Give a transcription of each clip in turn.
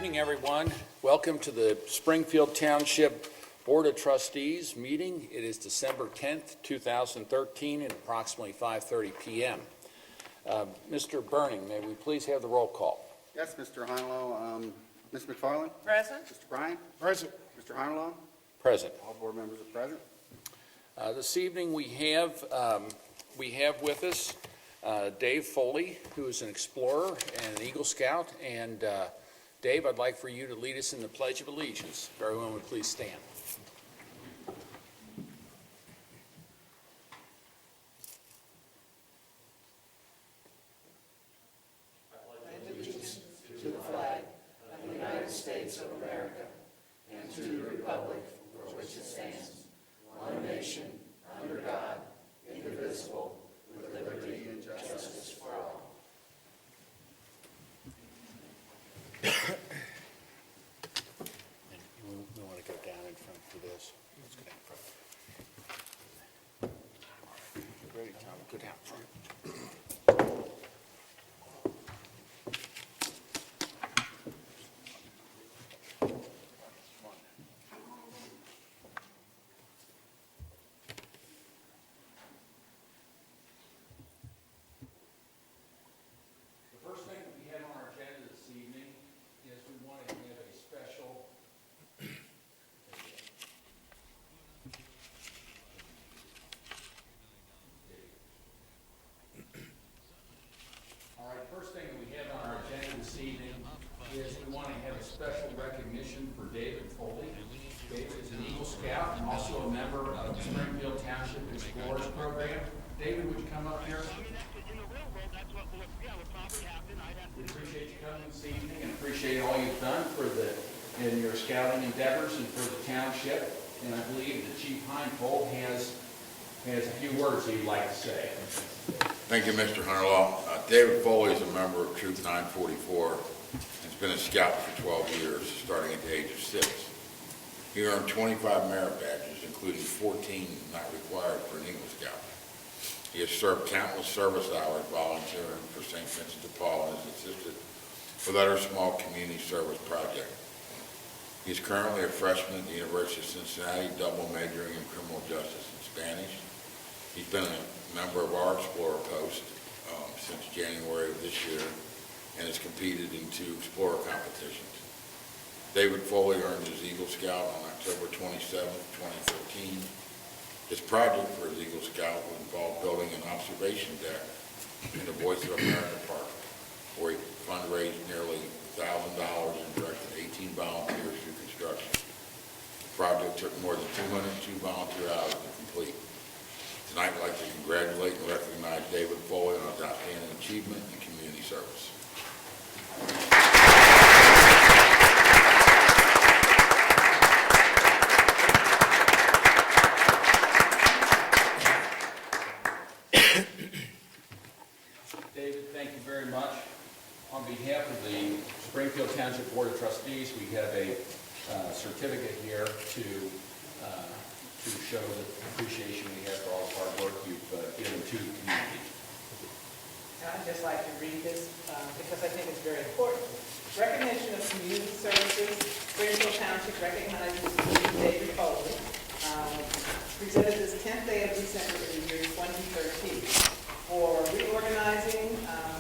evening, everyone. Welcome to the Springfield Township Board of Trustees meeting. It is December 10th, 2013 at approximately 5:30 p.m. Mr. Burning, may we please have the roll call? Yes, Mr. Heinlow. Ms. McFarland? Present. Mr. Bryan? Present. Mr. Heinlow? Present. All board members are present. This evening we have with us Dave Foley, who is an explorer and an Eagle Scout. And Dave, I'd like for you to lead us in the Pledge of Allegiance. If everyone would please stand. To the flag of the United States of America and to the republic for which it stands, one nation, under God, indivisible, with liberty and justice for all. We want to go down in front for this. Let's go down in front. Ready, Tom? Go down front. The first thing that we have on our agenda this evening is we want to have a special All right, first thing that we have on our agenda this evening is we want to have a special recognition for David Foley. David is an Eagle Scout and also a member of the Springfield Township Explorers Program. David, would you come up here? We appreciate you coming this evening and appreciate all you've done in your scouting endeavors and for the township. And I believe that Chief Heinfold has a few words he'd like to say. Thank you, Mr. Hunterlaw. David Foley is a member of Troop 944 and has been a scout for 12 years, starting at the age of 6. He earned 25 merit badges, including 14 not required for an Eagle Scout. He has served countless service hours volunteering for St. Vincent de Paul and has assisted with other small community service projects. He is currently a freshman at the University of Cincinnati, double majoring in criminal justice and Spanish. He's been a member of our Explorer Post since January of this year and has competed in 2 Explorer competitions. David Foley earned his Eagle Scout on October 27, 2013. His project for his Eagle Scout would involve building an observation deck in the Voice of America Park, where he fundraised nearly $1,000 and directed 18 volunteers through construction. The project took more than 202 volunteer hours to complete. Tonight, I'd like to congratulate and recognize David Foley on his outstanding achievement in community service. David, thank you very much. On behalf of the Springfield Township Board of Trustees, we have a certificate here to show the appreciation we have for all the hard work you've given to the community. I'd just like to read this because I think it's very important. Recognition of community services. Springfield Township recognizes David Foley, presented this 10th day of December in the year 2013 for reorganizing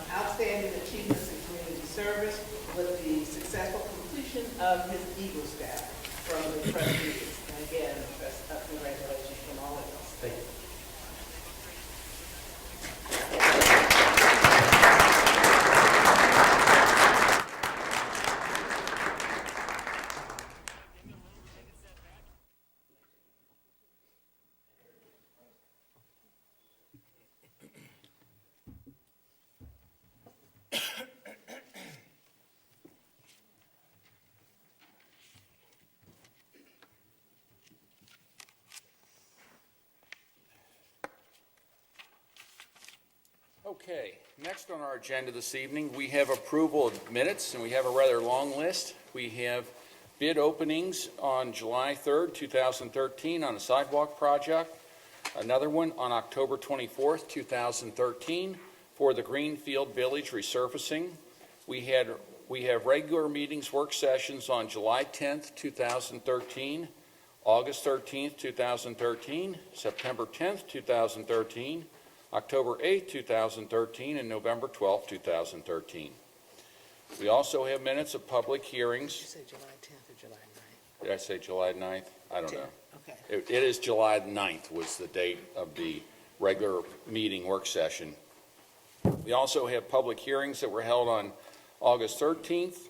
outstanding achievements in community service with the successful completion of his Eagle Scout from the trustees. And again, congratulations from all of us. Thank you. Okay, next on our agenda this evening, we have approval of minutes, and we have a rather long list. We have bid openings on July 3rd, 2013 on a sidewalk project, another one on October 24th, 2013 for the Greenfield Village resurfacing. We had We have regular meetings, work sessions on July 10th, 2013, August 13th, 2013, September 10th, 2013, October 8th, 2013, and November 12th, 2013. We also have minutes of public Did you hearings. say July 10th or July 9th? Did I say July 9th? I don't know. Okay. It is July 9th was the date of the regular meeting work session. We also have public hearings that were held on August 13th,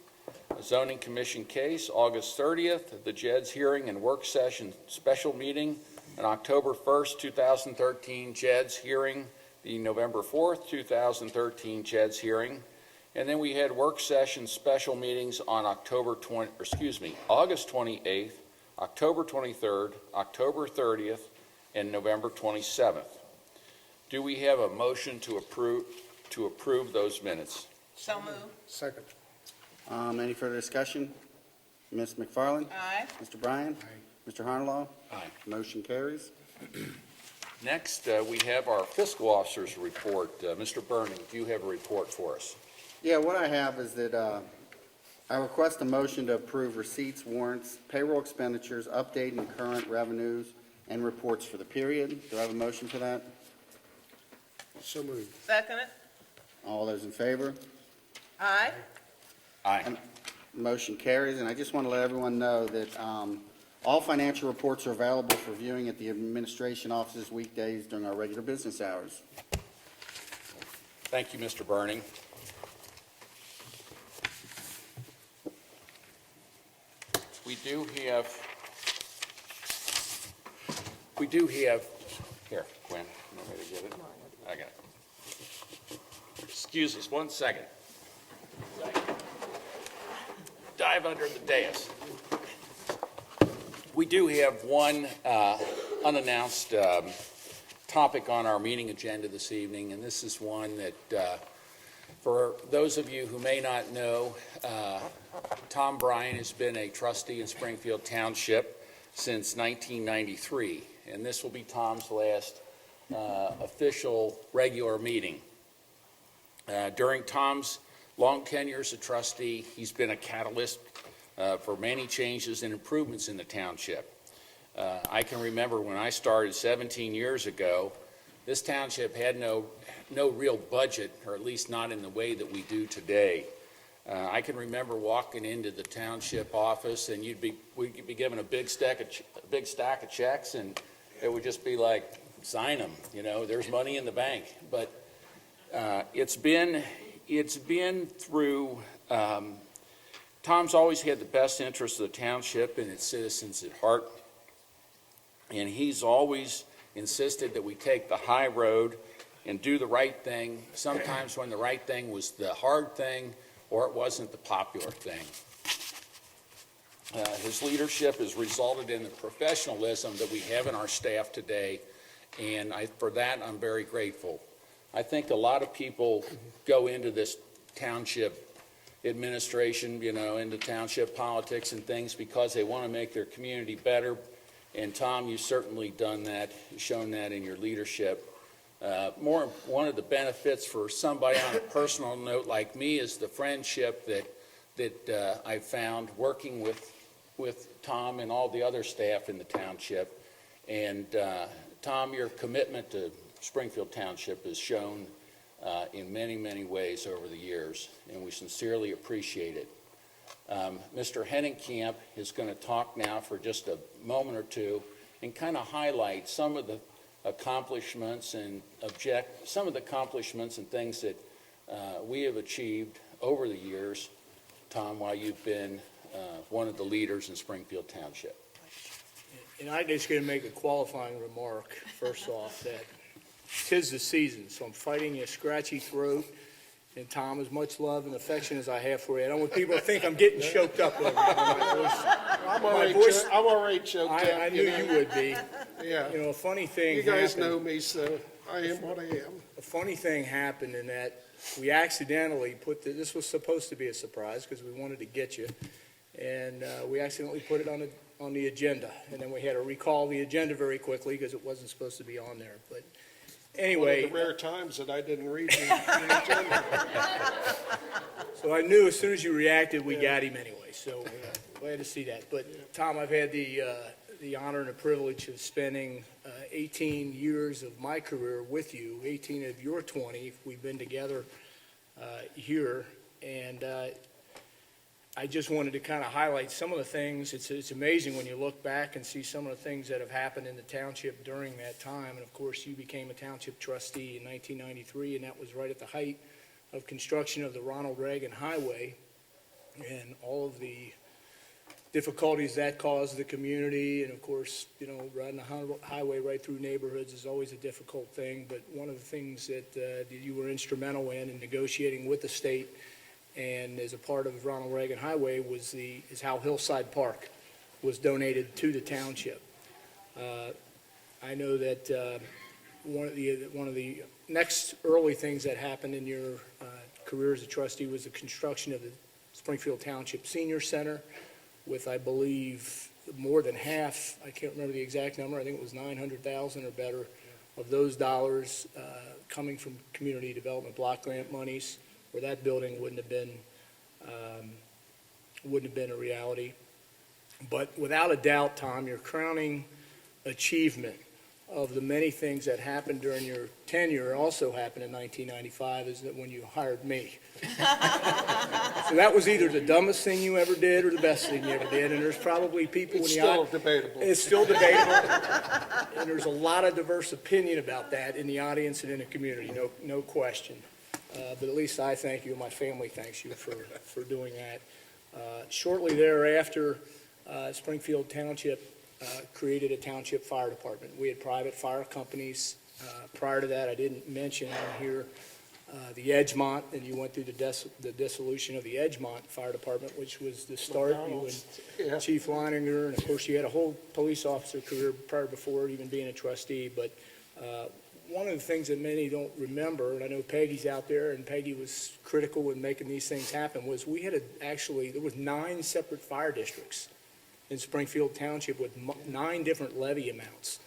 a zoning commission case, August 30th, the JED's hearing and work session special meeting, and October 1st, 2013, JED's hearing, the November 4th, 2013 JED's hearing, and then we had work session special meetings on August 28th, October 23rd, October 30th, and November 27th. Do we have a motion to approve those minutes? So moved. Second. Any further discussion? Ms. McFarland? Aye. Mr. Bryan? Mr. Honolaw? Aye. Motion carries. Next, we have our fiscal officer's report. Mr. Burning, do you have a report for us? Yeah, what I have is that I request a motion to approve receipts, warrants, payroll expenditures, updating current revenues, and reports for the period. Do I have a motion for that? So moved. Second it. All those in favor? Aye. Aye. Motion carries, and I just want to let everyone know that all financial reports are available for viewing at the administration offices weekdays during our regular business hours. Thank you, Mr. Burning. We do have, here, Gwen, you want me to get it? I got it. Excuse us one second. Dive under the dais. We do have one unannounced topic on our meeting agenda this evening, and this is one that, for those of you who may not know, Tom Bryan has been a trustee in Springfield Township since 1993, and this will be Tom's last official regular meeting. During Tom's long tenure as a trustee, he's been a catalyst for many changes and improvements in the township. I can remember when I started 17 years ago, this township had no real budget, or at least not in the way that we do today. I can remember walking into the township office, and we'd be given a big stack of checks, and it would just be like, sign them, there's money in the bank. But it's been through, Tom's always had the best interests of the township and its citizens at heart, and he's always insisted that we take the high road and do the right thing, sometimes when the right thing was the hard thing or it wasn't the popular thing. His leadership has resulted in the professionalism that we have in our staff today, and for that I'm very grateful. I think a lot of people go into this township administration, into township politics and things because they want to make their community better. And Tom, you've certainly done that, shown that in your leadership. One of the benefits for somebody on a personal note like me is the friendship that I found working with Tom and all the other staff in the township. And Tom, your commitment to Springfield Township is shown in many, many ways over the years, and we sincerely appreciate it. Mr. Hennenkamp is going to talk now for just a moment or two and kind of highlight some of the accomplishments and things that we have achieved over the years, Tom, while you've been one of the leaders in Springfield Township. And I'm just going to make a qualifying remark, first off, that 'tis the season, so I'm fighting a scratchy throat. And Tom, as much love and affection as I have for you, I don't want people to think I'm getting choked up over I'm already choked up. I knew you would be. Yeah. A funny thing You guys happened. know me, so I am what I am. A funny thing happened in that we accidentally this was supposed to be a surprise because we wanted to get you, and we accidentally put it on the agenda, and then we had to recall the agenda very quickly because it wasn't supposed to be on there. But anyway, One of the rare times that I didn't read the agenda. So I knew as soon as you reacted, we got him anyway, so glad to see that. But, Tom, I've had the honor and the privilege of spending 18 years of my career with you, 18 of your 20. We've been together here, and I just wanted to kind of highlight some of the things. It's amazing when you look back and see some of the things that have happened in the township during that time. And of course, you became a township trustee in 1993, and that was right at the height of construction of the Ronald Reagan Highway and all of the difficulties that caused the community. And of course, you know, riding the highway right through neighborhoods is always a difficult thing. But one of the things that you were instrumental in negotiating with the state and as a part of Ronald Reagan Highway is how Hillside Park was donated to the township. I know that one of the next early things that happened in your career as a trustee was the construction of the Springfield Township Senior Center with, I believe, more than half, I can't remember the exact number, I think it was $900,000 or better of those dollars coming from community development block grant monies, where that building wouldn't have been a reality. But without a doubt, Tom, your crowning achievement of the many things that happened during your tenure also happened in 1995 is that when you hired me. So that was either the dumbest thing you ever did or the best thing you ever did, and there's probably people in It's the still debatable. It's still debatable, and there's a lot of diverse opinion about that in the audience and in the community, no question. But at least I thank you, and my family thanks you for doing that. Shortly thereafter, Springfield Township created a township fire department. We had private fire companies. Prior to that, I didn't mention on here the Edgemont, and you went through the dissolution of the Edgemont Fire Department, which was the start. You Yeah. and Chief Leininger, and of course, you had a whole police officer career prior before even being a trustee. But one of the things that many don't remember, and I know Peggy's out there, and Peggy was critical in making these things happen, was we had there was 9 separate fire districts in Springfield Township with 9 different levy amounts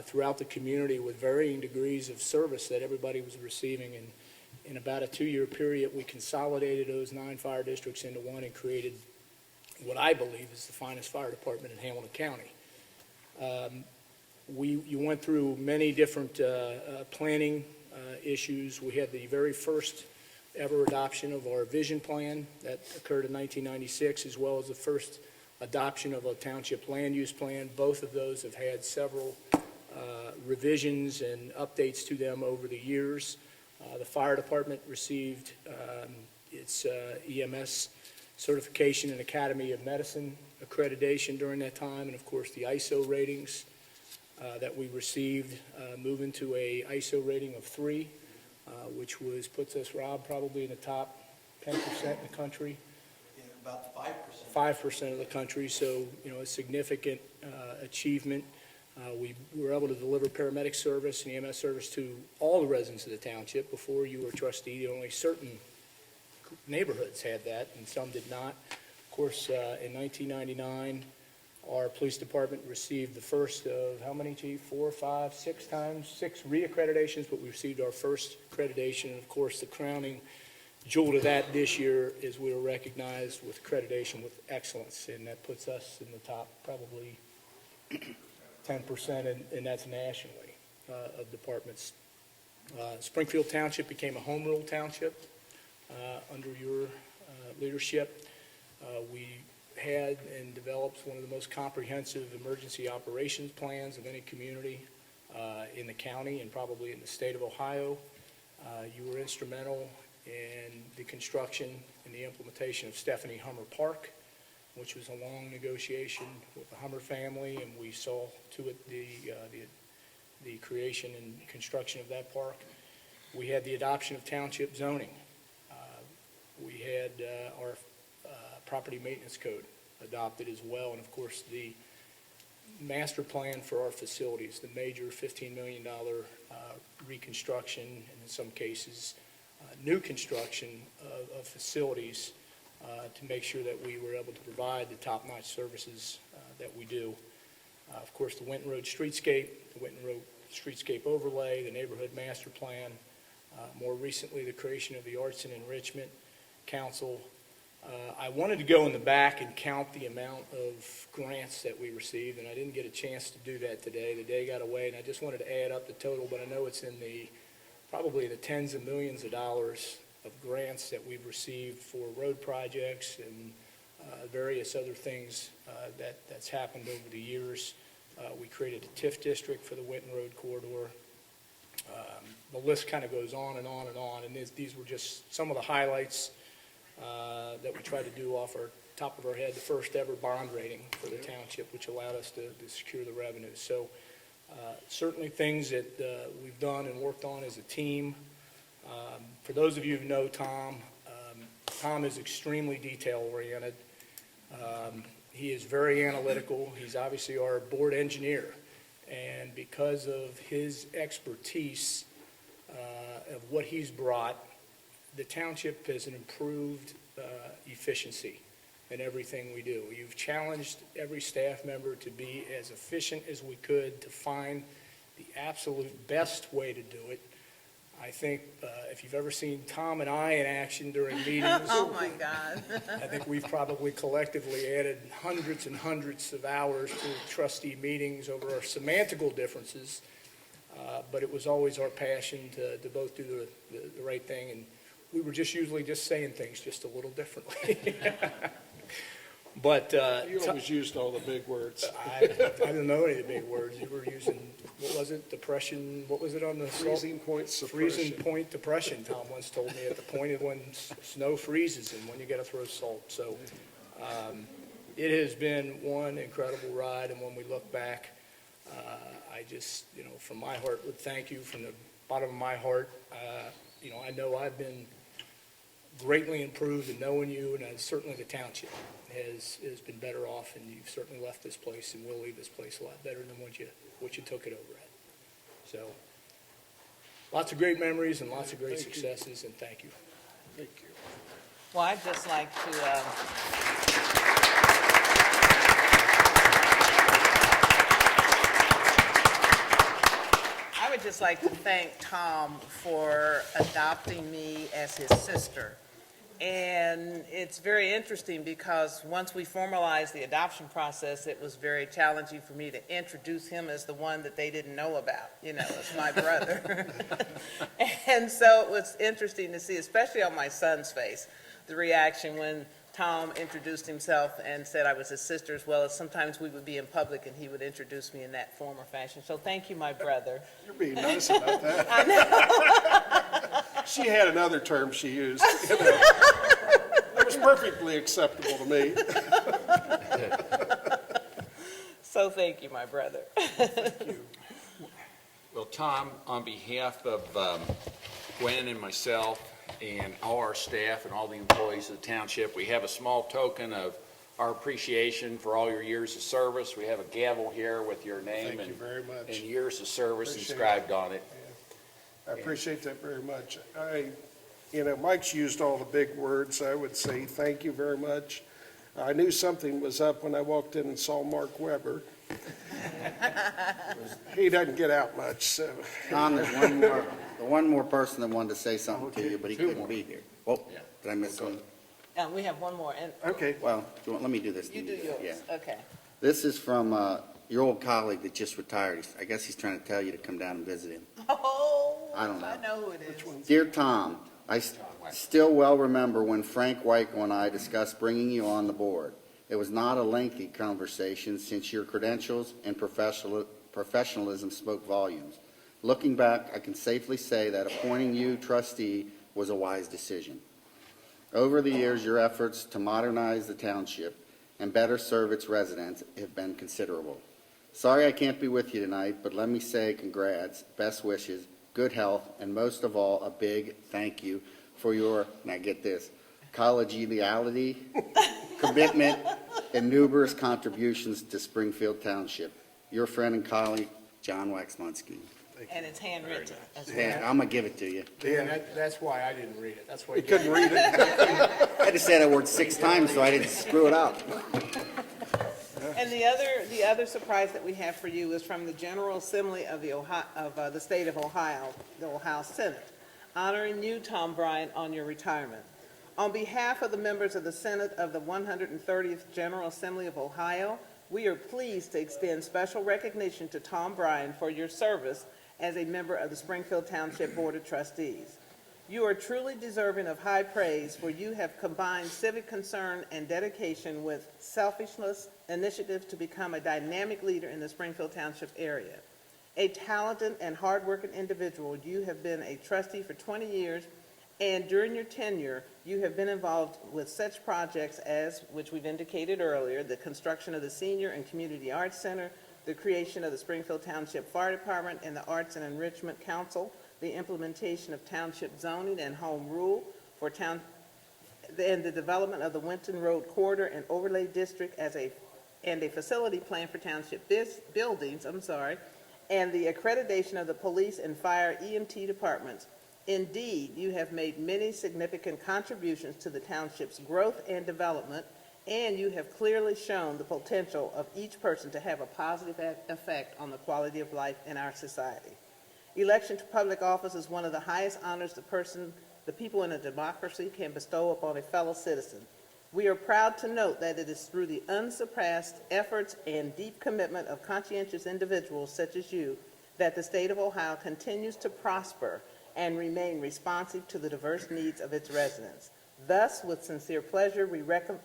throughout the community with varying degrees of service that everybody was receiving. And in about a 2-year period, we consolidated those 9 fire districts into one and created what I believe is the finest fire department in Hamilton County. You went through many different planning issues. We had the very first ever adoption of our vision plan that occurred in 1996, as well as the first adoption of a township land use plan. Both of those have had several revisions and updates to them over the years. The fire department received its EMS certification and Academy of Medicine accreditation during that time, and of course the ISO ratings that we received, moving to a ISO rating of 3, which puts us, Rob, probably in the top 10% in the country. Yeah, about 5%. 5% of the country, so, you know, a significant achievement. We were able to deliver paramedic service and EMS service to all the residents of the township. Before you were a trustee, only certain neighborhoods had that, and some did not. Of course, in 1999, our police department received the first of, how many, Chief? 4, 5, 6 times? 6 re-accreditations, but we received our first accreditation. And of course, the crowning jewel to that this year is we were recognized with accreditation with excellence, and that puts us in the top probably 10%, and that's nationally, of departments. Springfield Township became a home rule township under your leadership. We had and developed one of the most comprehensive emergency operations plans of any community in the county and probably in the state of Ohio. You were instrumental in the construction and the implementation of Stephanie Hummer Park, which was a long negotiation with the Hummer family, and we saw to it the creation and construction of that park. We had the adoption of township zoning. We had our property maintenance code adopted as well, and of course the master plan for our facilities, the major $15 million reconstruction, and in some cases new construction of facilities to make sure that we were able to provide the top-notch services that we do. Of course, the Winton Road Streetscape, the Winton Road Streetscape Overlay, the Neighborhood Master Plan, more recently the creation of the Arts and Enrichment council. I wanted to go in the back and count the amount of grants that we received, and I didn't get a chance to do that today. The day got away, and I just wanted to add up the total, but I know it's in probably the tens of millions of dollars of grants that we've received for road projects and various other things that's happened over the years. We created a TIF district for the Winton Road corridor. The list kind of goes on and on and on, and these were just some of the highlights that we tried to do off our top of our head. The first ever bond rating for the township, which allowed us to secure the revenue. So certainly things that we've done and worked on as a team. For those of you who know Tom, Tom is extremely detail-oriented. He is very analytical. He's obviously our board engineer. And because of his expertise of what he's brought, the township has an improved efficiency in everything we do. You've challenged every staff member to be as efficient as we could, to find the absolute best way to do it. I think if you've ever seen Tom and I in action during meetings, Oh, my God. I think we've probably collectively added hundreds and hundreds of hours to trustee meetings over our semantical differences, but it was always our passion to both do the right thing, and we were usually just saying things just a little differently. But You always used all the big words. I didn't know any of the big words. You were using, what was it, depression, what was it on the salt? Freezing point Freezing suppression. point depression, Tom once told me, at the point of when snow freezes and when you gotta throw salt. So it has been one incredible ride, and when we look back, I just, from my heart would thank you from the bottom of my heart. I know I've been greatly improved in knowing you, and certainly the township has been better off, and you've certainly left this place and will leave this place a lot better than what you took it over at. So, lots of great memories and lots of great Thank you. successes, and thank you. Thank you. Well, I'd just like to, I would just like to thank Tom for adopting me as his sister. And it's very interesting because once we formalized the adoption process, it was very challenging for me to introduce him as the one that they didn't know about, as my brother. And so it was interesting to see, especially on my son's face, the reaction when Tom introduced himself and said I was his sister, as well as sometimes we would be in public and he would introduce me in that form or fashion. So thank you, my brother. You're being nice about that. I know. She had another term she used. It was perfectly acceptable to me. So thank you, my brother. Well, Tom, on behalf of Gwen and myself and all our staff and all the employees of the township, we have a small token of our appreciation for all your years of service. We have a gavel here with your name Thank you very much. and years of service Appreciate inscribed on it. I appreciate that very much. Mike's used all the big words. I would say thank you very much. I knew something was up when I walked in and saw Mark Weber. He doesn't get out much, so. Tom, there's one more person that wanted to say something to you, but he couldn't be here. Oh, did I miss one? We have one more, and Okay. Well, let me do this. you do yours. Yeah. Okay. This is from your old colleague that just retired. I guess he's trying to tell you to come down and visit him. Oh, I don't know. I know who it is. Dear Tom, I still well remember when Frank Wyko and I discussed bringing you on the board. It was not a lengthy conversation since your credentials and professionalism spoke volumes. Looking back, I can safely say that appointing you trustee was a wise decision. Over the years, your efforts to modernize the township and better serve its residents have been considerable. Sorry I can't be with you tonight, but let me say congrats, best wishes, good health, and most of all, a big thank you for your, now get this, collegiality, commitment, and numerous contributions to Springfield Township. Your friend and colleague, John Waxmunsky. And it's handwritten as well. Yeah, I'm going to give it to you. Dan, that's why I didn't read it. That's why He couldn't read it. I had to say that word 6 times so I didn't screw it up. And the other surprise that we have for you is from the General Assembly of the state of Ohio, the Ohio Senate, honoring you, Tom Bryant, on your retirement. On behalf of the members of the Senate of the 130th General Assembly of Ohio, we are pleased to extend special recognition to Tom Bryan for your service as a member of the Springfield Township Board of Trustees. You are truly deserving of high praise, for you have combined civic concern and dedication with selfishness initiatives to become a dynamic leader in the Springfield Township area. A talented and hardworking individual, you have been a trustee for 20 years, and during your tenure, you have been involved with such projects as, which we've indicated earlier, the construction of the Senior and Community Arts Center, the creation of the Springfield Township Fire Department and the Arts and Enrichment Council, the implementation of township zoning and home rule for town, and the development of the Winton Road Corridor and Overlay District and a facility plan for township buildings, and the accreditation of the police and fire EMT departments. Indeed, you have made many significant contributions to the township's growth and development, and you have clearly shown the potential of each person to have a positive effect on the quality of life in our society. Election to public office is one of the highest honors the people in a democracy can bestow upon a fellow citizen. We are proud to note that it is through the unsurpassed efforts and deep commitment of conscientious individuals such as you that the state of Ohio continues to prosper and remain responsive to the diverse needs of its residents. Thus, with sincere pleasure,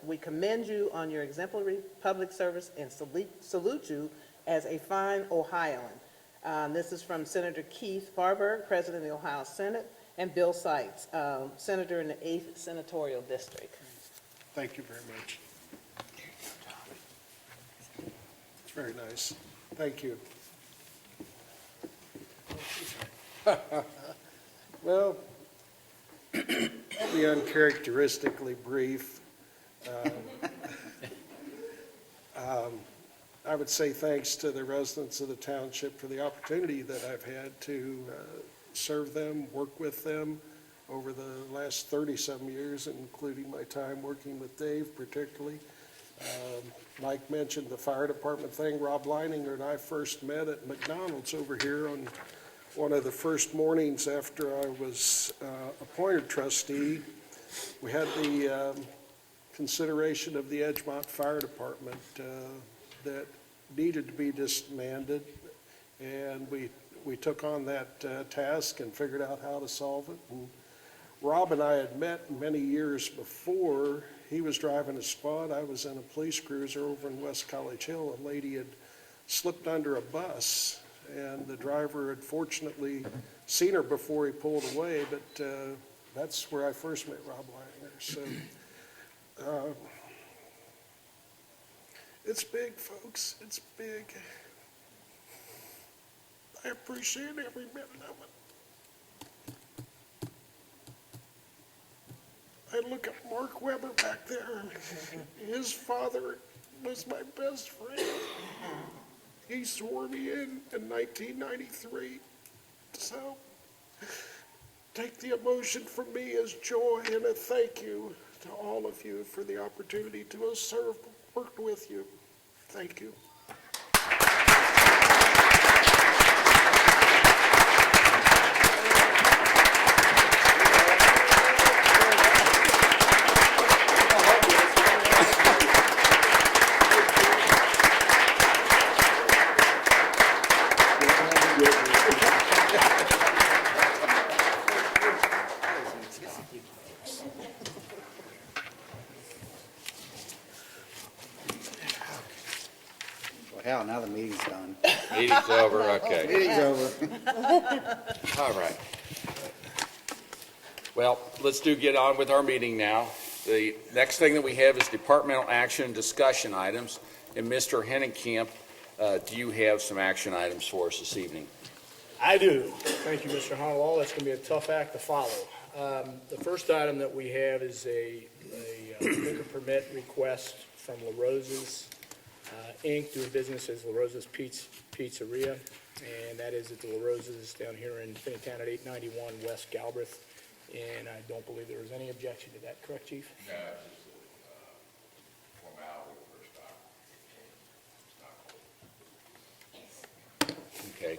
we commend you on your exemplary public service and salute you as a fine Ohioan. This is from Senator Keith Farberg, President of the Ohio Senate, and Bill Seitz, Senator in the 8th Senatorial District. Thank you very much. It's very nice. Thank you. Well, I'll be uncharacteristically brief. I would say thanks to the residents of the township for the opportunity that I've had to serve them, work with them over the last 30-some years, including my time working with Dave particularly. Mike mentioned the fire department thing. Rob Leininger and I first met at McDonald's over here on one of the first mornings after I was appointed trustee. We had the consideration of the Edgemont Fire Department that needed to be disbanded, and we took on that task and figured out how to solve it. And Rob and I had met many years before. He was driving a spot. I was in a police cruiser over in West College Hill. A lady had slipped under a bus, and the driver had fortunately seen her before he pulled away, but that's where I first met Rob Leininger. So it's big, folks. It's big. I appreciate every minute of it. I look at Mark Weber back there. His father was my best friend. He swore me in 1993. So take the emotion from me as joy and a thank you to all of you for the opportunity to have served, worked with you. Thank you. Well, hell, now the meeting's done. Meeting's over, okay. Meeting's over. All right. Well, let's get on with our meeting now. The next thing that we have is departmental action discussion items. And Mr. Hennenkamp, do you have some action items for us this evening? I do. Thank you, Mr. Honolulu. That's going to be a tough act to follow. The first item that we have is a liquor permit request from La Rosa's Inc., doing business as La Rosa's Pizzeria, and that is at the La Rosa's down here in Finneytown at 891 West Galbraith, and I don't believe there was any objection to that, correct, Chief? No, it's just a formality first time. Okay.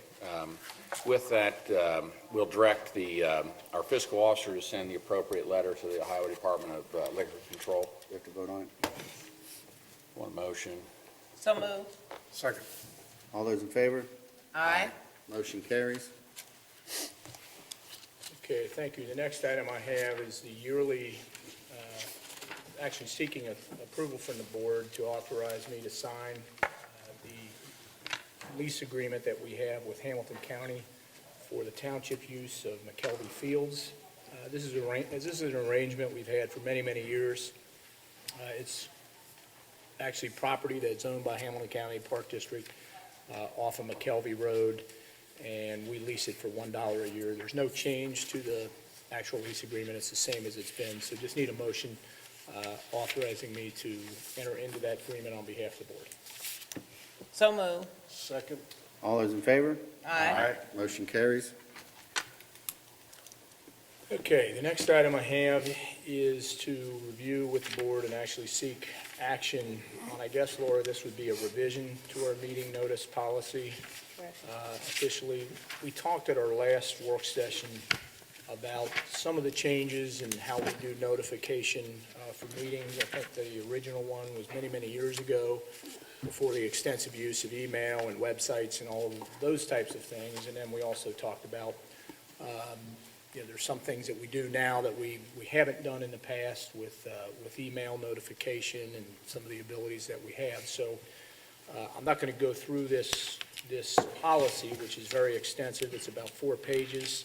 With that, we'll direct our fiscal officer to send the appropriate letter to the Ohio Department of Liquor Control. We have to vote on it? One motion. So moved. Second. All those in favor? Aye. Motion carries. Okay, thank you. The next item I have is the yearly, actually seeking approval from the board to authorize me to sign the lease agreement that we have with Hamilton County for the township use of McKelvey Fields. This is an arrangement we've had for many, many years. It's actually property that's owned by Hamilton County Park District off of McKelvey Road, and we lease it for $1 a year. There's no change to the actual lease agreement. It's the same as it's been, so just need a motion authorizing me to enter into that agreement on behalf of the board. So moved. Second. All those in favor? Aye. Motion carries. Okay, the next item I have is to review with the board and actually seek action on, I guess, Laura, this would be a revision to our meeting notice policy. Officially, we talked at our last work session about some of the changes and how we do notification for meetings. I think the original one was many, many years ago, before the extensive use of email and websites and all of those types of things. And then we also talked about, there's some things that we do now that we haven't done in the past with email notification and some of the abilities that we have. So I'm not going to go through this policy, which is very extensive. It's about 4 pages.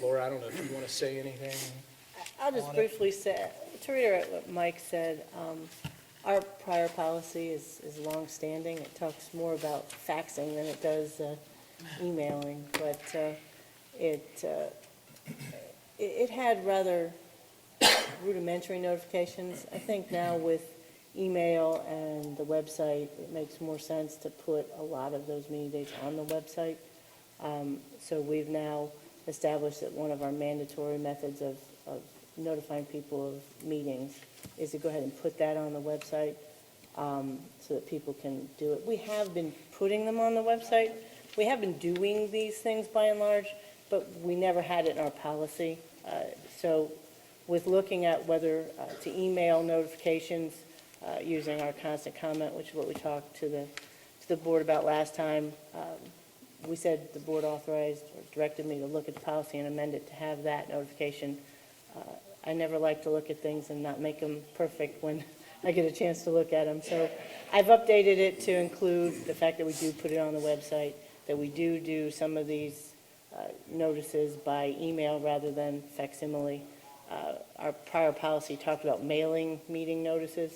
Laura, I don't know if you want to say anything. I'll just briefly say, to reiterate what Mike said, our prior policy is longstanding. It talks more about faxing than it does emailing, but it had rather rudimentary notifications. I think now with email and the website, it makes more sense to put a lot of those meeting dates on the website. So we've now established that one of our mandatory methods of notifying people of meetings is to go ahead and put that on the website so that people can do it. We have been putting them on the website. We have been doing these things by and large, but we never had it in our policy. So with looking at whether to email notifications using our constant comment, which is what we talked to the board about last time, we said the board authorized or directed me to look at the policy and amend it to have that notification. I never like to look at things and not make them perfect when I get a chance to look at them. So I've updated it to include the fact that we do put it on the website, that we do some of these notices by email rather than facsimile. Our prior policy talked about mailing meeting notices.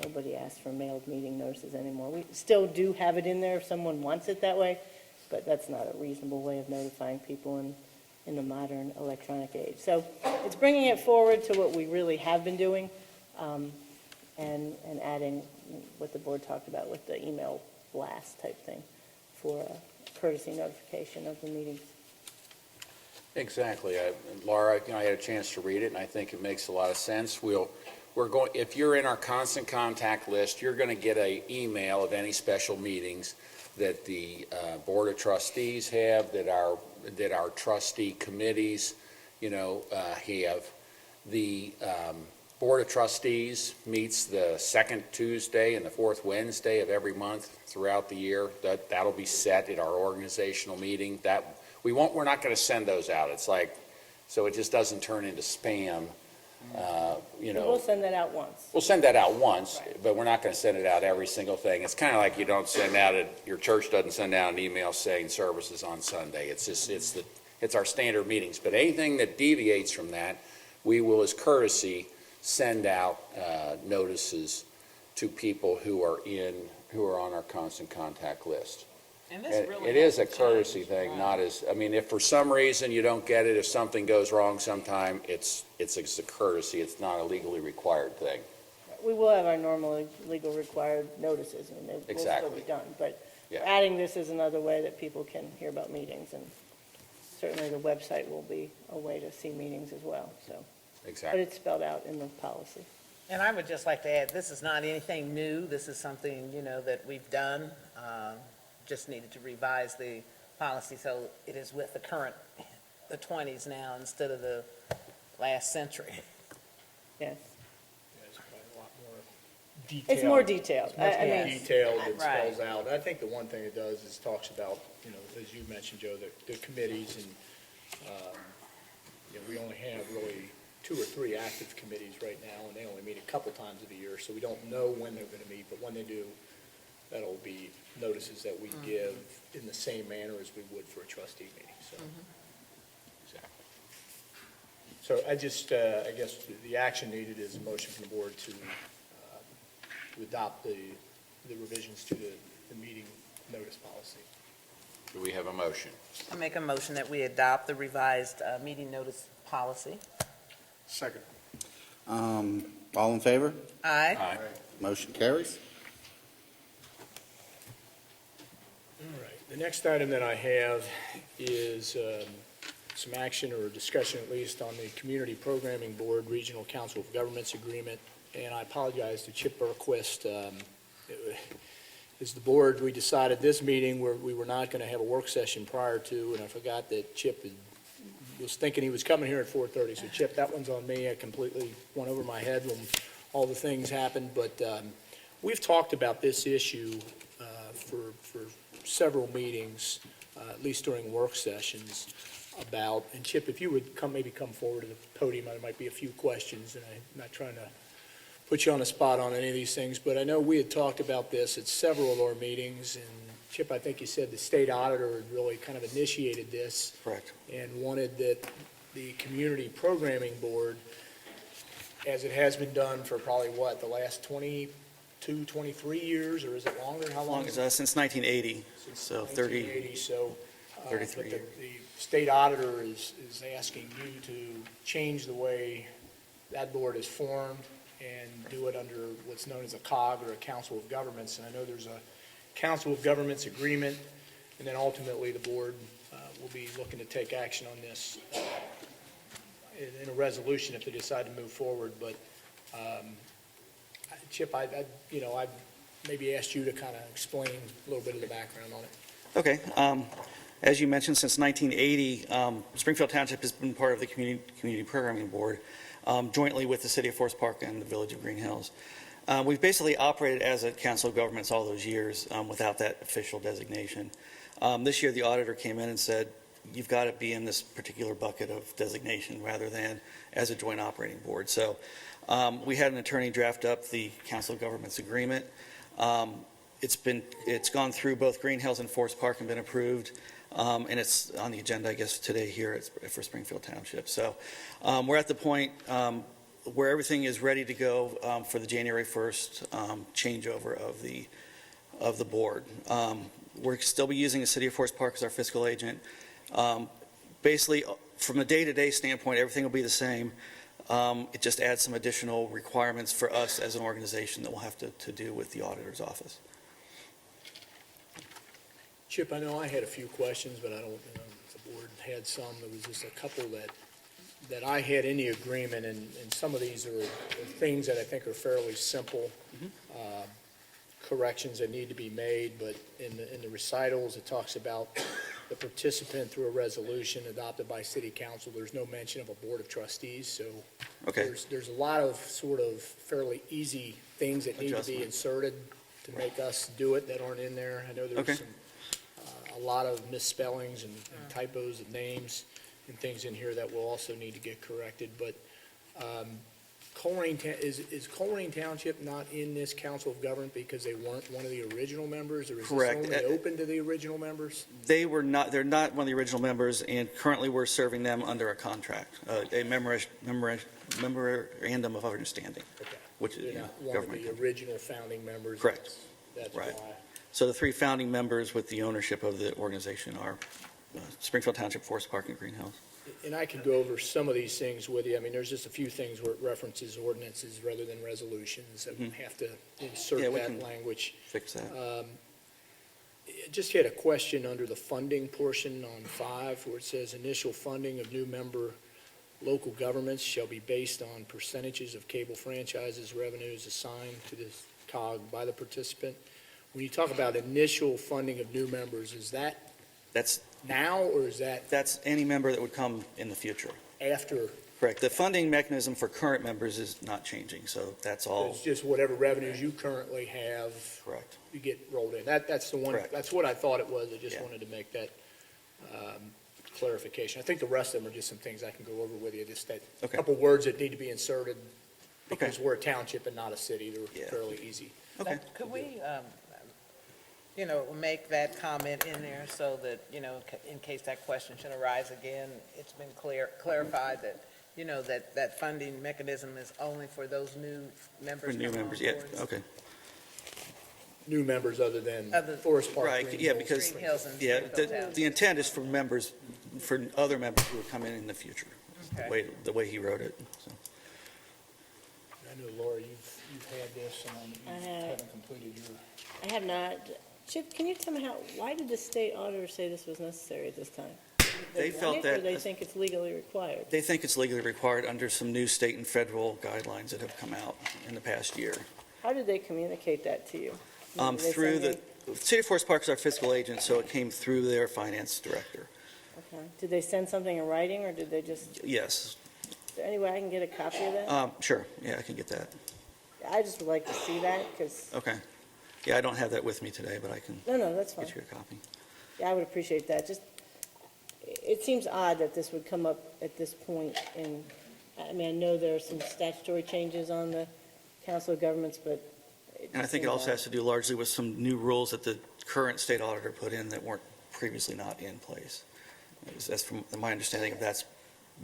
Nobody asks for mailed meeting notices anymore. We still do have it in there if someone wants it that way, but that's not a reasonable way of notifying people in the modern electronic age. So it's bringing it forward to what we really have been doing, and adding what the board talked about with the email blast type thing for courtesy notification of the meetings. Exactly. Laura, I had a chance to read it, and I think it makes a lot of sense. If you're in our constant contact list, you're going to get an email of any special meetings that the Board of Trustees have, that our trustee committees, have. The Board of Trustees meets the second Tuesday and the fourth Wednesday of every month throughout the year. That'll be set at our organizational meeting. We're not going to send those out. It's like, so it just doesn't turn into spam. We'll send that out once. We'll send that out once, but we're not going to send it out every single thing. It's kind of like you don't send out your church doesn't send out an email saying services on Sunday. It's our standard meetings. But anything that deviates from that, we will, as courtesy, send out notices to people who are on our constant contact list. And this really It is a hasn't courtesy changed, thing, right? not as, if for some reason you don't get it, if something goes wrong sometime, it's a courtesy, it's not a legally required thing. We will have our normal legal required notices, and they will still Exactly. be done. But Yeah. adding this is another way that people can hear about meetings, and certainly the website will be a way to see meetings as well, so. But Exactly. it's spelled out in the policy. And I would just like to add, this is not anything new. This is something, that we've done just needed to revise the policy so it is with the 20s now instead of the last century. Yes. It's probably a lot more detailed. It's more detailed. It's much I more mean, detailed, it Right. spells out. I think the one thing it does is talks about, as you mentioned, Joe, the committees, and, we only have really 2 or 3 active committees right now, and they only meet a couple times of the year, so we don't know when they're gonna meet, but when they do, that'll be notices that we give in the same manner as we would for a trustee meeting, so. Exactly. So I just, I guess the action needed is a motion from the board to adopt the revisions to the meeting notice policy. Do we have a motion? I make a motion that we adopt the revised meeting notice policy. Second. All in favor? Aye. Motion carries. All right, the next item that I have is some action or discussion at least on the Community Programming Board Regional Council of Governments Agreement, and I apologize to Chip Burquist. As the board, we decided this meeting where we were not going to have a work session prior to, and I forgot that Chip was thinking he was coming here at 4:30, so Chip, that one's on me. I completely went over my head when all the things happened, but we've talked about this issue for several meetings, at least during work sessions, about, and Chip, if you would maybe come forward to the podium, there might be a few questions, and I'm not trying to put you on the spot on any of these things, but I know we had talked about this at several of our meetings, and Chip, I think you said the state auditor had really kind of initiated this Correct. and wanted that the Community Programming Board, as it has been done for probably, the last 22, 23 years, or is it longer? How long? Long as, since 1980, Since so 30, 1980, so. 33 but years. The state auditor is asking you to change the way that board is formed and do it under what's known as a COG, or a Council of Governments. And I know there's a Council of Governments agreement, and then ultimately the board will be looking to take action on this in a resolution if they decide to move forward. But Chip, I maybe asked you to kind of explain a little bit of the background on it. Okay. As you mentioned, since 1980, Springfield Township has been part of the Community Programming Board, jointly with the City of Forest Park and the Village of Green Hills. We've basically operated as a council of governments all those years without that official designation. This year, the auditor came in and said, you've got to be in this particular bucket of designation rather than as a joint operating board. So we had an attorney draft up the Council of Governments agreement. It's gone through both Green Hills and Forest Park and been approved. And it's on the agenda, I guess, today here for Springfield Township. So we're at the point where everything is ready to go for the January 1st changeover of the board. We'll still be using the City of Forest Park as our fiscal agent. Basically, from a day-to-day standpoint, everything will be the same. It just adds some additional requirements for us as an organization that we'll have to do with the auditor's office. Chip, I know I had a few questions, but I don't know if the board had some. There was just a couple that I had in the agreement, and some of these are things that I think are fairly simple corrections that need to be made, but in the recitals, it talks about the participant through a resolution adopted by city council. There's no mention of a board of trustees, so Okay. there's a lot of sort of fairly easy things that need to be Adjustment. inserted to make us do it that aren't in there. I know Okay. there's a lot of misspellings and typos of names and things in here that will also need to get corrected, but is Colerain Township not in this Council of Government because they weren't one of the original members, or is this Correct. only open to the original members? They're not one of the original members, and currently we're serving them under a contract, a memorandum of understanding, Okay. which is, They're not one of the government. original founding members? Correct. That's Right. why. So the 3 founding members with the ownership of the organization are Springfield Township, Forest Park, and Green Hills. And I could go over some of these things with you. I mean, there's just a few things where it references ordinances rather than resolutions that we have to insert Yeah, we that can- language. Fix that. Just had a question under the funding portion on 5, where it says initial funding of new member local governments shall be based on percentages of cable franchises revenues assigned to this COG by the participant. When you talk about initial funding of new members, is that That's, now, or is that that's any member that would come in the future. after? Correct. The funding mechanism for current members is not changing, so that's all It's just whatever revenues you currently have, correct. you get rolled in. That's the one, Correct. that's what I thought it was. I just Yeah. wanted to make that clarification. I think the rest of them are just some things I can go over with you, just that Okay. couple words that need to be inserted, Okay. because we're a township and not a city. They're Yeah. fairly easy. Okay. Could we, make that comment in there so that, in case that question should arise again, it's been clarified that, that funding mechanism is only for those new members. For new coming on members, yeah, board? okay. New members other than Other- Forest Park. Right, Green yeah, Hills, because, Green Hills and yeah, Springfield the Township. intent is for members, for other members who will come in the future, Okay. the way he wrote it, so. I know, Laura, you've had this, and I you have. haven't completed your. I have not. Chip, can you tell me why did the state auditor say this was necessary at this time? They felt want it, Or that- they think it's legally required? They think it's legally required under some new state and federal guidelines that have come out in the past year. How did they communicate that to you? Did they Through send the, City of Forest Park is our fiscal agent, so it came through their finance director. Okay. Did they send something in writing, or did they just, is Yes, there any way I can get a copy of that? sure, yeah, I can get that. I just would like to see that, because, Okay. Yeah, I don't have that with me today, but I can no, that's fine. get you a copy. Yeah, I would appreciate that. Just, it seems odd that this would come up at this point, and, I mean, I know there are some statutory changes on the Council of Governments, but it And I just think it seems also odd. has to do largely with some new rules that the current state auditor put in that weren't previously not in place. That's from my understanding, that's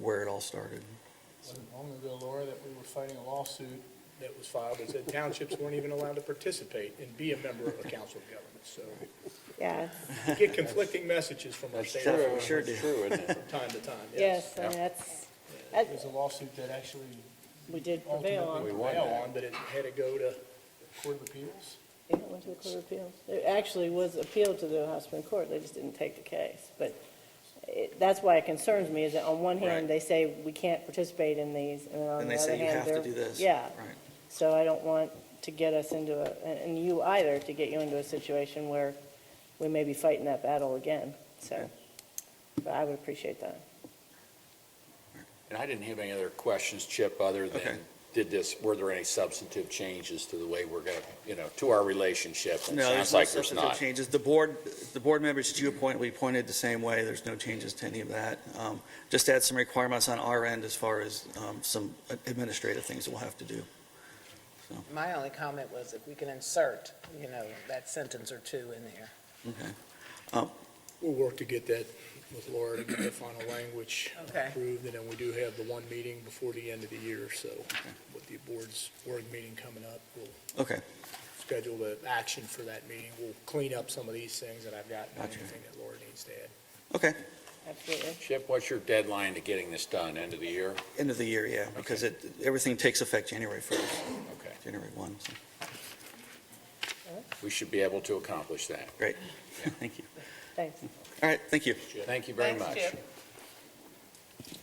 where it all started. Wasn't long ago, Laura, that we were fighting a lawsuit that was filed that said townships weren't even allowed to participate and be a member of a council of government. So Yeah, we get conflicting messages from our state officials Sure do. from time to time. yes, I mean, It was a lawsuit that actually we did prevail ultimately on. prevailed on, but it had to go to Court of Appeals. Yeah, it went to the Court of Appeals. It actually was appealed to the Ohio Supreme Court, they just didn't take the case. But that's why it concerns me, is that on one Right. hand, they say we can't participate in these, and then on And the they other say you hand, have to they're. do this. Yeah, Right. so I don't want to get us into and you either, to get you into a situation where we may be fighting that battle again, so. But I would appreciate that. And I didn't have any other questions, Chip, other Okay. than, were there any substantive changes to the way we're going to, to our relationship? And it No, sounds there's no like there's substantive not. changes. The board members that you appoint, we appointed the same way. There's no changes to any of that. Just add some requirements on our end as far as some administrative things that we'll have to do. My only comment was if we can insert, that sentence or two in there. Okay. We'll work to get that with Laura to get the final language Okay. approved, and then we do have the one meeting before the end of the year, so with the board's work meeting coming up, we'll Okay. schedule the action for that meeting. We'll clean up some of these things that I've got, and Gotcha. anything that Laura needs to add. Okay. Absolutely. Chip, what's your deadline to getting this done? End of the year? End of the year, yeah, because everything takes effect January 1st, Okay. January 1. So. We should be able to accomplish that. Great. Thank you. Thanks. All right, thank you. Thank you very Thanks, much. Chip.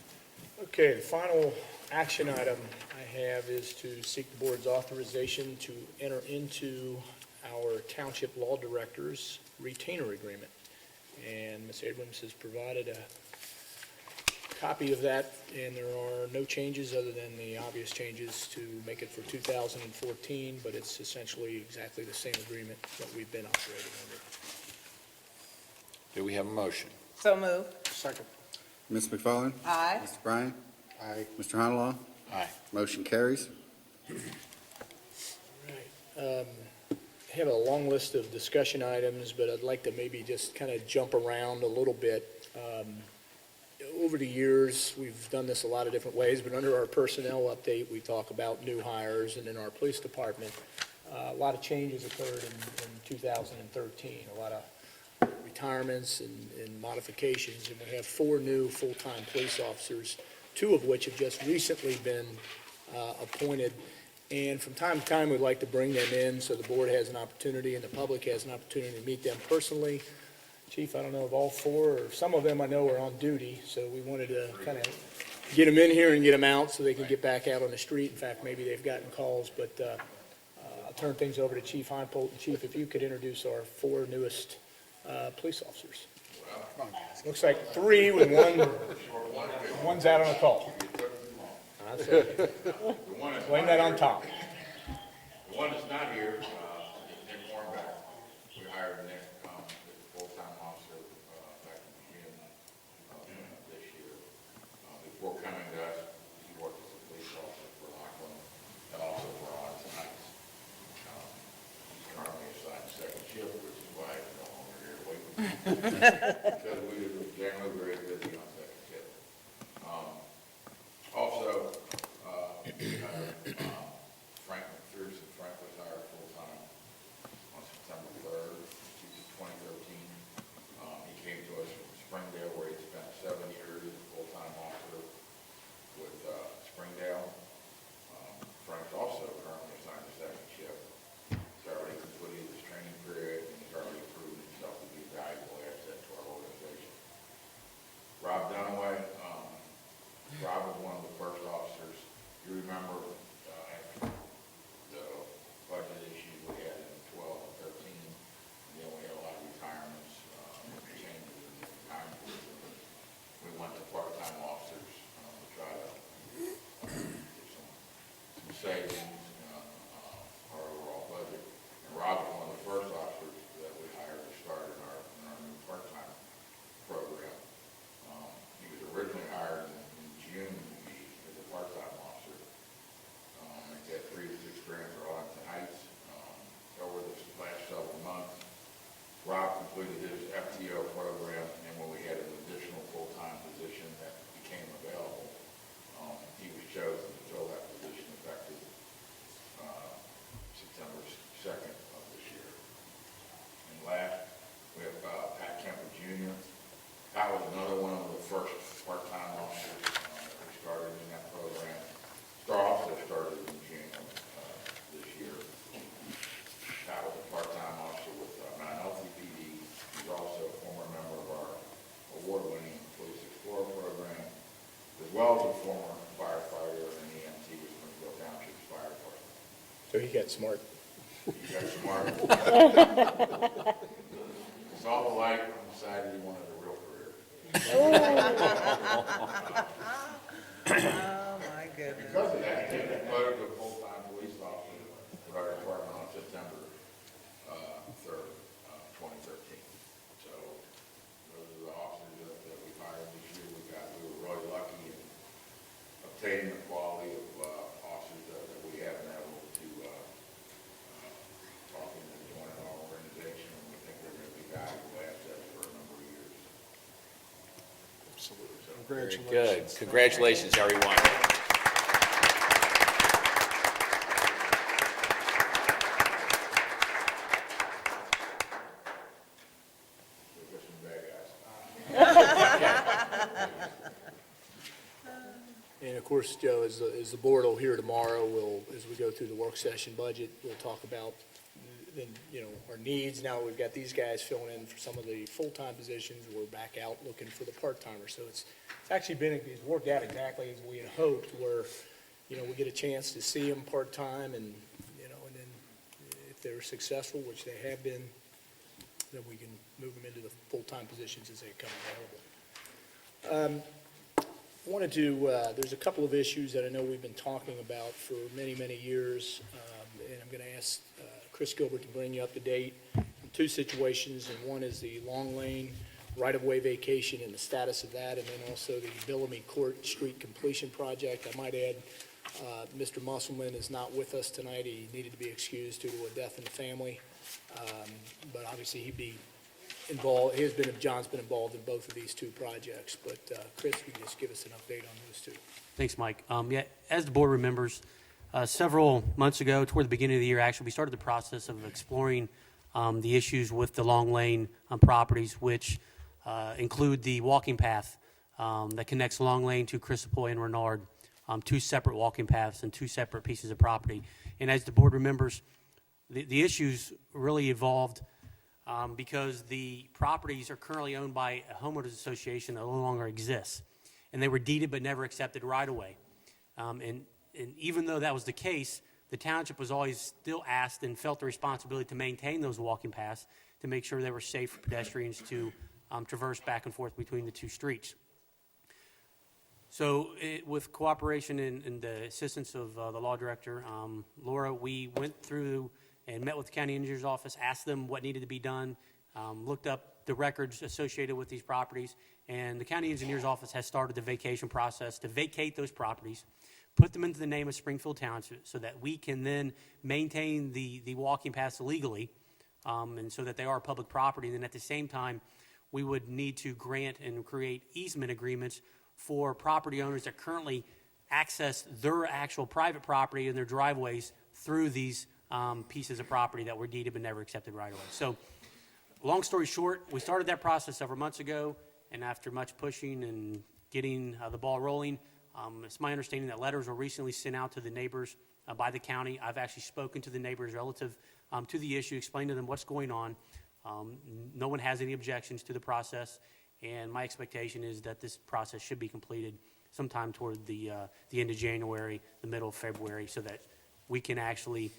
Okay, the final action item I have is to seek the board's authorization to enter into our township law director's retainer agreement. And Ms. Abrams has provided a copy of that, and there are no changes other than the obvious changes to make it for 2014, but it's essentially exactly the same agreement that we've been operating under. Do we have a motion? So moved. Second. Ms. McFarland? Aye. Mr. Bryan? Aye. Mr. Honalaw? Aye. Motion carries. I have a long list of discussion items, but I'd like to maybe just kind of jump around a little bit. Over the years, we've done this a lot of different ways, but under our personnel update, we talk about new hires, and in our police department, a lot of changes occurred in 2013, a lot of retirements and modifications, and we have 4 new full-time police officers, 2 of which have just recently been appointed. And from time to time, we'd like to bring them in so the board has an opportunity and the public has an opportunity to meet them personally. Chief, I don't know if all 4, or some of them I know are on duty, so we wanted to kind of get them in here and get them out so they can get back out on the street. In fact, maybe they've gotten calls, but turn things over to Chief Heinpolt. And Chief, if you could introduce our 4 newest police officers. Looks like 3 with one's out on a call. Blame that on Tom. The one that's not here, Nick Warnback. We hired Nick as a full-time officer back in June this year. Before coming to us, he worked as a police officer for Lockland and also for Odds Heights. He's currently assigned second shift, which is why he's no longer here waiting. Because we were generally very busy on second shift. Also, we hired Frank McPherson. Frank was hired full-time on September 3rd, 2013. He came to us from Springdale, where he spent 7 years as a full-time officer with Springdale. Frank's also currently assigned to second shift. He's already completed his training period, and he's already proven himself to be a valuable asset to our organization. Rob Dunaway. Rob was one of the first officers. You remember after the budget issues we had in 12 and 13, and then we had a lot of retirements, changes in the time. We went to part-time officers to try to get some savings in our overall budget. And Rob was one of the first officers that we hired to start in our new part-time program. He was originally hired in June as a part-time officer. He had previous experience at Odds Heights. Over the last several months, Rob completed his FTO program, and when we had an additional full-time position that became available, he was chosen to fill that position effective September 2nd of this year. And last, we have Pat Kemper Jr. Pat was another one of the first part-time officers that we started in that program. Star also started in June this year. Pat was a part-time officer with Mount Healthy PD. He's also a former member of our award-winning Police Explorer program, as well as a former firefighter and EMT with Springfield Township Fire Department. So he got smart. He got smart. He saw the light and decided he wanted a real career. Oh, my goodness. Because of that, he was promoted to a full-time police officer with our department on September 3rd, 2013. So those are the officers that we hired this year. We were really lucky in obtaining the quality of officers that we have been able to talk into joining our organization, and we think they're going to be valuable assets for a number of years. Absolutely. Very Congratulations. good. Congratulations, everyone. We've got some bad guys. And of course, Joe, as the board will hear tomorrow, as we go through the work session budget, we'll talk about, our needs. Now we've got these guys filling in for some of the full-time positions. We're back out looking for the part-timers. So it's actually it's worked out exactly as we had hoped, where, we get a chance to see them part-time and then if they're successful, which they have been, then we can move them into the full-time positions as they become available. There's a couple of issues that I know we've been talking about for many, many years, and I'm going to ask Chris Gilbert to bring you up to date on 2 situations, and one is the Long Lane right-of-way vacation and the status of that, and then also the Bellamy Court Street completion project. I might add, Mr. Musselman is not with us tonight. He needed to be excused due to a death in the family, but obviously he'd be involved. John's been involved in both of these 2 projects, but Chris, you can just give us an update on those 2. Thanks, Mike. As the board remembers, several months ago, toward the beginning of the year, actually, we started the process of exploring the issues with the Long Lane properties, which include the walking path that connects Long Lane to Crissapoy and Renard, 2 separate walking paths and 2 separate pieces of property. And as the board remembers, the issues really evolved because the properties are currently owned by a homeowners association that no longer exists. And they were deeded but never accepted right away. And even though that was the case, the township was always still asked and felt the responsibility to maintain those walking paths to make sure they were safe for pedestrians to traverse back and forth between the two streets. So with cooperation and the assistance of the law director, Laura, we went through and met with the county engineer's office, asked them what needed to be done, looked up the records associated with these properties, and the county engineer's office has started the vacation process to vacate those properties, put them into the name of Springfield Township so that we can then maintain the walking paths legally, and so that they are public property. And then at the same time, we would need to grant and create easement agreements for property owners that currently access their actual private property and their driveways through these pieces of property that were deeded but never accepted right away. So long story short, we started that process several months ago, and after much pushing and getting the ball rolling, it's my understanding that letters were recently sent out to the neighbors by the county. I've actually spoken to the neighbors relative to the issue, explained to them what's going on. No one has any objections to the process, and my expectation is that this process should be completed sometime toward the end of January, the middle of February, so that we can actually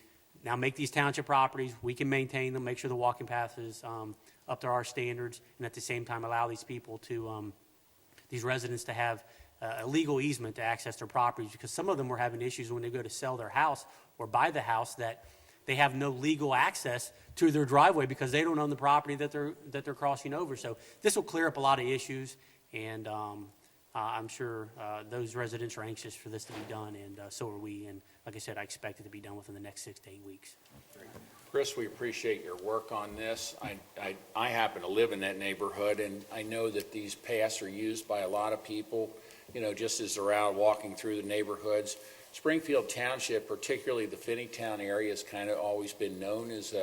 now make these township properties, we can maintain them, make sure the walking path is up to our standards, and at the same time allow these people to, these residents to have a legal easement to access their properties, because some of them were having issues when they go to sell their house or buy the house that they have no legal access to their driveway because they don't own the property that they're crossing over. So this will clear up a lot of issues, and I'm sure those residents are anxious for this to be done, and so are we. And like I said, I expect it to be done within the next 6 to 8 weeks. Chris, we appreciate your work on this. I happen to live in that neighborhood, and I know that these paths are used by a lot of people, you know, just as they're out walking through the neighborhoods. Springfield Township, particularly the Finneytown area, has kind of always been known as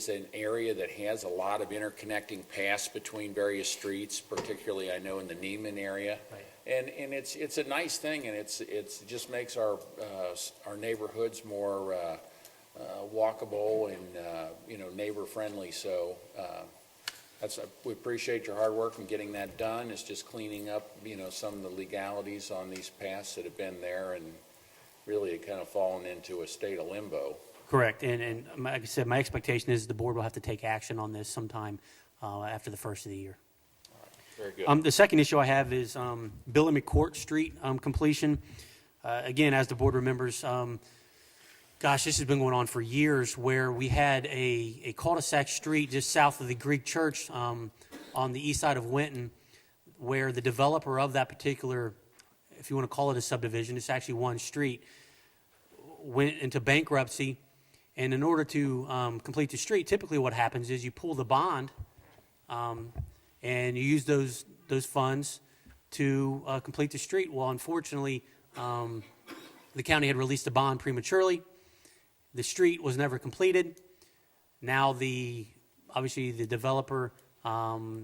an area that has a lot of interconnecting paths between various streets, particularly I know in the Neiman area. Right. And it's a nice thing, and it just makes our neighborhoods more walkable and neighbor friendly. So we appreciate your hard work in getting that done. It's just cleaning up some of the legalities on these paths that have been there, and really it kind of fallen into a state of limbo. Correct, and like I said, my expectation is the board will have to take action on this sometime after the first of the year. Very good. The second issue I have is Bill and McCourt Street completion. Again, as the board remembers, this has been going on for years, where we had a cul-de-sac street just south of the Greek church on the east side of Winton, where the developer of that particular, if you want to call it a subdivision, it's actually one street, went into bankruptcy. And in order to complete the street, typically what happens is you pull the bond and you use those funds to complete the street. Well, unfortunately, the county had released the bond prematurely. The street was never completed. Now obviously the developer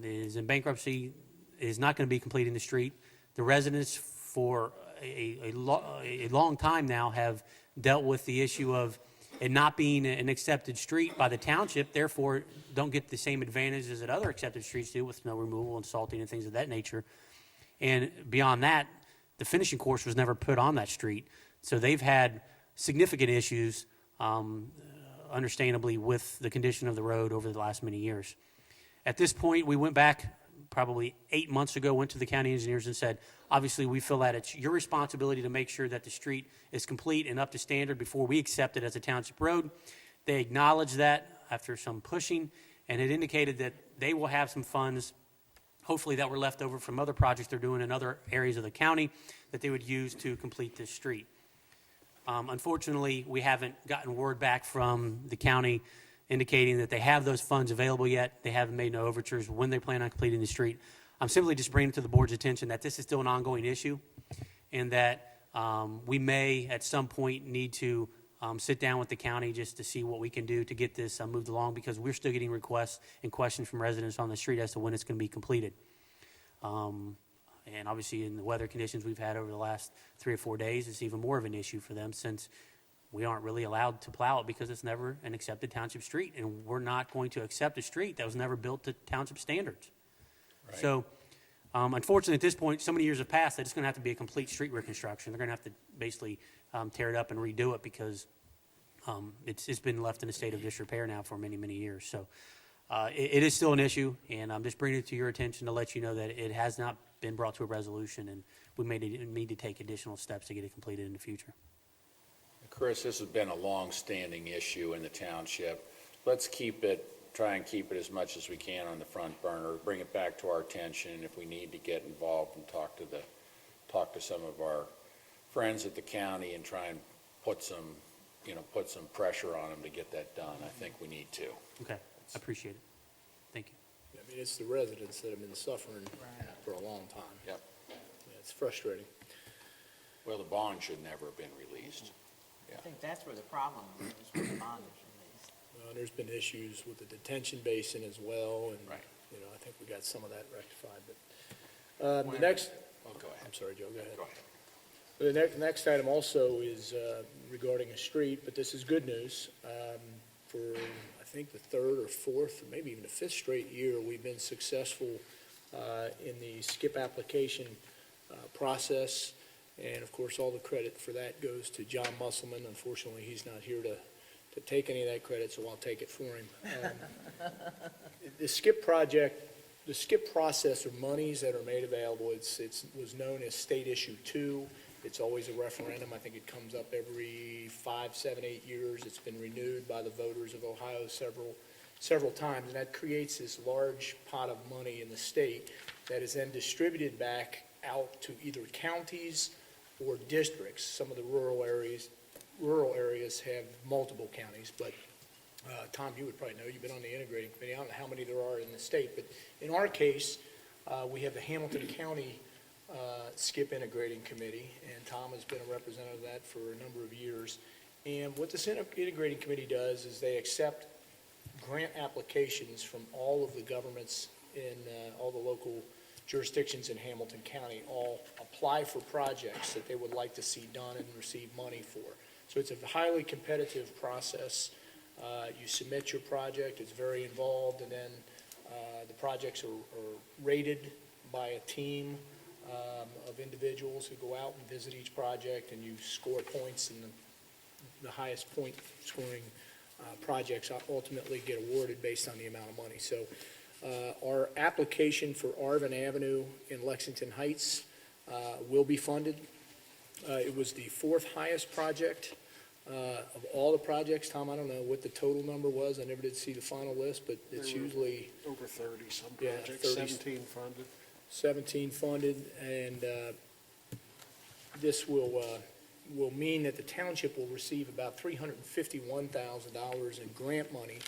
is in bankruptcy, is not going to be completing the street. The residents for a long time now have dealt with the issue of it not being an accepted street by the township, therefore don't get the same advantages that other accepted streets do with snow removal and salting and things of that nature. And beyond that, the finishing course was never put on that street. So they've had significant issues, understandably, with the condition of the road over the last many years. At this point, we went back probably 8 months ago, went to the county engineers and said, obviously, we feel that it's your responsibility to make sure that the street is complete and up to standard before we accept it as a township road. They acknowledged that after some pushing, and it indicated that they will have some funds, hopefully that were left over from other projects they're doing in other areas of the county, that they would use to complete this street. Unfortunately, we haven't gotten word back from the county indicating that they have those funds available yet. They haven't made no overtures when they plan on completing the street. I'm simply just bringing to the board's attention that this is still an ongoing issue, and that we may at some point need to sit down with the county just to see what we can do to get this moved along, because we're still getting requests and questions from residents on the street as to when it's going to be completed. And obviously in the weather conditions we've had over the last 3 or 4 days, it's even more of an issue for them, since we aren't really allowed to plow it because it's never an accepted township street, and we're not going to accept a street that was never built to township standards. Right. So unfortunately at this point, so many years have passed that it's going to have to be a complete street reconstruction. They're going to have to basically tear it up and redo it, because It's been left in a state of disrepair now for many, many years. So it is still an issue, and I'm just bringing it to your attention to let you know that it has not been brought to a resolution, and we may need to take additional steps to get it completed in the future. Chris, this has been a long-standing issue in the township. Let's try and keep it as much as we can on the front burner, bring it back to our attention, and if we need to get involved and talk to some of our friends at the county and try and put some pressure on them to get that done. I think we need to. Okay, I appreciate it. Thank you. I mean, it's the residents that have been suffering for a long time. Yep. Yeah, it's frustrating. Well, the bond should never have been released. I think that's where the problem is, with the bond is released. There's been issues with the detention basin as well, and, Right. I think we got some of that rectified, but, the next, Oh, go ahead. I'm sorry, Joe, go ahead. Go ahead. The next item also is regarding a street, but this is good news. For, I think, the third or fourth, or maybe even the fifth straight year, we've been successful in the SCIP application process. And, of course, all the credit for that goes to John Musselman. Unfortunately, he's not here to take any of that credit, so I'll take it for him. The SCIP project, the SCIP process are monies that are made available. It was known as State Issue 2. It's always a referendum. I think it comes up every 5, 7, 8 years. It's been renewed by the voters of Ohio several times, and that creates this large pot of money in the state that is then distributed back out to either counties or districts. Some of the rural areas have multiple counties, but Tom, you would probably know, you've been on the integrating committee. I don't know how many there are in the state, but in our case, we have the Hamilton County SCIP Integrating Committee, and Tom has been a representative of that for a number of years. And what this Integrating Committee does is they accept grant applications from all of the governments in all the local jurisdictions in Hamilton County, all apply for projects that they would like to see done and receive money for. So it's a highly competitive process. You submit your project, it's very involved, and then the projects are rated by a team of individuals who go out and visit each project, and you score points, and the highest point scoring projects ultimately get awarded based on the amount of money. So our application for Arvin Avenue in Lexington Heights will be funded. It was the fourth highest project of all the projects. Tom, I don't know what the total number was. I never did see the final list, but it's There were usually Over 30 some Yeah, projects, 30. 17 funded. 17 funded, and this will mean that the township will receive about $351,000 in grant money,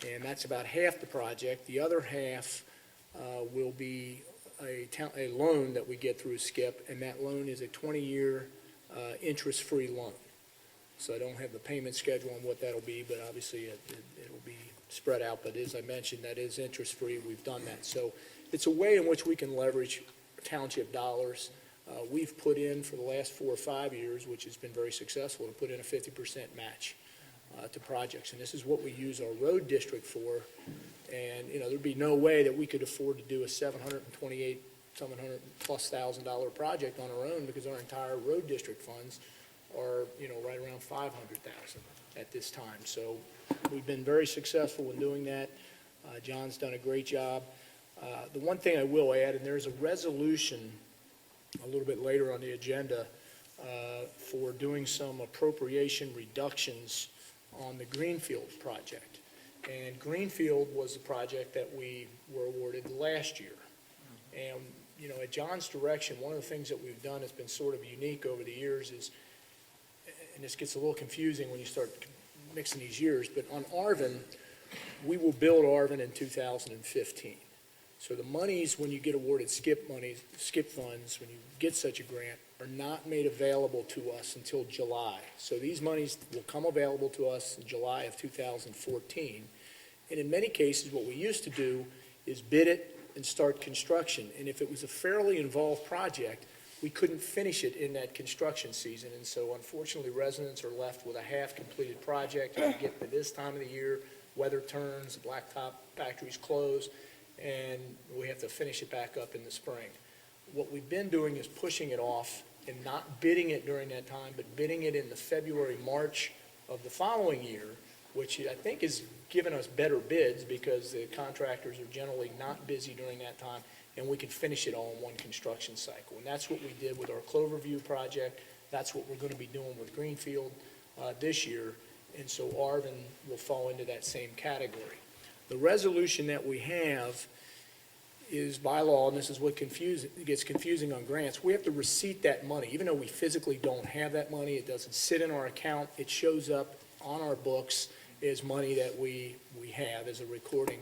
and that's about half the project. The other half will be a loan that we get through SCIP, and that loan is a 20-year interest-free loan. So I don't have the payment schedule on what that'll be, but obviously it'll be spread out. But as I mentioned, that is interest-free. We've done that. So it's a way in which we can leverage township dollars. We've put in for the last 4 or 5 years, which has been very successful, to put in a 50% match to projects. And this is what we use our road district for. And, there'd be no way that we could afford to do a $700+ project on our own, because our entire road district funds are, right around $500,000 at this time. So we've been very successful in doing that. John's done a great job. The one thing I will add, and there's a resolution a little bit later on the agenda for doing some appropriation reductions on the Greenfield project. And Greenfield was the project that we were awarded last year. And, at John's direction, one of the things that we've done that's been sort of unique over the years is, and this gets a little confusing when you start mixing these years, but on Arvin, we will build Arvin in 2015. So the monies, when you get awarded SCIP funds, when you get such a grant, are not made available to us until July. So these monies will come available to us in July of 2014. And in many cases, what we used to do is bid it and start construction. And if it was a fairly involved project, we couldn't finish it in that construction season. And so unfortunately, residents are left with a half-completed project. And we get to this time of the year, weather turns, the blacktop factories close, and we have to finish it back up in the spring. What we've been doing is pushing it off and not bidding it during that time, but bidding it in the February, March of the following year, which I think has given us better bids because the contractors are generally not busy during that time, and we can finish it all in one construction cycle. And that's what we did with our Cloverview project. That's what we're going to be doing with Greenfield this year. And so Arvin will fall into that same category. The resolution that we have is by law, and this is what gets confusing on grants, we have to receipt that money. Even though we physically don't have that money, it doesn't sit in our account, it shows up on our books as money that we have as a recording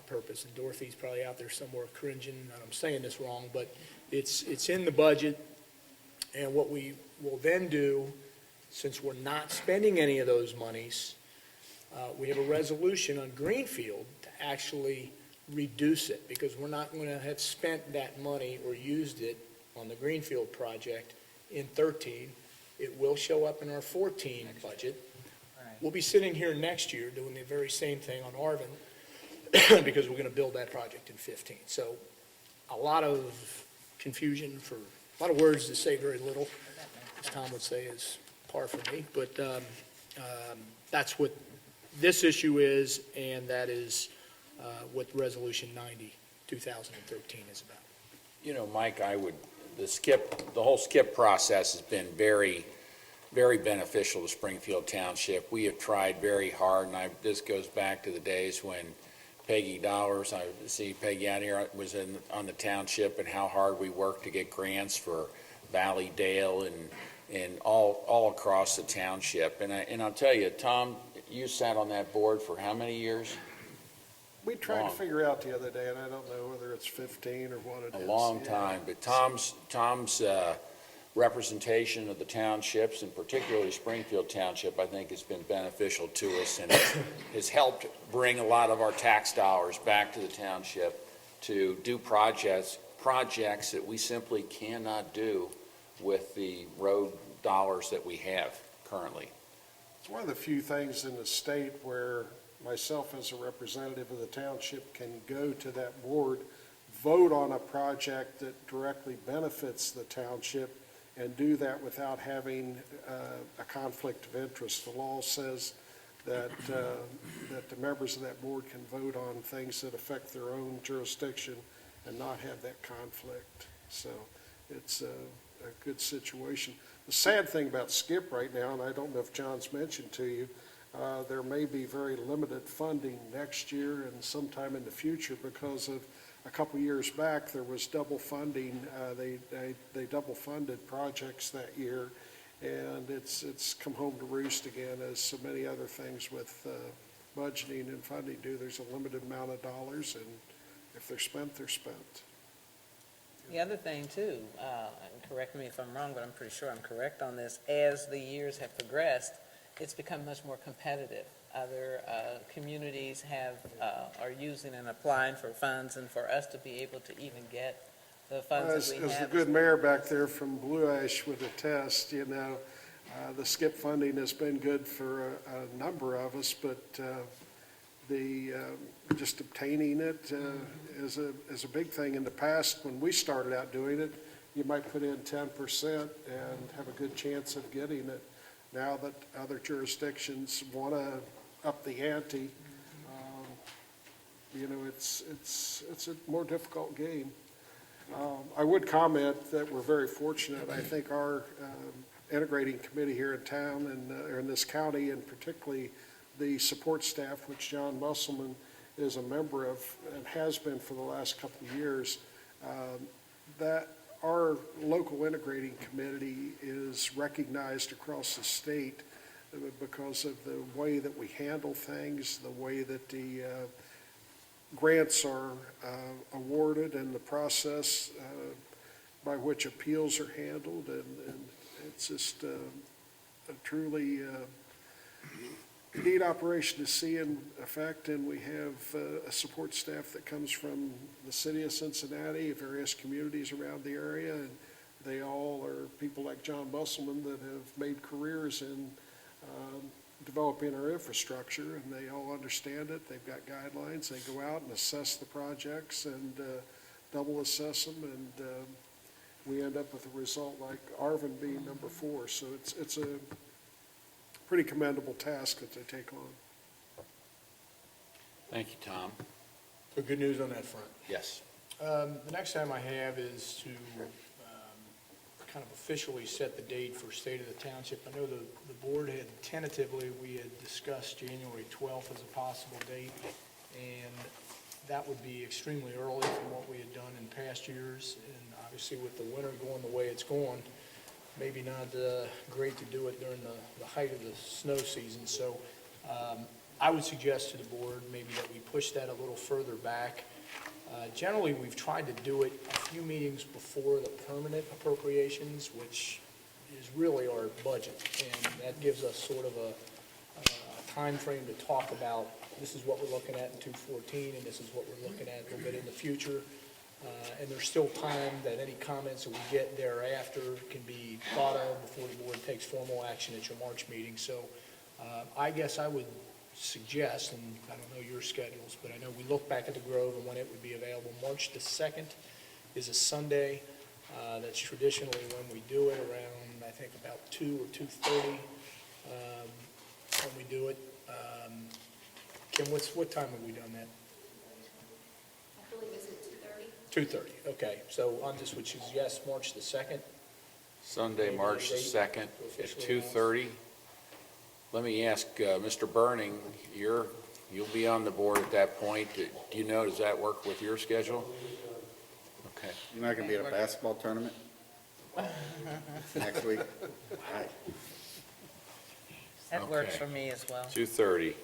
purpose. And Dorothy's probably out there somewhere cringing that I'm saying this wrong, but it's in the budget. And what we will then do, since we're not spending any of those monies, we have a resolution on Greenfield to actually reduce it, because we're not going to have spent that money or used it on the Greenfield project in 13. It will show up in our 14 budget. Right. We'll be sitting here next year doing the very same thing on Arvin because we're going to build that project in 15. So a lot of confusion for a lot of words to say very little, as Tom would say, is par for me. But that's what this issue is, and that is what Resolution 90, 2013 is about. You know, Mike, the whole skip process has been very, very beneficial to Springfield Township. We have tried very hard, and this goes back to the days when Peggy Dollars, I see Peggy out here, was on the township, and how hard we worked to get grants for Valley Dale and all across the township. And I'll tell you, Tom, you sat on that board for how many years? We tried to Long. figure out the other day, and I don't know whether it's 15 or what it is. A long Yeah. time, but Tom's representation of the townships, and particularly Springfield Township, I think has been beneficial to us, and has helped bring a lot of our tax dollars back to the township to do projects that we simply cannot do with the road dollars that we have currently. It's one of the few things in the state where myself as a representative of the township can go to that board, vote on a project that directly benefits the township, and do that without having a conflict of interest. The law says that the members of that board can vote on things that affect their own jurisdiction and not have that conflict. So it's a good situation. The sad thing about SKIP right now, and I don't know if John's mentioned to you, there may be very limited funding next year and sometime in the future because of a couple years back, there was double funding. They double funded projects that year, and it's come home to roost again, as so many other things with budgeting and funding do. There's a limited amount of dollars, and if they're spent, they're spent. The other thing too, and correct me if I'm wrong, but I'm pretty sure I'm correct on this, as the years have progressed, it's become much more competitive. Other communities are using and applying for funds, and for us to be able to even get the funds that we As the have. good mayor back there from Blue Ash would attest, you know, the SKIP funding has been good for a number of us, but just obtaining it is a big thing. In the past, when we started out doing it, you might put in 10% and have a good chance of getting it. Now that other jurisdictions want to up the ante, you know, it's a more difficult game. I would comment that we're very fortunate. I think our integrating committee here in town or in this county, and particularly the support staff, which John Musselman is a member of and has been for the last couple of years, that our local integrating committee is recognized across the state because of the way that we handle things, the way that the grants are awarded, and the process by which appeals are handled, and it's just a truly neat operation to see in effect. And we have a support staff that comes from the city of Cincinnati, various communities around the area, and they all are people like John Musselman that have made careers in developing our infrastructure, and they all understand it. They've got guidelines. They go out and assess the projects and double assess them, and we end up with a result like Arvin being number 4. So it's a pretty commendable task that they take on. Thank you, Tom. So good news on that front. Yes. The next item I have is to kind of officially set the date for State of the Township. I know the board had tentatively, we had discussed January 12th as a possible date, and that would be extremely early from what we had done in past years, and obviously with the winter going the way it's going, maybe not great to do it during the height of the snow season. So I would suggest to the board maybe that we push that a little further back. Generally, we've tried to do it a few meetings before the permanent appropriations, which is really our budget. And that gives us sort of a timeframe to talk about, this is what we're looking at in 214, and this is what we're looking at a little bit in the future. And there's still time that any comments that we get thereafter can be thought of before the board takes formal action at your March meeting. So I guess I would suggest, and I don't know your schedules, but I know we look back at the Grove and when it would be available. March the 2nd is a Sunday. That's traditionally when we do it, around, I think, about 2 or 2:30 when we do it. Kim, what time have we done that? I believe it's at 2:30. 2:30, okay. So I just would suggest March the 2nd. Sunday, March the 2nd at Officially 2:30. Let me ask, Mr. Burning, you'll be on the board at that point. Do you know, does that work with your schedule? Okay. You're not going to be at a basketball tournament next week? All right. That works Okay. for me as well. 2:30.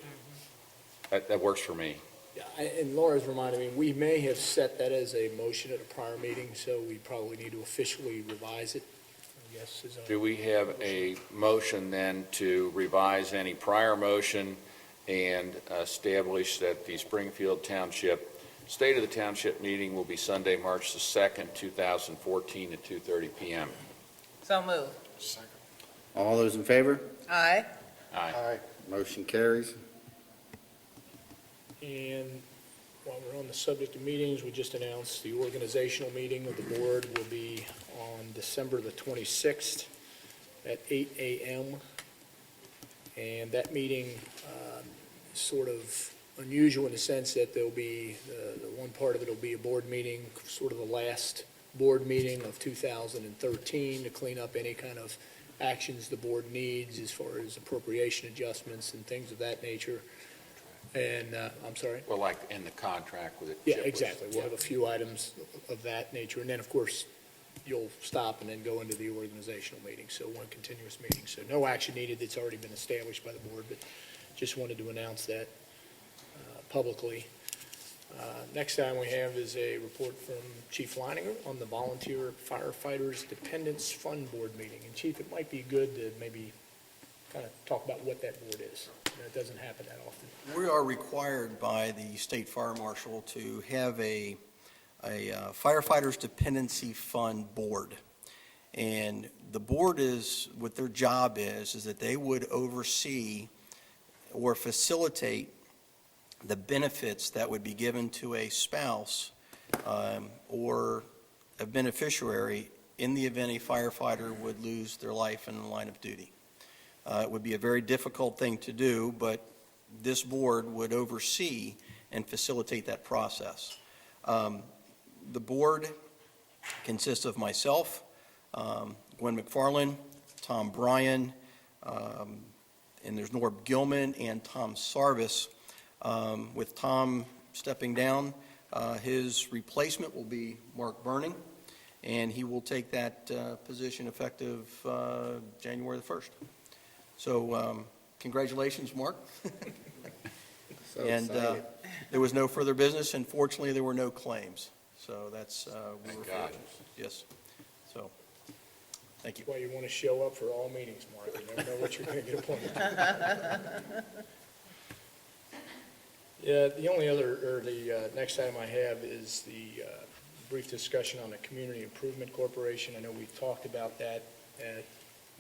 That works for me. Yeah, and Laura's reminded me, we may have set that as a motion at a prior meeting, so we probably need to officially revise it, I guess. Do we have a motion then to revise any prior motion and establish that the Springfield Township, State of the Township meeting will be Sunday, March the 2nd, 2014 at 2:30 p.m.? So moved. Second. All those in favor? Aye. Aye. Motion carries. And while we're on the subject of meetings, we just announced the organizational meeting of the board will be on December the 26th at 8 a.m. And that meeting is sort of unusual in the sense that there'll be, the one part of it will be a board meeting, sort of the last board meeting of 2013 to clean up any kind of actions the board needs as far as appropriation adjustments and things of that nature. And, I'm sorry? Well, like in the contract with it. Yeah, exactly. We'll have a few items of that nature. And then, of course, you'll stop and then go into the organizational meeting. So one continuous meeting. So no action needed. It's already been established by the board, but just wanted to announce that publicly. Next item we have is a report from Chief Leininger on the Volunteer Firefighters Dependents Fund Board meeting. And Chief, it might be good to maybe kind of talk about what that board is. You know, it doesn't happen that often. We are required by the state fire marshal to have a firefighters dependency fund board. And the board is, what their job is that they would oversee or facilitate the benefits that would be given to a spouse or a beneficiary in the event a firefighter would lose their life in the line of duty. It would be a very difficult thing to do, but this board would oversee and facilitate that process. The board consists of myself, Gwen McFarland, Tom Bryan, and there's Norb Gilman and Tom Sarvis. With Tom stepping down, his replacement will be Mark Burning, and he will take that position effective January the 1st. So congratulations, Mark. So And excited. there was no further business, and fortunately, there were no claims. So that's, we Thank were God. fortunate. Yes. So, thank you. That's why you want to show up for all meetings, Mark. You never know what you're going to get appointed to. Yeah, the only other, or the next item I have is the brief discussion on the Community Improvement Corporation. I know we talked about that at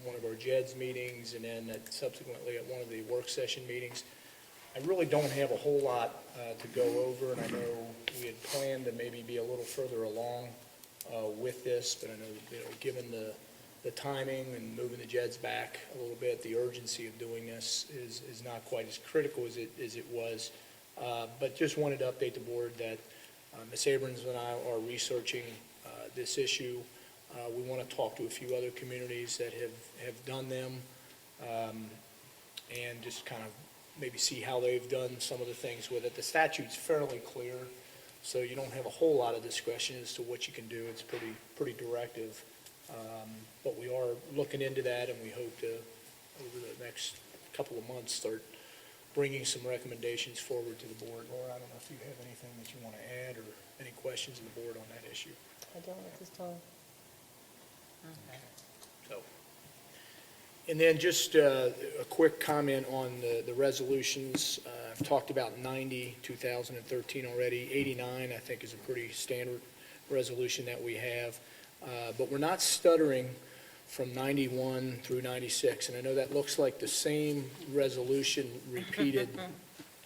one of our JEDS meetings and then subsequently at one of the work session meetings. I really don't have a whole lot to go over, and I know we had planned to maybe be a little further along with this, but I know, given the the timing and moving the JEDs back a little bit, the urgency of doing this is not quite as critical as it was. But just wanted to update the board that Ms. Abrams and I are researching this issue. We want to talk to a few other communities that have done them, and just kind of maybe see how they've done some of the things with it. The statute's fairly clear, so you don't have a whole lot of discretion as to what you can do. It's pretty directive. But we are looking into that, and we hope to, over the next couple of months, start bringing some recommendations forward to the board. Laura, I don't know if you have anything that you want to add or any questions of the board on that issue. I don't at this time. So, and then just a quick comment on the resolutions. I've talked about 90, 2013 already. 89, I think, is a pretty standard resolution that we have. But we're not stuttering from 91 through 96. And I know that looks like the same resolution repeated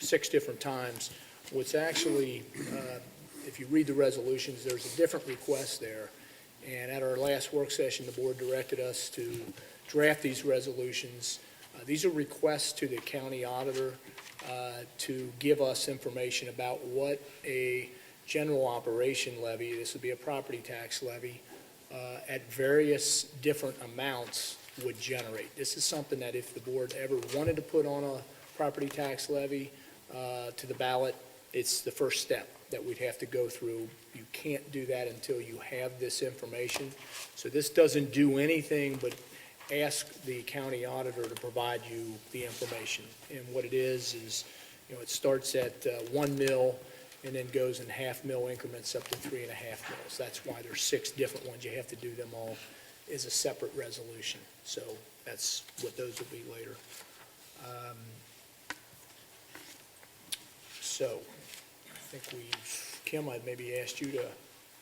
6 different times. What's actually, if you read the resolutions, there's a different request there. And at our last work session, the board directed us to draft these resolutions. These are requests to the county auditor to give us information about what a general operation levy, this would be a property tax levy, at various different amounts would generate. This is something that if the board ever wanted to put on a property tax levy to the ballot, it's the first step that we'd have to go through. You can't do that until you have this information. So this doesn't do anything but ask the county auditor to provide you the information. And what it is, it starts at 1 mil and then goes in half mil increments up to 3.5 mils. That's why there's 6 different ones. You have to do them all as a separate resolution. So that's what those will be later. So I think Kim, I'd maybe asked you to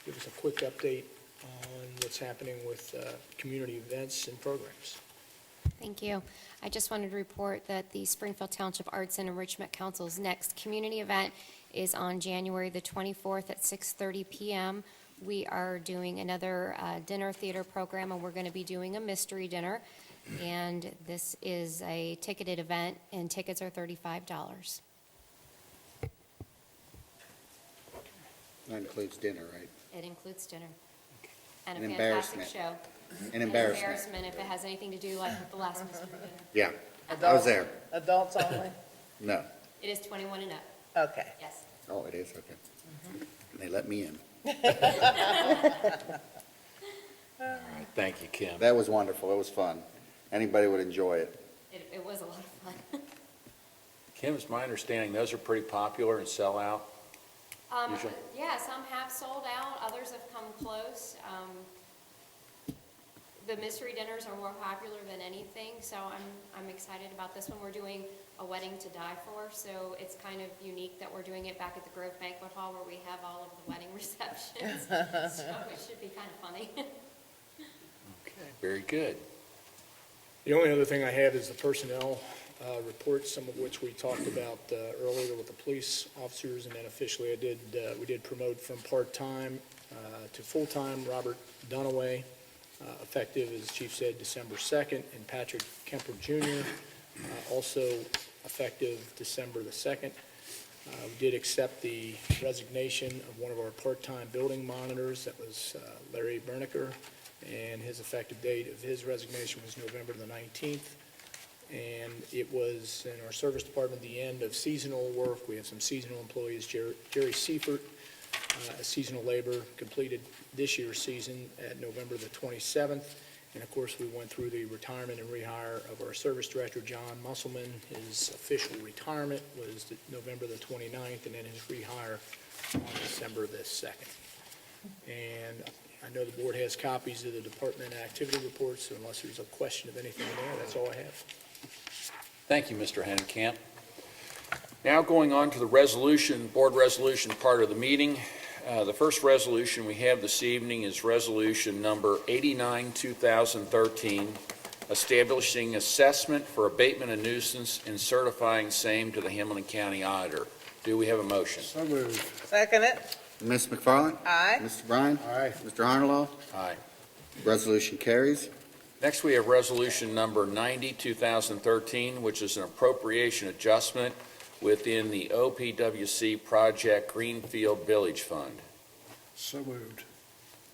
give us a quick update on what's happening with community events and programs. Thank you. I just wanted to report that the Springfield Township Arts and Enrichment Council's next community event is on January the 24th at 6:30 p.m. We are doing another dinner theater program, and we're going to be doing a mystery dinner. And this is a ticketed event, and tickets are $35. That includes dinner, right? It includes dinner. And An a fantastic show. embarrassment. An An embarrassment. embarrassment if it has anything to do like with the last mystery dinner. Yeah, I was there. Adults only? No. It is 21 and up, Okay. yes. Oh, it is, okay. They let me in. All right, thank you, Kim. That was wonderful. It was fun. Anybody would enjoy it. It was a lot of fun. Kim, it's my understanding those are pretty popular and sell out. Usually. Yeah, some have sold out, others have come close. The mystery dinners are more popular than anything, so I'm excited about this one. We're doing a wedding to die for, so it's kind of unique that we're doing it back at the Grove Banquet Hall where we have all of the wedding receptions. So it should be kind of funny. Okay, very good. The only other thing I have is the personnel report, some of which we talked about earlier with the police officers, and then officially we did promote from part-time to full-time Robert Dunaway, effective, as Chief said, December 2nd, and Patrick Kemper Jr., also effective December the 2nd. We did accept the resignation of one of our part-time building monitors, that was Larry Bernicker, and his effective date of his resignation was November the 19th. And it was in our service department, the end of seasonal work. We have some seasonal employees. Jerry Seifert, a seasonal labor, completed this year's season at November the 27th. And of course, we went through the retirement and rehire of our service director, John Musselman. His official retirement was November the 29th, and then his rehire on December the 2nd. And I know the board has copies of the department activity reports, so unless there's a question of anything there, that's all I have. Thank you, Mr. Hennekamp. Now going on to the resolution, board resolution part of the meeting. The first resolution we have this evening is resolution number 89, 2013, establishing assessment for abatement of nuisance and certifying same to the Hamilton County Auditor. Do we have a motion? So moved. Second it? Ms. McFarland? Aye. Mr. Bryan? Aye. Mr. Harnwell? Aye. Resolution carries. Next, we have resolution number 90, 2013, which is an appropriation adjustment within the OPWC Project Greenfield Village Fund. So moved.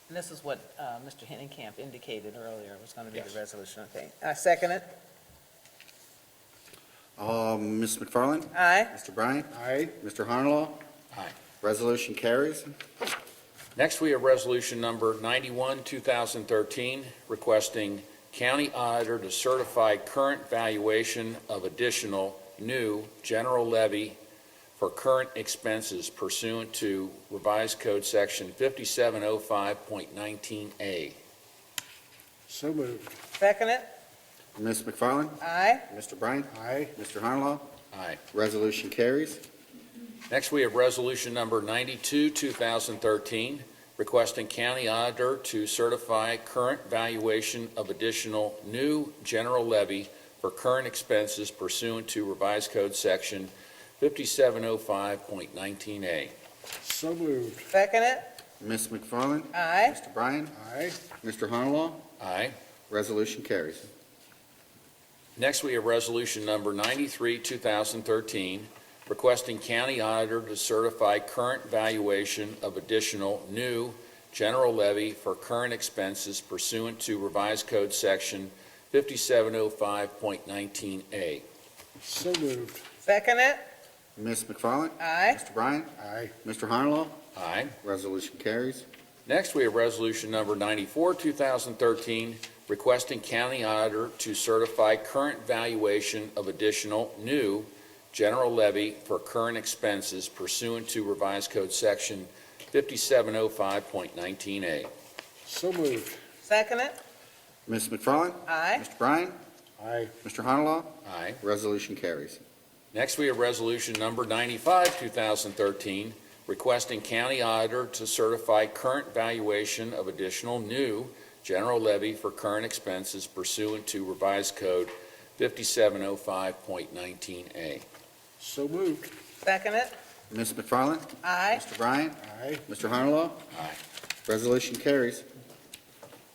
And this is what Mr. Henningkamp indicated earlier was going to be Yes. the resolution, okay. I second it. Ms. McFarland? Aye. Mr. Bryant? Aye. Mr. Harnlaw? Aye. Resolution carries. Next, we have resolution number 91, 2013, requesting county auditor to certify current valuation of additional new general levy for current expenses pursuant to revised code section 5705.19A. So moved. Second it. Ms. McFarland? Aye. Mr. Bryant? Aye. Mr. Harnlaw? Aye. Resolution carries. Next, we have resolution number 92, 2013, requesting county auditor to certify current valuation of additional new general levy for current expenses pursuant to revised code section 5705.19A. So moved. Second it. Ms. McFarland? Aye. Mr. Bryant? Aye. Mr. Harnlaw? Aye. Resolution carries. Next, we have resolution number 93, 2013, requesting county auditor to certify current valuation of additional new general levy for current expenses pursuant to revised code section 5705.19A. So moved. Second it. Ms. McFarland? Aye. Mr. Bryant? Aye. Mr. Harnlaw? Aye. Resolution carries. Next, we have resolution number 94, 2013, requesting county auditor to certify current valuation of additional new general levy for current expenses pursuant to revised code section 5705.19A. So moved. Second it. Ms. McFarland? Aye. Mr. Bryant? Aye. Mr. Harnlaw? Aye. Resolution carries. Next, we have resolution number 95, 2013, requesting county auditor to certify current valuation of additional new general levy for current expenses pursuant to revised code 5705.19A. So moved. Second it. Ms. McFarland? Aye. Mr. Bryant? Aye. Mr. Harnlaw? Aye. Resolution carries.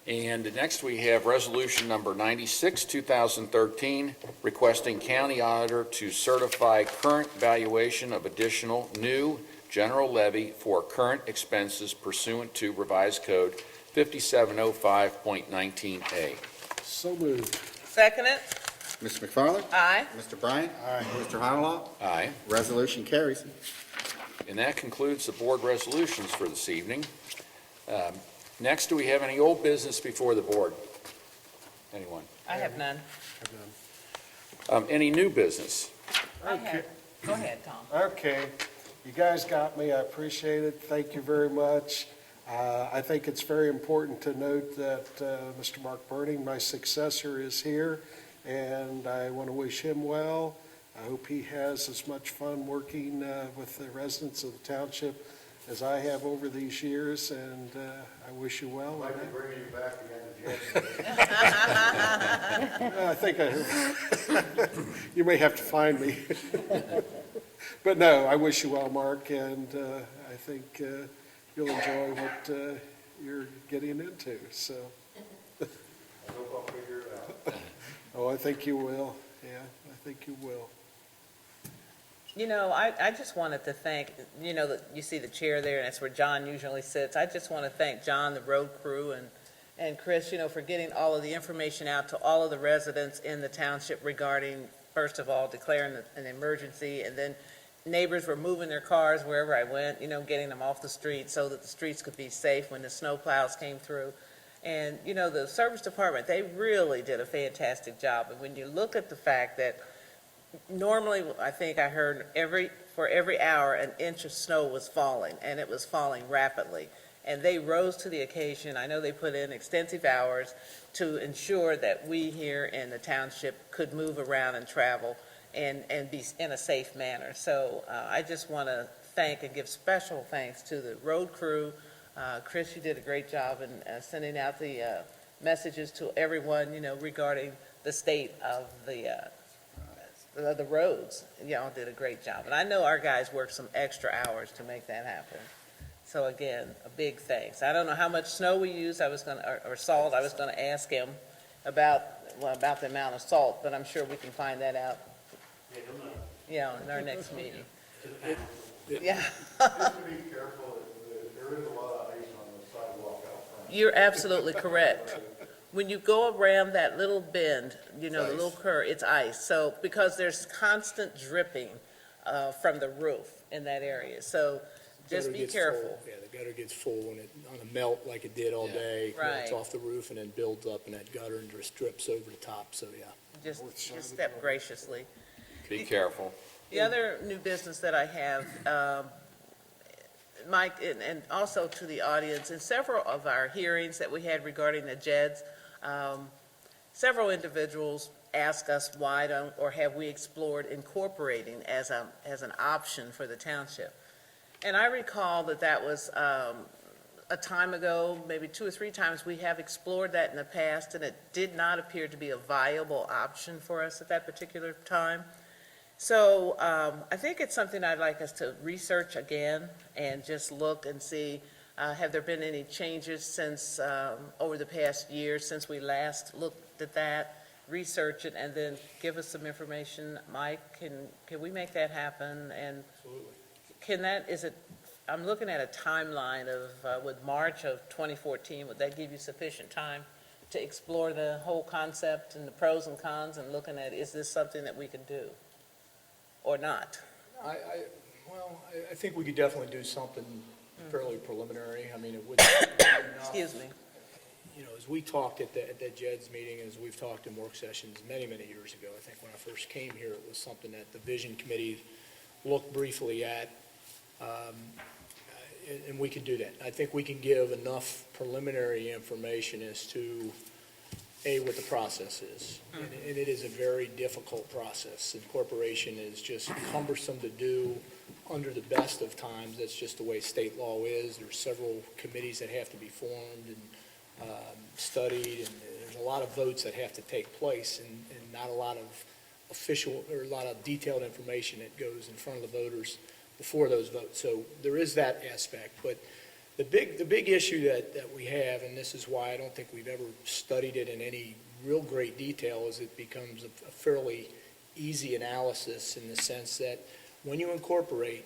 And next, we have resolution number 96, 2013, requesting county auditor to certify current valuation of additional new general levy for current expenses pursuant to revised code 5705.19A. So moved. Second it. Ms. McFarland? Aye. Mr. Bryant? Aye. Mr. Harnlaw? Aye. Resolution carries. And that concludes the board resolutions for this evening. Next, do we have any old business before the board? Anyone? I have none. Any new business? I have. Go ahead, Tom. Okay, you guys got me, I appreciate it, thank you very much. I think it's very important to note that Mr. Mark Burning, my successor, is here, and I want to wish him well. I hope he has as much fun working with the residents of the township as I have over these years, and I wish you well. I'd like to bring you back again to I think you may have to find me. But no, I wish you well, Mark, and I think you'll enjoy what you're getting into, so. I hope I'll figure it out. Oh, I think you will, yeah, I think you will. You know, I just wanted to thank, you know, you see the chair there, and that's where John usually sits. I just want to thank John, the road crew, and Chris, you know, for getting all of the information out to all of the residents in the township regarding, first of all, declaring an emergency, and then neighbors were moving their cars wherever I went, you know, getting them off the street so that the streets could be safe when the snow plows came through. And, you know, the service department, they really did a fantastic job. And when you look at the fact that normally, I think I heard for every hour, an inch of snow was falling, and it was falling rapidly. And they rose to the occasion. I know they put in extensive hours to ensure that we here in the township could move around and travel and be in a safe manner. So I just want to thank and give special thanks to the road crew. Chris, you did a great job in sending out the messages to everyone, you know, regarding the state of the roads. Y'all did a great job. And I know our guys worked some extra hours to make that happen. So again, a big thanks. I don't know how much snow we used, or salt, I was going to ask him. about the amount of salt, but I'm sure we can find that out. Yeah, in our next meeting. Yeah. Just to be careful, there is a lot of ice on the sidewalk out front. You're absolutely correct. When you go around that little bend, you know, the little curve, it's ice. So, because there's constant dripping from the roof in that area. So just Gutter be gets careful. full. Yeah, the gutter gets full and it, on a melt like it did all day. Melts Right. off the roof and then builds up in that gutter and just drips over the top, so yeah. Just step graciously. Be careful. The other new business that I have, Mike, and also to the audience, in several of our hearings that we had regarding the JEDs, several individuals ask us why don't, or have we explored incorporating as an option for the township. And I recall that was a time ago, maybe 2 or 3 times, we have explored that in the past, and it did not appear to be a viable option for us at that particular time. So I think it's something I'd like us to research again and just look and see, have there been any changes since, over the past year, since we last looked at that, research it, and then give us some information. Mike, can we make that happen? And Absolutely. can that, I'm looking at a timeline of, with March of 2014, would that give you sufficient time to explore the whole concept and the pros and cons and looking at, is this something that we can do or not? I think we could definitely do something fairly preliminary. I mean, it would be enough. Excuse me. You know, as we talked at that JEDS meeting, as we've talked in work sessions many, many years ago, I think when I first came here, it was something that the Vision Committee looked briefly at, and we could do that. I think we can give enough preliminary information as to, A, what the process is. And it is a very difficult process. Incorporation is just cumbersome to do under the best of times. That's just the way state law is. There's several committees that have to be formed and studied, and there's a lot of votes that have to take place, and not a lot of official, or a lot of detailed information that goes in front of the voters before those votes. So there is that aspect. But the big issue that we have, and this is why I don't think we've ever studied it in any real great detail, is it becomes a fairly easy analysis in the sense that when you incorporate,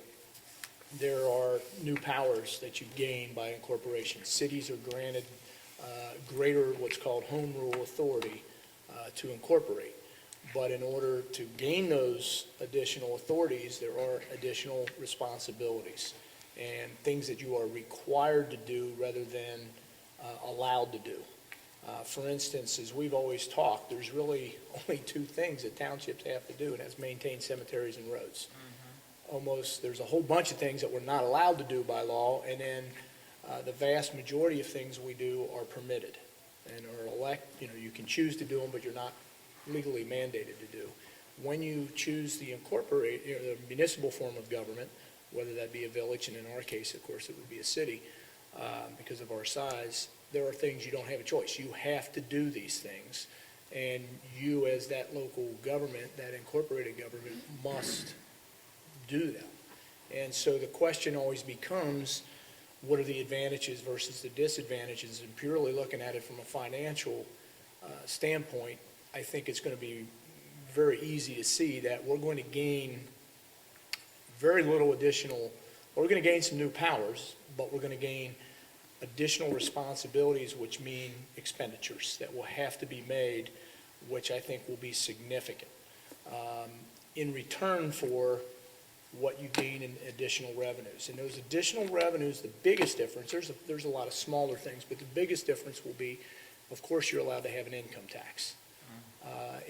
there are new powers that you gain by incorporation. Cities are granted greater what's called home rule authority to incorporate. But in order to gain those additional authorities, there are additional responsibilities and things that you are required to do rather than allowed to do. For instance, as we've always talked, there's really only 2 things that townships have to do, and that's maintain cemeteries and roads. There's a whole bunch of things that we're not allowed to do by law, and then the vast majority of things we do are permitted and are you can choose to do them, but you're not legally mandated to do. When you choose the the municipal form of government, whether that be a village, and in our case, of course, it would be a city, because of our size, there are things you don't have a choice. You have to do these things, and you, as that local government, that incorporated government, must do them. And so the question always becomes, what are the advantages versus the disadvantages? And purely looking at it from a financial standpoint, I think it's going to be very easy to see that we're going to gain very little additional, we're going to gain some new powers, but we're going to gain additional responsibilities, which mean expenditures that will have to be made, which I think will be significant. In return for what you gain in additional revenues. And those additional revenues, the biggest difference, there's a lot of smaller things, but the biggest difference will be, of course, you're allowed to have an income tax.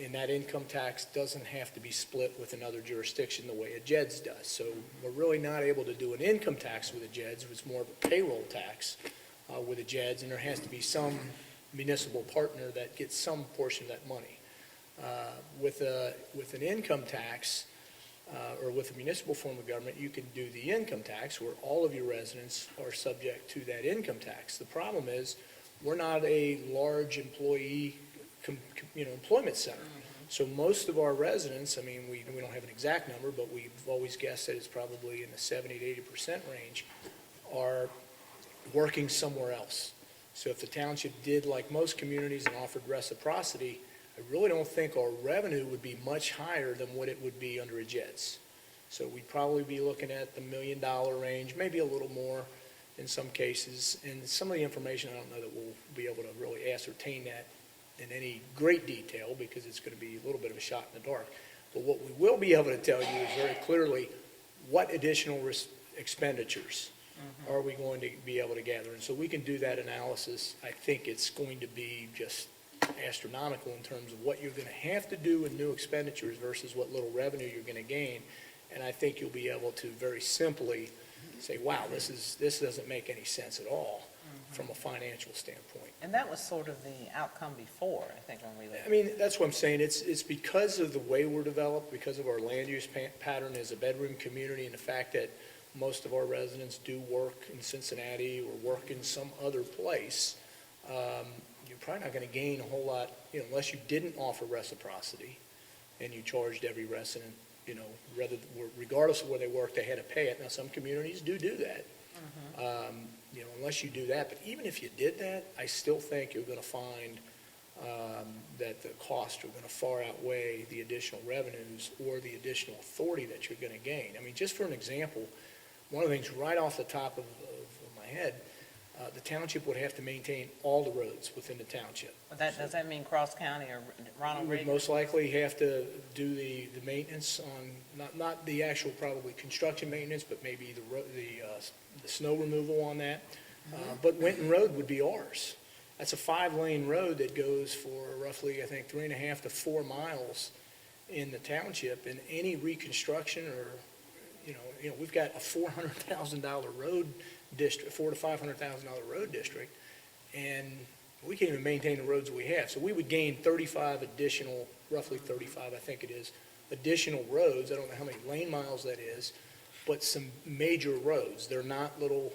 And that income tax doesn't have to be split with another jurisdiction the way a JEDS does. So we're really not able to do an income tax with a JEDS. It's more of a payroll tax with a JEDS, and there has to be some municipal partner that gets some portion of that money. With an income tax, or with a municipal form of government, you can do the income tax where all of your residents are subject to that income tax. The problem is, we're not a large employee employment center. So most of our residents, I mean, we don't have an exact number, but we've always guessed that it's probably in the 70 to 80% range, are working somewhere else. So if the township did like most communities and offered reciprocity, I really don't think our revenue would be much higher than what it would be under a JETS. So we'd probably be looking at the $1 million range, maybe a little more in some cases. And some of the information, I don't know that we'll be able to really ascertain that in any great detail because it's going to be a little bit of a shot in the dark. But what we will be able to tell you is very clearly what additional expenditures are we going to be able to gather. And so we can do that analysis. I think it's going to be just astronomical in terms of what you're going to have to do with new expenditures versus what little revenue you're going to gain. And I think you'll be able to very simply say, wow, this doesn't make any sense at all from a financial standpoint. And that was sort of the outcome before, I think, when we I left. mean, that's what I'm saying. It's because of the way we're developed, because of our land use pattern as a bedroom community, and the fact that most of our residents do work in Cincinnati or work in some other place. You're probably not going to gain a whole lot, unless you didn't offer reciprocity and you charged every resident, regardless of where they work, they had to pay it. Now, some communities do that. Unless you do that. But even if you did that, I still think you're going to find that the costs are going to far outweigh the additional revenues or the additional authority that you're going to gain. I mean, just for an example, one of the things right off the top of my head, the township would have to maintain all the roads within the township. Does that mean Cross County or Ronald We would Reagan? most likely have to do the maintenance on, not the actual probably construction maintenance, but maybe the snow removal on that. But Winton Road would be ours. That's a 5-lane road that goes for roughly, I think, 3.5 to 4 miles in the township. And any reconstruction or, we've got a $400,000 road district, $400,000 to $500,000 road district, and we can't even maintain the roads we have. So we would gain 35 additional, roughly 35, I think it is, additional roads. I don't know how many lane miles that is, but some major roads. They're not little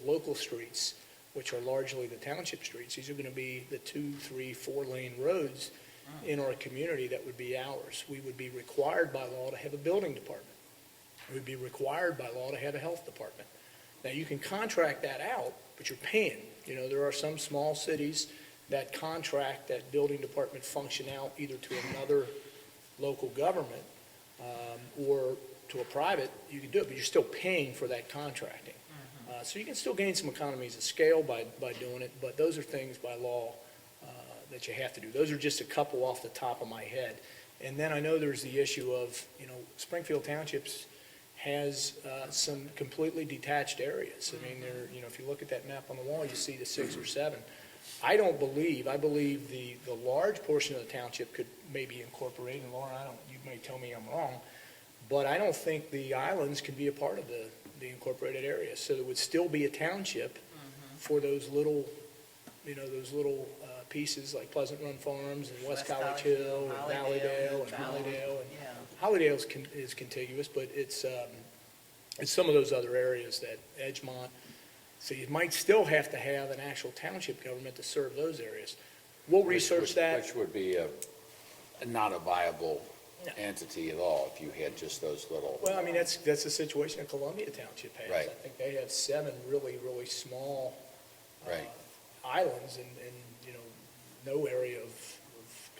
local streets, which are largely the township streets. These are going to be the 2, 3, 4-lane roads in our community that would be ours. We would be required by law to have a building department. We would be required by law to have a health department. Now, you can contract that out, but you're paying. There are some small cities that contract that building department function out either to another local government or to a private. You can do it, but you're still paying for that contracting. So you can still gain some economies of scale by doing it, but those are things by law that you have to do. Those are just a couple off the top of my head. And then I know there's the issue of, Springfield Townships has some completely detached areas. I mean, if you look at that map on the wall, you see the 6 or 7. I believe the large portion of the township could maybe incorporate, and Lauren, you may tell me I'm wrong, but I don't think the islands can be a part of the incorporated area. So there would still be a township for those little, pieces like Pleasant Run Farms and West College Hill and Valleydale and Hollydale. Hollydale is contiguous, but it's some of those other areas that Edgemont. So you might still have to have an actual township government to serve those areas. We'll research that. Which would be not a viable entity at all if you had just those little. Well, I mean, that's the situation that Columbia Township has. Right. I think they have 7 really, really small Right. islands and no area of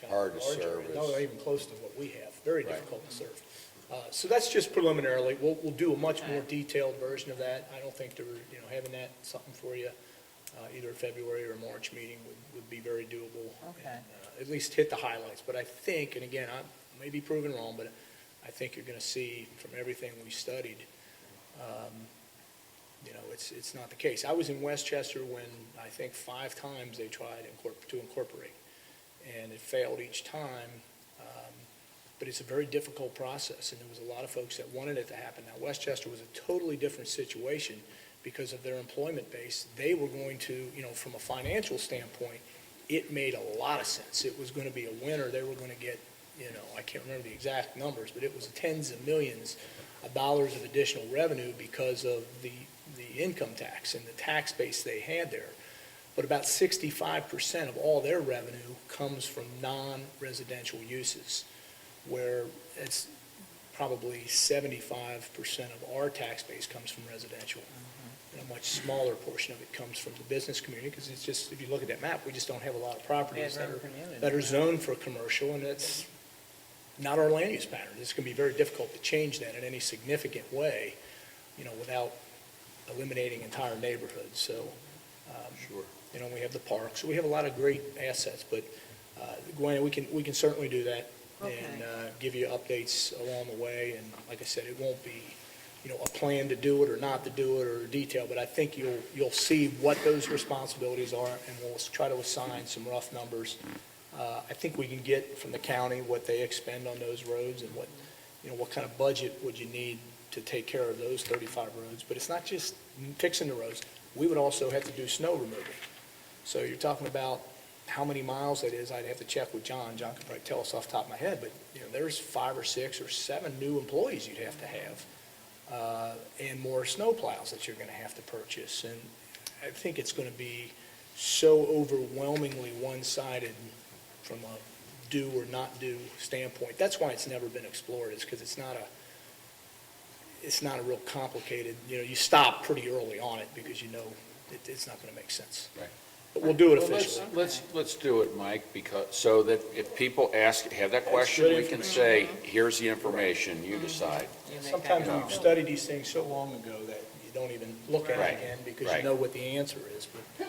kind Hard of to large serve area. is- Not even close to what we have. Very Right. difficult to serve. So that's just preliminarily. We'll do a much more detailed version of that. I don't think having that something for you either a February or March meeting would be very doable. Okay. And, at least hit the highlights. But I think, and again, I may be proven wrong, but I think you're going to see from everything we studied, it's not the case. I was in Westchester when I think 5 times they tried to incorporate, and it failed each time. But it's a very difficult process, and there was a lot of folks that wanted it to happen. Now, Westchester was a totally different situation because of their employment base. They were going to, from a financial standpoint, it made a lot of sense. It was going to be a winner. They were going to get, I can't remember the exact numbers, but it was tens of millions of dollars of additional revenue because of the income tax and the tax base they had there. But about 65% of all their revenue comes from non-residential uses, where it's probably 75% of our tax base comes from residential. a much smaller portion of it comes from the business community, because it's just, if you look at that map, we just don't have a lot of properties Bedroom community. that are zoned for commercial, and it's not our land use pattern. It's going to be very difficult to change that in any significant way, without eliminating entire neighborhoods. So, Sure. we have the parks, so we have a lot of great assets, but Gwen, we can certainly do that and give you updates along the way. And like I said, it won't be, a plan to do it or not to do it or detail, but I think you'll see what those responsibilities are, and we'll try to assign some rough numbers. I think we can get from the county what they expend on those roads and what kind of budget would you need to take care of those 35 roads. But it's not just fixing the roads. We would also have to do snow removal. So you're talking about how many miles that is. I'd have to check with John. John could probably tell us off the top of my head, but there's 5 or 6 or 7 new employees you'd have to have, and more snow plows that you're going to have to purchase. And I think it's going to be so overwhelmingly one-sided from a do or not do standpoint. That's why it's never been explored, is because it's not a real complicated, you stop pretty early on it because it's not going to make sense. Right. But we'll do it Well, officially. let's do it, Mike, so that if people have that question, good we can say, here's the information, you decide. Sometimes we've studied these things so long ago that you don't even look at Right. it again because Right. you know what the answer is, but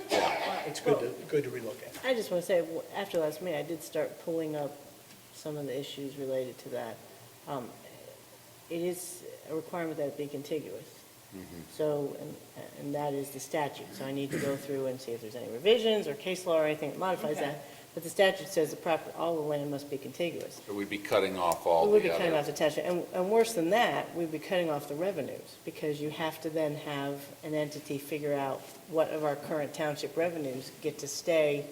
it's good to relook at. I just want to say, after last meeting, I did start pulling up some of the issues related to that. It is a requirement that it be contiguous. So, and that is the statute. So I need to go through and see if there's any revisions or case law or anything that modifies Okay. that. But the statute says all the land must be contiguous. So we'd be cutting off all We the would be cutting off other. the township, and worse than that, we'd be cutting off the revenues, because you have to then have an entity figure out what of our current township revenues get to stay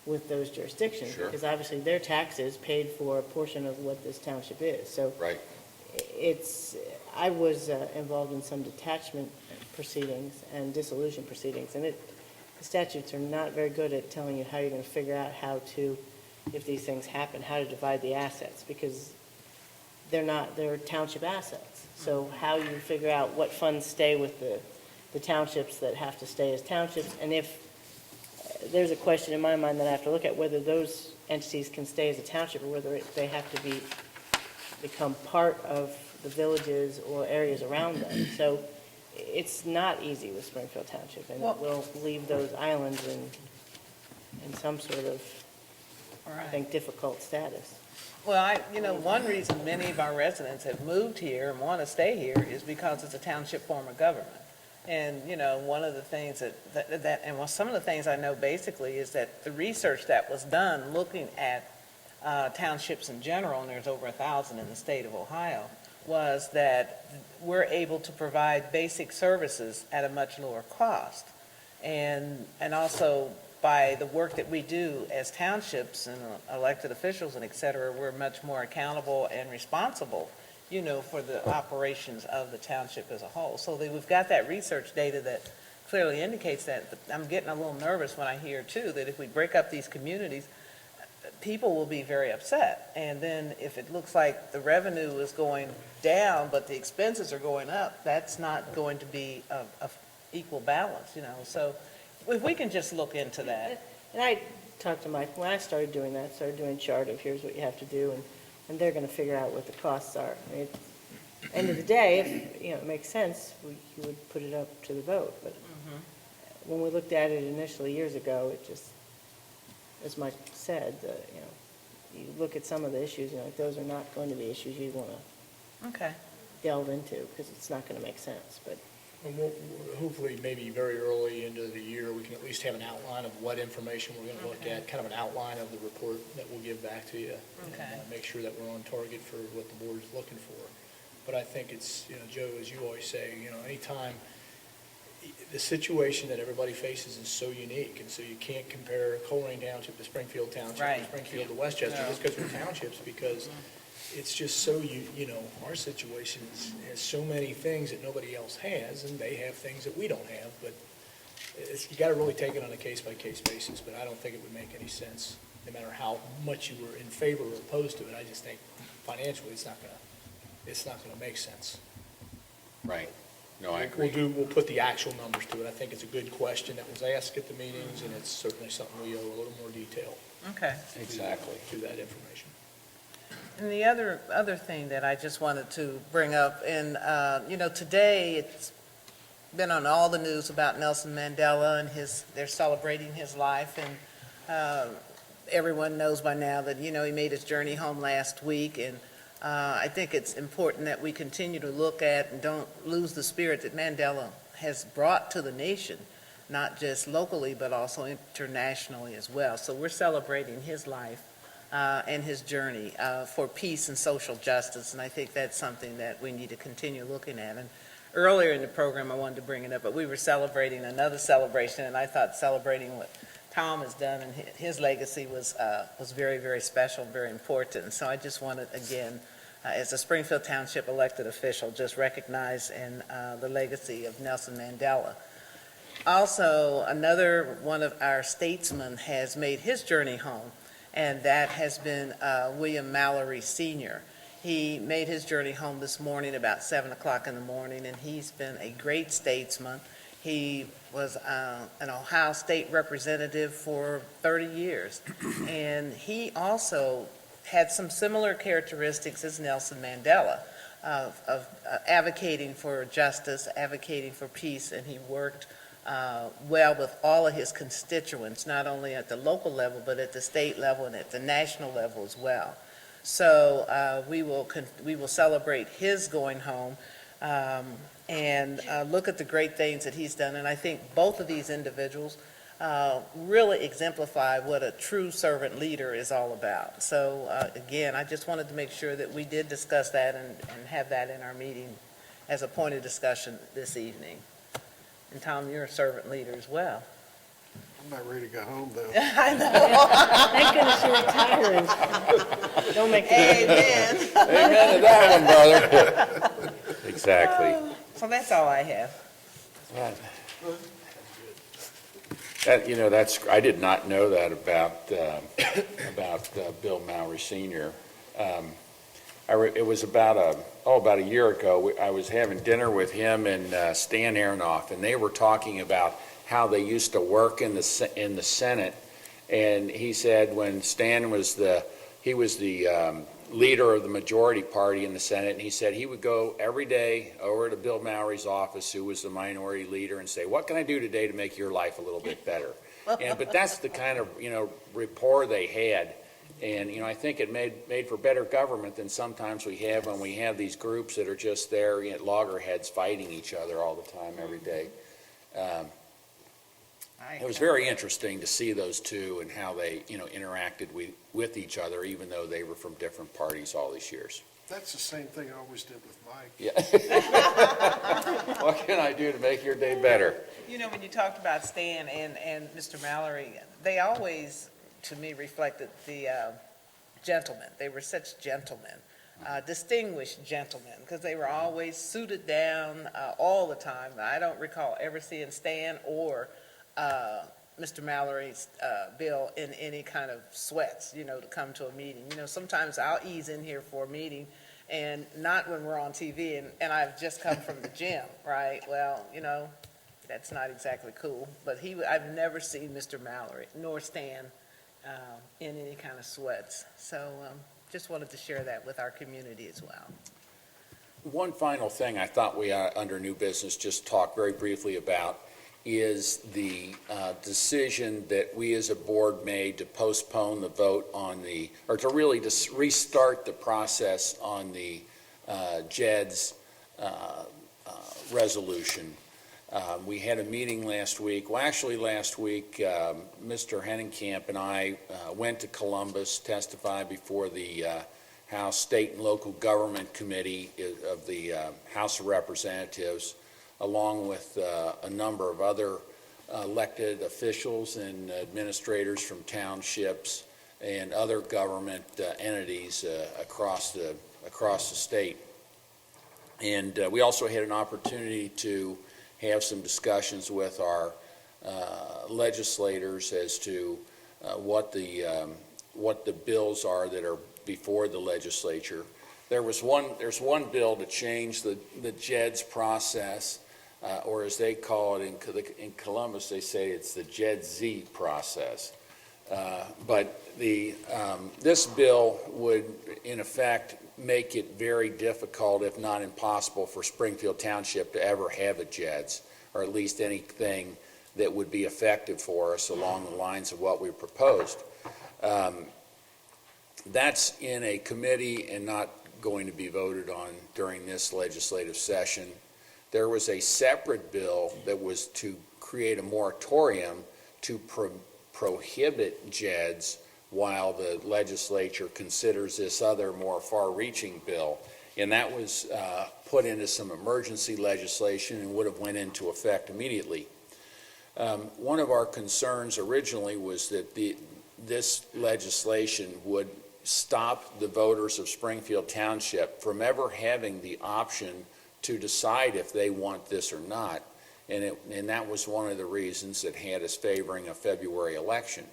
with those jurisdictions. Sure. Because obviously their taxes paid for a portion of what this township is. So Right. I was involved in some detachment proceedings and dissolution proceedings, and the statutes are not very good at telling you how you're going to figure out how to, if these things happen, how to divide the assets, because they're township assets. So how you figure out what funds stay with the townships that have to stay as townships, and if, there's a question in my mind that I have to look at, whether those entities can stay as a township or whether they have to become part of the villages or areas around them. So it's not easy with Springfield Township, and it will leave those islands in some sort of, I think, difficult status. Well, one reason many of our residents have moved here and want to stay here is because it's a township form of government. And, one of the things some of the things I know basically is that the research that was done looking at townships in general, and there's over 1,000 in the state of Ohio, was that we're able to provide basic services at a much lower cost. And also by the work that we do as townships and elected officials and et cetera, we're much more accountable and responsible, for the operations of the township as a whole. So we've got that research data that clearly indicates that. But I'm getting a little nervous when I hear too that if we break up these communities, people will be very upset. And then if it looks like the revenue is going down, but the expenses are going up, that's not going to be a equal balance, So if we can just look into that. And I talked to Mike, when I started doing chart of here's what you have to do, and they're going to figure out what the costs are. I mean, end of the day, if, it makes sense, you would put it up to the vote. But when we looked at it initially years ago, it just, as Mike said, you look at some of the issues, those are not going to be issues you want to delve into, because it's not going to make sense. But Hopefully, maybe very early into the year, we can at least have an outline of what information we're going to look at, kind of an outline of the report that we'll give back to you. And make sure that we're on target for what the board is looking for. But I think it's, Joe, as you always say, anytime, the situation that everybody faces is so unique, and so you can't compare Colerain Township to Springfield Township, or Springfield to Westchester, just because we're townships, because it's just so, our situation has so many things that nobody else has, and they have things that we don't have, but you got to really take it on a case-by-case basis, but I don't think it would make any sense, no matter how much you were in favor or opposed to it. I just think financially, it's not going to make sense. Right. No, I agree. We'll put the actual numbers to it. I think it's a good question that was asked at the meetings, and it's certainly something we owe a little more detail Okay. Exactly. to that information. And the other thing that I just wanted to bring up, and, today it's been on all the news about Nelson Mandela and they're celebrating his life, and everyone knows by now that, he made his journey home last week, and I think it's important that we continue to look at and don't lose the spirit that Mandela has brought to the nation, not just locally, but also internationally as well. So we're celebrating his life and his journey for peace and social justice, and I think that's something that we need to continue looking at. And earlier in the program, I wanted to bring it up, but we were celebrating another celebration, and I thought celebrating what Tom has done and his legacy was very, very special, very important. So I just wanted, again, as a Springfield Township elected official, just recognize the legacy of Nelson Mandela. Also, another one of our statesmen has made his journey home, and that has been William Mallory Sr. He made his journey home this morning about 7 o'clock in the morning, and he's been a great statesman. He was an Ohio State representative for 30 years, and he also had some similar characteristics as Nelson Mandela of advocating for justice, advocating for peace, and he worked well with all of his constituents, not only at the local level, but at the state level and at the national level as well. So we will celebrate his going home and look at the great things that he's done. And I think both of these individuals really exemplify what a true servant leader is all about. So again, I just wanted to make sure that we did discuss that and have that in our meeting as a point of discussion this evening. And Tom, you're a servant leader as well. I'm not ready to go home, though. I know. Thank goodness you're retiring. Don't make it. Amen. Amen to that one, brother. Exactly. So that's all I have. I did not know that about Bill Mallory Sr. It was about a year ago. I was having dinner with him and Stan Aronoff, and they were talking about how they used to work in the Senate. And he said when Stan was the leader of the majority party in the Senate, and he said he would go every day over to Bill Mallory's office, who was the minority leader, and say, "What can I do today to make your life a little bit better?" But that's the kind of rapport they had. And, I think it made for better government than sometimes we have when we have these groups that are just there, loggerheads fighting each other all the time, every day. It was very interesting to see those two and how they, interacted with each other, even though they were from different parties all these years. That's the same thing I always did with Mike. Yeah. What can I do to make your day better? When you talked about Stan and Mr. Mallory, they always, to me, reflected the gentlemen. They were such gentlemen, distinguished gentlemen, because they were always suited down all the time. I don't recall ever seeing Stan or Mr. Mallory's Bill in any kind of sweats, to come to a meeting. Sometimes I'll ease in here for a meeting, and not when we're on TV, and I've just come from the gym, right? Well, that's not exactly cool. But I've never seen Mr. Mallory nor Stan in any kind of sweats. So just wanted to share that with our community as well. One final thing I thought we, under new business, just talk very briefly about is the decision that we as a board made to postpone the vote on or to really just restart the process on the JEDS resolution. We had a meeting last week. Well, actually last week, Mr. Hennenkamp and I went to Columbus, testified before the House State and Local Government Committee of the House of Representatives, along with a number of other elected officials and administrators from townships and other government entities across the state. And we also had an opportunity to have some discussions with our legislators as to what the bills are that are before the legislature. There's one bill to change the JEDS process or as they call it in Columbus, they say it's the JED Z process. But this bill would, in effect, make it very difficult, if not impossible, for Springfield Township to ever have a JEDS, or at least anything that would be effective for us along the lines of what we proposed. That's in a committee and not going to be voted on during this legislative session. There was a separate bill that was to create a moratorium to prohibit JEDs while the legislature considers this other more far-reaching bill. And that was put into some emergency legislation and would have went into effect immediately. One of our concerns originally was that this legislation would stop the voters of Springfield Township from ever having the option to decide if they want this or not. And that was one of the reasons that had us favoring a February election.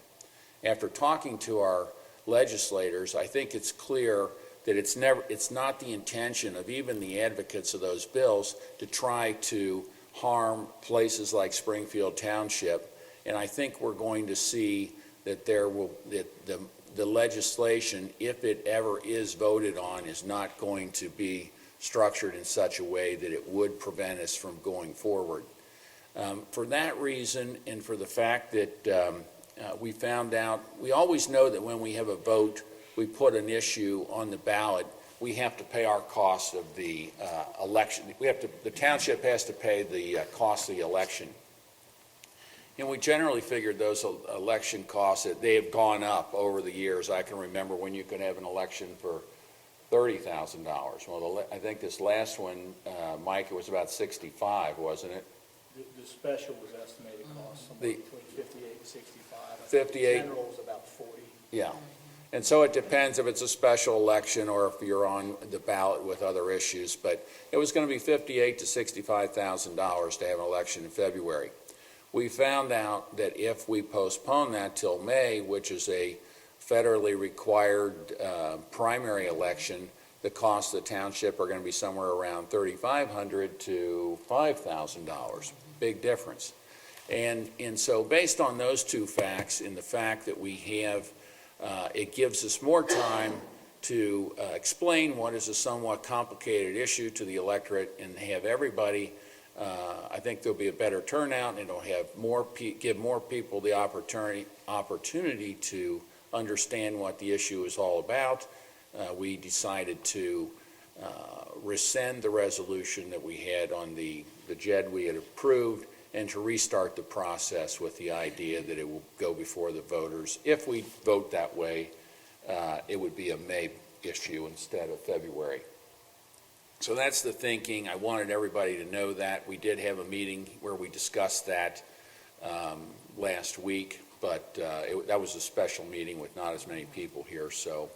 After talking to our legislators, I think it's clear that it's not the intention of even the advocates of those bills to try to harm places like Springfield Township. And I think we're going to see that the legislation, if it ever is voted on, is not going to be structured in such a way that it would prevent us from going forward. For that reason, and for the fact that we found out, we always know that when we have a vote, we put an issue on the ballot, we have to pay our cost of the election. The township has to pay the cost of the election. And we generally figured those election costs, that they have gone up over the years. I can remember when you could have an election for $30,000. Well, I think this last one, Mike, it was about $65,000, wasn't it? The special was estimated cost somewhere between 58 and 65. 58. General was about 40. Yeah. And so it depends if it's a special election or if you're on the ballot with other issues. But it was going to be $58,000 to $65,000 to have an election in February. We found out that if we postpone that till May, which is a federally required primary election, the costs of the township are going to be somewhere around $3,500 to $5,000. Big difference. And so based on those two facts and the fact that we have, it gives us more time to explain what is a somewhat complicated issue to the electorate and have everybody, I think there'll be a better turnout and it'll have give more people the opportunity to understand what the issue is all about. We decided to rescind the resolution that we had on the JED we had approved and to restart the process with the idea that it will go before the voters. If we vote that way, it would be a May issue instead of February. So that's the thinking. I wanted everybody to know that. We did have a meeting where we discussed that last week, but that was a special meeting with not as many people here, so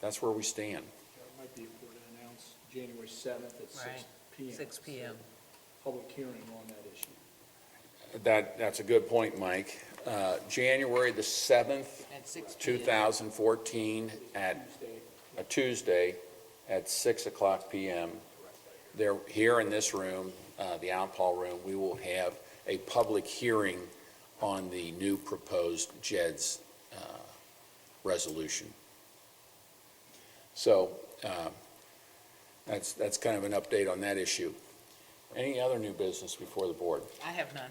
that's where we stand. It might be important to announce January 7th at 6 p.m. 6 p.m. Public hearing on that issue. That's a good point, Mike. January the 7th, At 6 p.m. 2014, at a Tuesday at 6 o'clock p.m. Here in this room, the Outpaw room, we will have a public hearing on the new proposed JEDS resolution. So that's kind of an update on that issue. Any other new business before the board? I have none.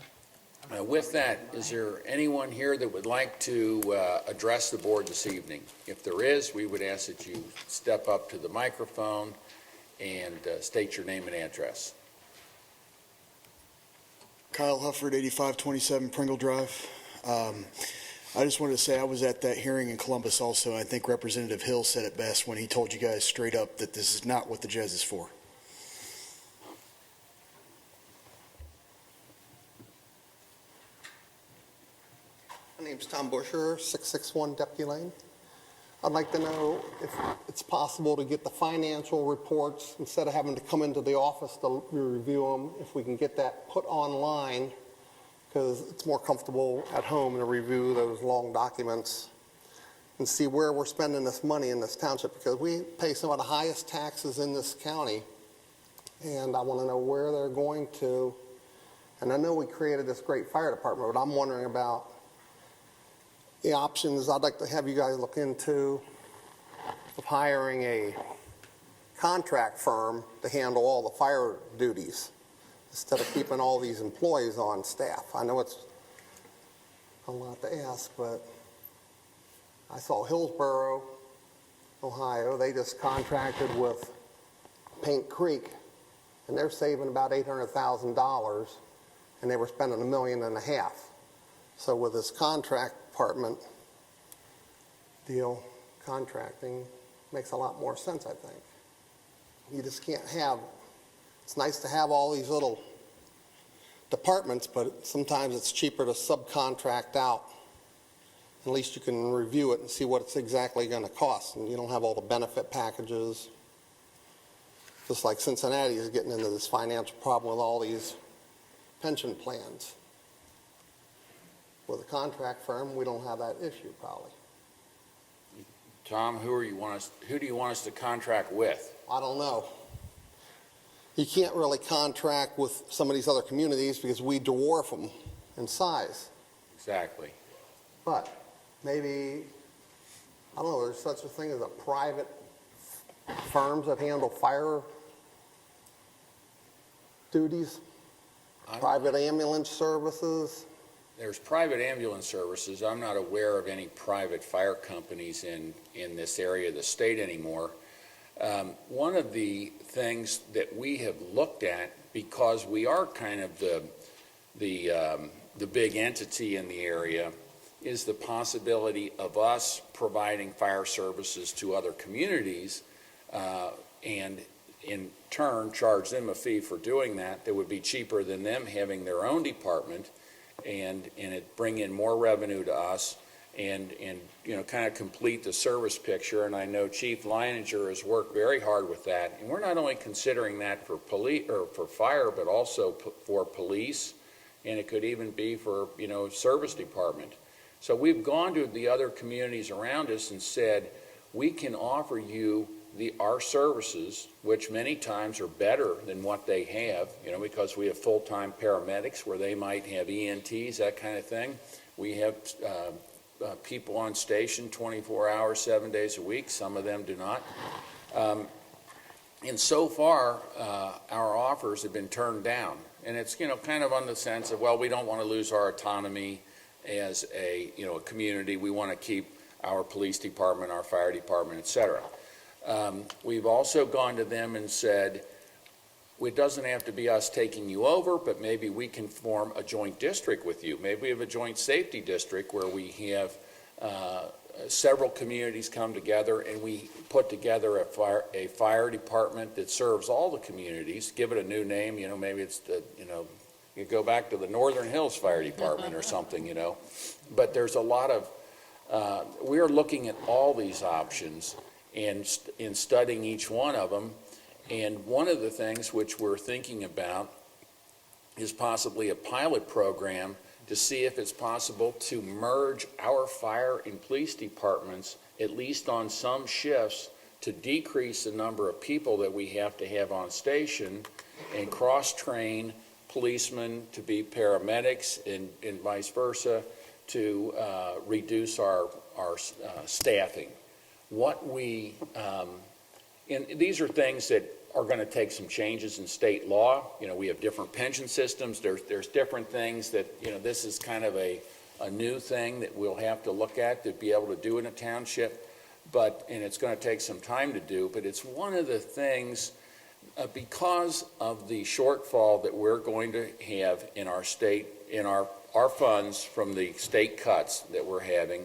With that, is there anyone here that would like to address the board this evening? If there is, we would ask that you step up to the microphone and state your name and address. Kyle Hufford, 8527 Pringle Drive. I just wanted to say I was at that hearing in Columbus also. I think Representative Hill said it best when he told you guys straight up that this is not what the JEDS is for. My name's Tom Busher, 661 Deputy Lane. I'd like to know if it's possible to get the financial reports, instead of having to come into the office to review them, if we can get that put online, because it's more comfortable at home to review those long documents and see where we're spending this money in this township, because we pay some of the highest taxes in this county, And I want to know where they're going to. And I know we created this great fire department, but I'm wondering about the options I'd like to have you guys look into of hiring a contract firm to handle all the fire duties instead of keeping all these employees on staff. I know it's a lot to ask, but I saw Hillsborough, Ohio, they just contracted with Paint Creek, and they're saving about $800,000, and they were spending $1.5 million. So with this contract department deal, contracting makes a lot more sense, I think. You just can't have, it's nice to have all these little departments, but sometimes it's cheaper to subcontract out. At least you can review it and see what it's exactly going to cost, and you don't have all the benefit packages. Just like Cincinnati is getting into this financial problem with all these pension plans. With a contract firm, we don't have that issue probably. Tom, who do you want us to contract with? I don't know. You can't really contract with some of these other communities because we dwarf them in size. Exactly. But maybe, I don't know, there's such a thing as a private firms that handle fire duties, private ambulance services. There's private ambulance services. I'm not aware of any private fire companies in this area of the state anymore. One of the things that we have looked at, because we are kind of the big entity in the area, is the possibility of us providing fire services to other communities and in turn charge them a fee for doing that that would be cheaper than them having their own department, and it bring in more revenue to us and kind of complete the service picture. And I know Chief Leininger has worked very hard with that. And we're not only considering that for police or for fire, but also for police, and it could even be for service department. So we've gone to the other communities around us and said, we can offer you our services, which many times are better than what they have, because we have full-time paramedics where they might have ENTs, that kind of thing. We have people on station 24 hours, 7 days a week. Some of them do not. And so far, our offers have been turned down. And it's, kind of on the sense of, well, we don't want to lose our autonomy as a community. We want to keep our police department, our fire department, et cetera. We've also gone to them and said, it doesn't have to be us taking you over, but maybe we can form a joint district with you. Maybe we have a joint safety district where we have several communities come together and we put together a fire department that serves all the communities. Give it a new name, maybe it's you go back to the Northern Hills Fire Department or something, But there's a lot of, we're looking at all these options and in studying each one of them. And one of the things which we're thinking about is possibly a pilot program to see if it's possible to merge our fire and police departments, at least on some shifts, to decrease the number of people that we have to have on station and cross-train policemen to be paramedics and vice versa to reduce our staffing. And these are things that are going to take some changes in state law. We have different pension systems. There's different things that, this is kind of a new thing that we'll have to look at to be able to do in a township. And it's going to take some time to do, but it's one of the things, because of the shortfall that we're going to have in our state, in our funds from the state cuts that we're having,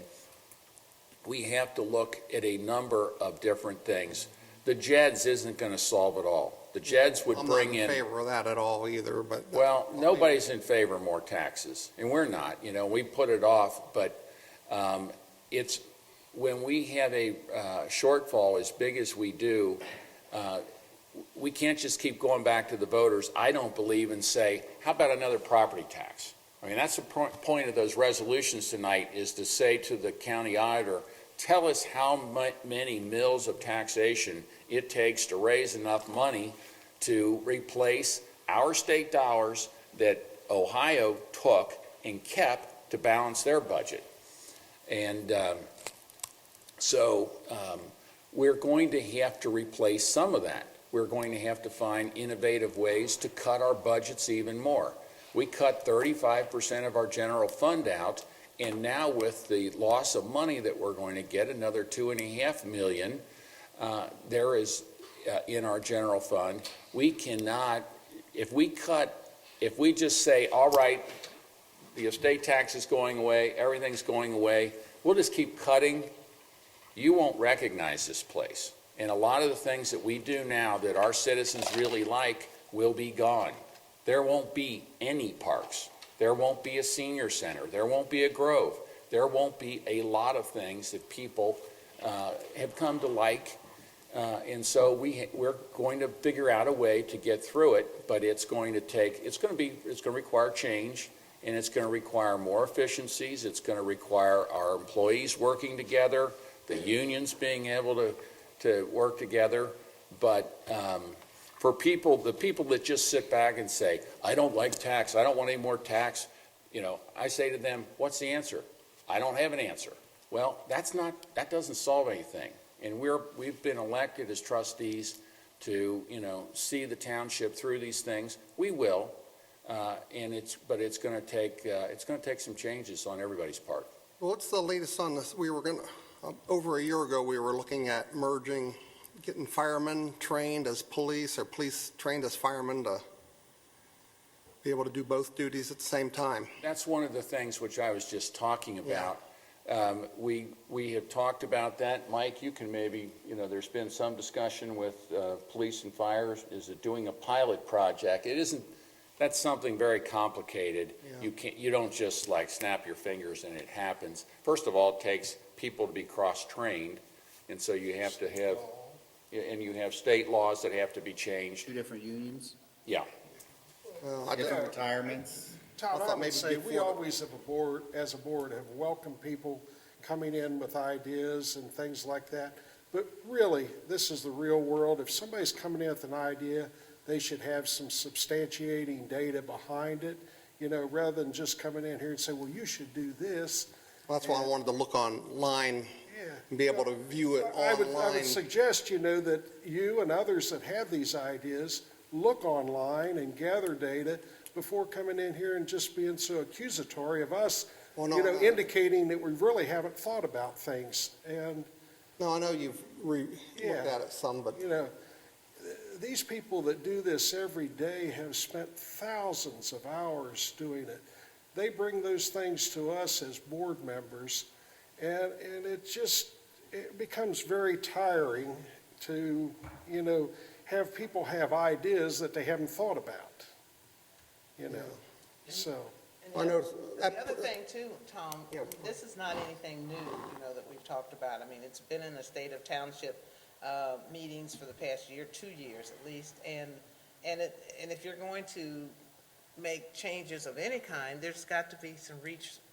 we have to look at a number of different things. The JEDS isn't going to solve it all. The JEDS would bring in... I'm not in favor of that at all either, but... Well, nobody's in favor of more taxes, and we're not. We put it off, but it's when we have a shortfall as big as we do, we can't just keep going back to the voters, I don't believe, and say, how about another property tax? I mean, that's the point of those resolutions tonight, is to say to the county auditor, tell us how many mills of taxation it takes to raise enough money to replace our state dollars that Ohio took and kept to balance their budget. And we're going to have to replace some of that. We're going to have to find innovative ways to cut our budgets even more. We cut 35% of our general fund out, and now with the loss of money that we're going to get, another $2.5 million, there is in our general fund. We cannot, if we just say, all right, the estate tax is going away, everything's going away, we'll just keep cutting, you won't recognize this place. And a lot of the things that we do now that our citizens really like will be gone. There won't be any parks. There won't be a senior center. There won't be a grove. There won't be a lot of things that people have come to like. And so we're going to figure out a way to get through it, but it's going to require change, and it's going to require more efficiencies. It's going to require our employees working together, the unions being able to work together. But for the people that just sit back and say, I don't like tax, I don't want any more tax, I say to them, what's the answer? I don't have an answer. Well, that doesn't solve anything. And we've been elected as trustees to, see the township through these things. We will, but it's going to take some changes on everybody's part. Well, what's the latest on this? Over a year ago, we were looking at merging, getting firemen trained as police or police trained as firemen to be able to do both duties at the same time. That's one of the things which I was just talking about. We have talked about that. Mike, you can maybe, there's been some discussion with police and fire. Is it doing a pilot project? It isn't. That's something very complicated. Yeah. You don't just like snap your fingers and it happens. First of all, it takes people to be cross-trained, and so you have to have, and you have state laws that have to be changed. 2 different unions? Yeah. Different retirements? Todd, I would say we always as a board have welcomed people coming in with ideas and things like that. But really, this is the real world. If somebody's coming in with an idea, they should have some substantiating data behind it, rather than just coming in here and say, well, you should do this. Well, that's why I wanted to look online and be able to view it online. I would suggest, that you and others that have these ideas look online and gather data before coming in here and just being so accusatory of us, indicating that we really haven't thought about things. And no, I know you've looked at it some, but these people that do this every day have spent thousands of hours doing it. They bring those things to us as board members, and it becomes very tiring to, have people have ideas that they haven't thought about. So. I know. The other thing too, Tom, this is not anything new, that we've talked about. I mean, it's been in the state of township meetings for the past year, 2 years at least, and if you're going to make changes of any kind, there's got to be some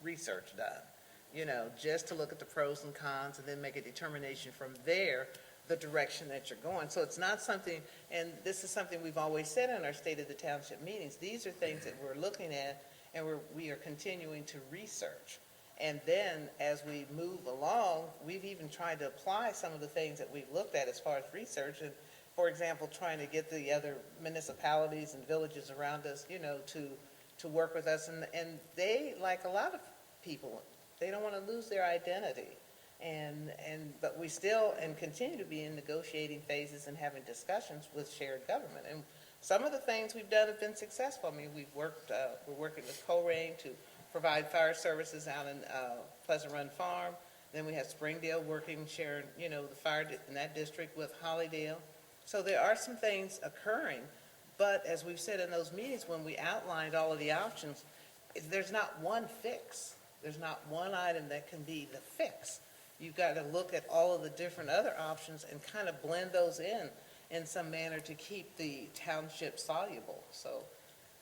research done, just to look at the pros and cons and then make a determination from there the direction that you're going. So it's not something, and this is something we've always said in our State of the Township meetings, these are things that we're looking at and we are continuing to research. And then as we move along, we've even tried to apply some of the things that we've looked at as far as research, and for example, trying to get the other municipalities and villages around us, to work with us. And they, like a lot of people, they don't want to lose their identity. But we still continue to be in negotiating phases and having discussions with shared government. And some of the things we've done have been successful. I mean, we're working with Co-Rain to provide fire services out in Pleasant Run Farm. Then we have Springdale sharing, the fire in that district with Hollydale. So there are some things occurring, but as we've said in those meetings, when we outlined all of the options, there's not one fix. There's not one item that can be the fix. You've got to look at all of the different other options and kind of blend those in some manner to keep the township soluble. So,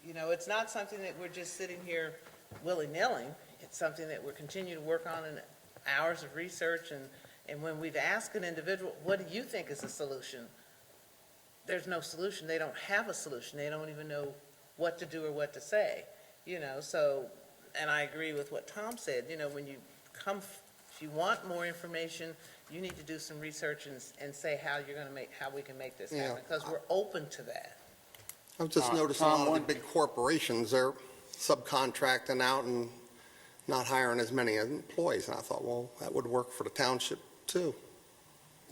it's not something that we're just sitting here willy-nilly. It's something that we're continuing to work on in hours of research. And when we've asked an individual, what do you think is the solution? there's no solution. They don't have a solution. They don't even know what to do or what to say, so, and I agree with what Tom said, when you come, if you want more information, you need to do some research and say how we can make this happen, because we're open to that. I've just noticed a lot of the big corporations, they're subcontracting out and not hiring as many employees, and I thought, well, that would work for the township too.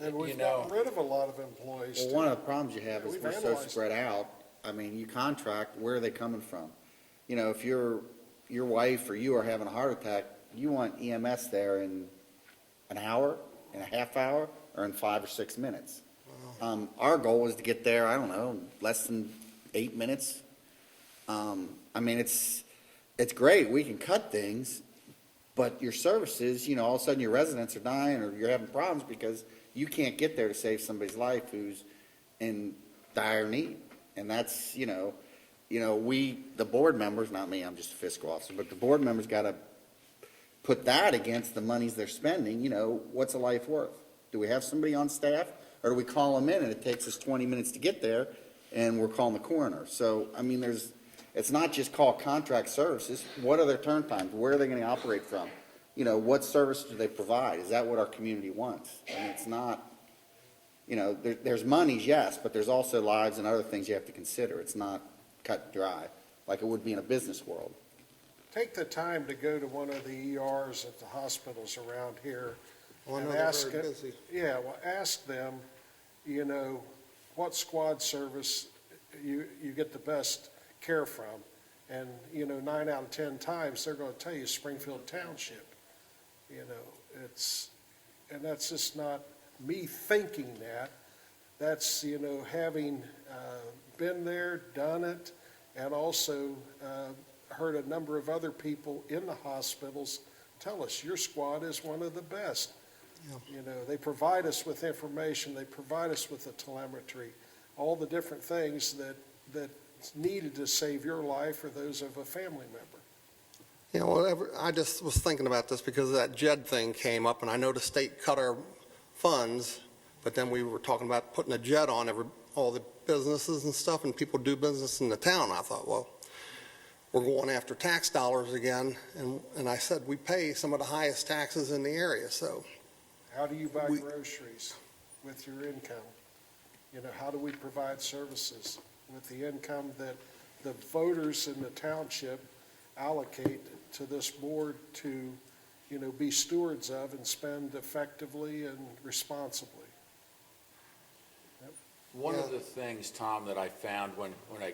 And we've gotten rid of a lot of employees Well, too. one of the problems you have is We've we're so analyzed spread out. I mean, you contract, where are they coming from? If your wife or you are having a heart attack, you want EMS there in an hour, in a half hour, or in 5 or 6 minutes. Our goal was to get there, I don't know, less than 8 minutes. I mean, it's great, we can cut things, but your services, all of a sudden your residents are dying or you're having problems because you can't get there to save somebody's life who's in dire need. And that's, we, the board members, not me, I'm just a fiscal officer, but the board members got to put that against the monies they're spending. What's a life worth? Do we have somebody on staff, or do we call them in and it takes us 20 minutes to get there and we're calling the coroner? So, I mean, it's not just call contract services. What are their turn times? Where are they going to operate from? What service do they provide? Is that what our community wants? I mean, it's not, there's monies, yes, but there's also lives and other things you have to consider. It's not cut dry like it would be in a business world. Take the time to go to one of the ERs at the hospitals around here. Well, I know and they're ask very it- busy. Yeah, well, ask them, what squad service you get the best care from. And, 9 out of 10 times, they're going to tell you Springfield Township. And that's just not me thinking that. That's, having been there, done it, and also heard a number of other people in the hospitals tell us, your squad is one of the best. They provide us with information, they provide us with the telemetry, all the different things that's needed to save your life or those of a family member. Whatever, I just was thinking about this because that JED thing came up, and I know the state cut our funds, but then we were talking about putting a JED on all the businesses and stuff, and people do business in the town. I thought, well, we're going after tax dollars again, and I said, we pay some of the highest taxes in the area, so. How do you buy groceries with your income? How do we provide services with the income that the voters in the township allocate to this board to, be stewards of and spend effectively and responsibly? One of the things, Tom, that I found when I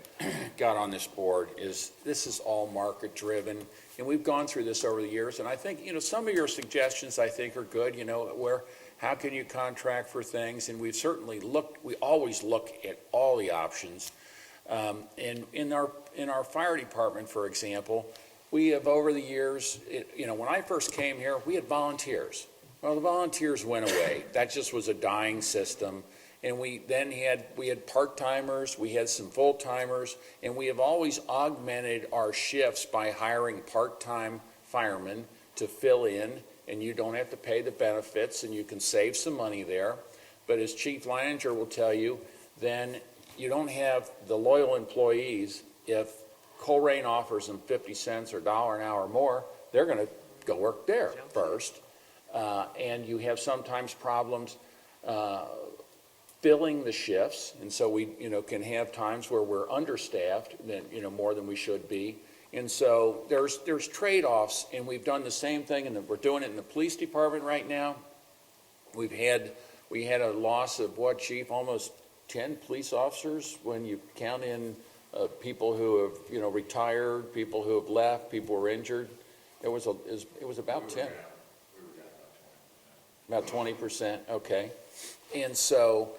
got on this board is this is all market-driven, and we've gone through this over the years, and I think, some of your suggestions I think are good, where how can you contract for things, and we've certainly we always look at all the options. And in our fire department, for example, we have over the years, when I first came here, we had volunteers. Well, the volunteers went away. That just was a dying system. And we had part-timers, we had some full-timers, and we have always augmented our shifts by hiring part-time firemen to fill in, and you don't have to pay the benefits, and you can save some money there. But as Chief Leininger will tell you, then you don't have the loyal employees. If Colerain offers them 50 cents or $1 an hour more, they're going to go work there first. And you have sometimes problems filling the shifts, and so we, can have times where we're understaffed, more than we should be. And so there's trade-offs, and we've done the same thing, and we're doing it in the police department right now. We had a loss of what, Chief, almost 10 police officers when you count in people who have, retired, people who have left, people who were injured. It was about 10. About 20%, okay. And so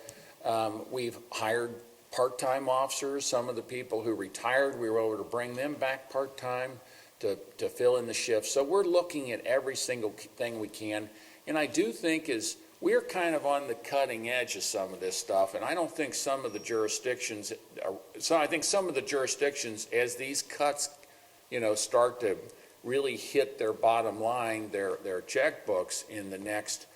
we've hired part-time officers. Some of the people who retired, we were able to bring them back part-time to fill in the shifts. So we're looking at every single thing we can. And I do think we're kind of on the cutting edge of some of this stuff. And I don't think some of the jurisdictions, I think some of the jurisdictions, as these cuts, start to really hit their bottom line, their checkbooks in the next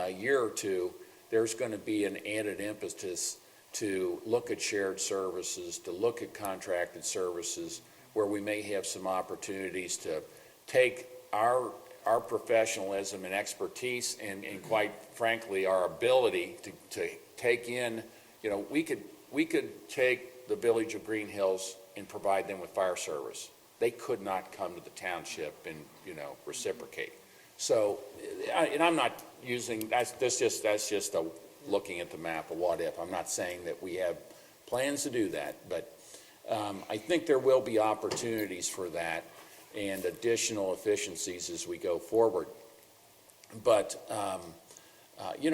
year or two, there's going to be an added impetus to look at shared services, to look at contracted services, where we may have some opportunities to take our professionalism and expertise and quite frankly, our ability to take in, we could take the village of Green Hills and provide them with fire service. They could not come to the township and, reciprocate. So, and I'm not using, that's just a looking at the map of what if. I'm not saying that we have plans to do that, but I think there will be opportunities for that and additional efficiencies as we go forward. But,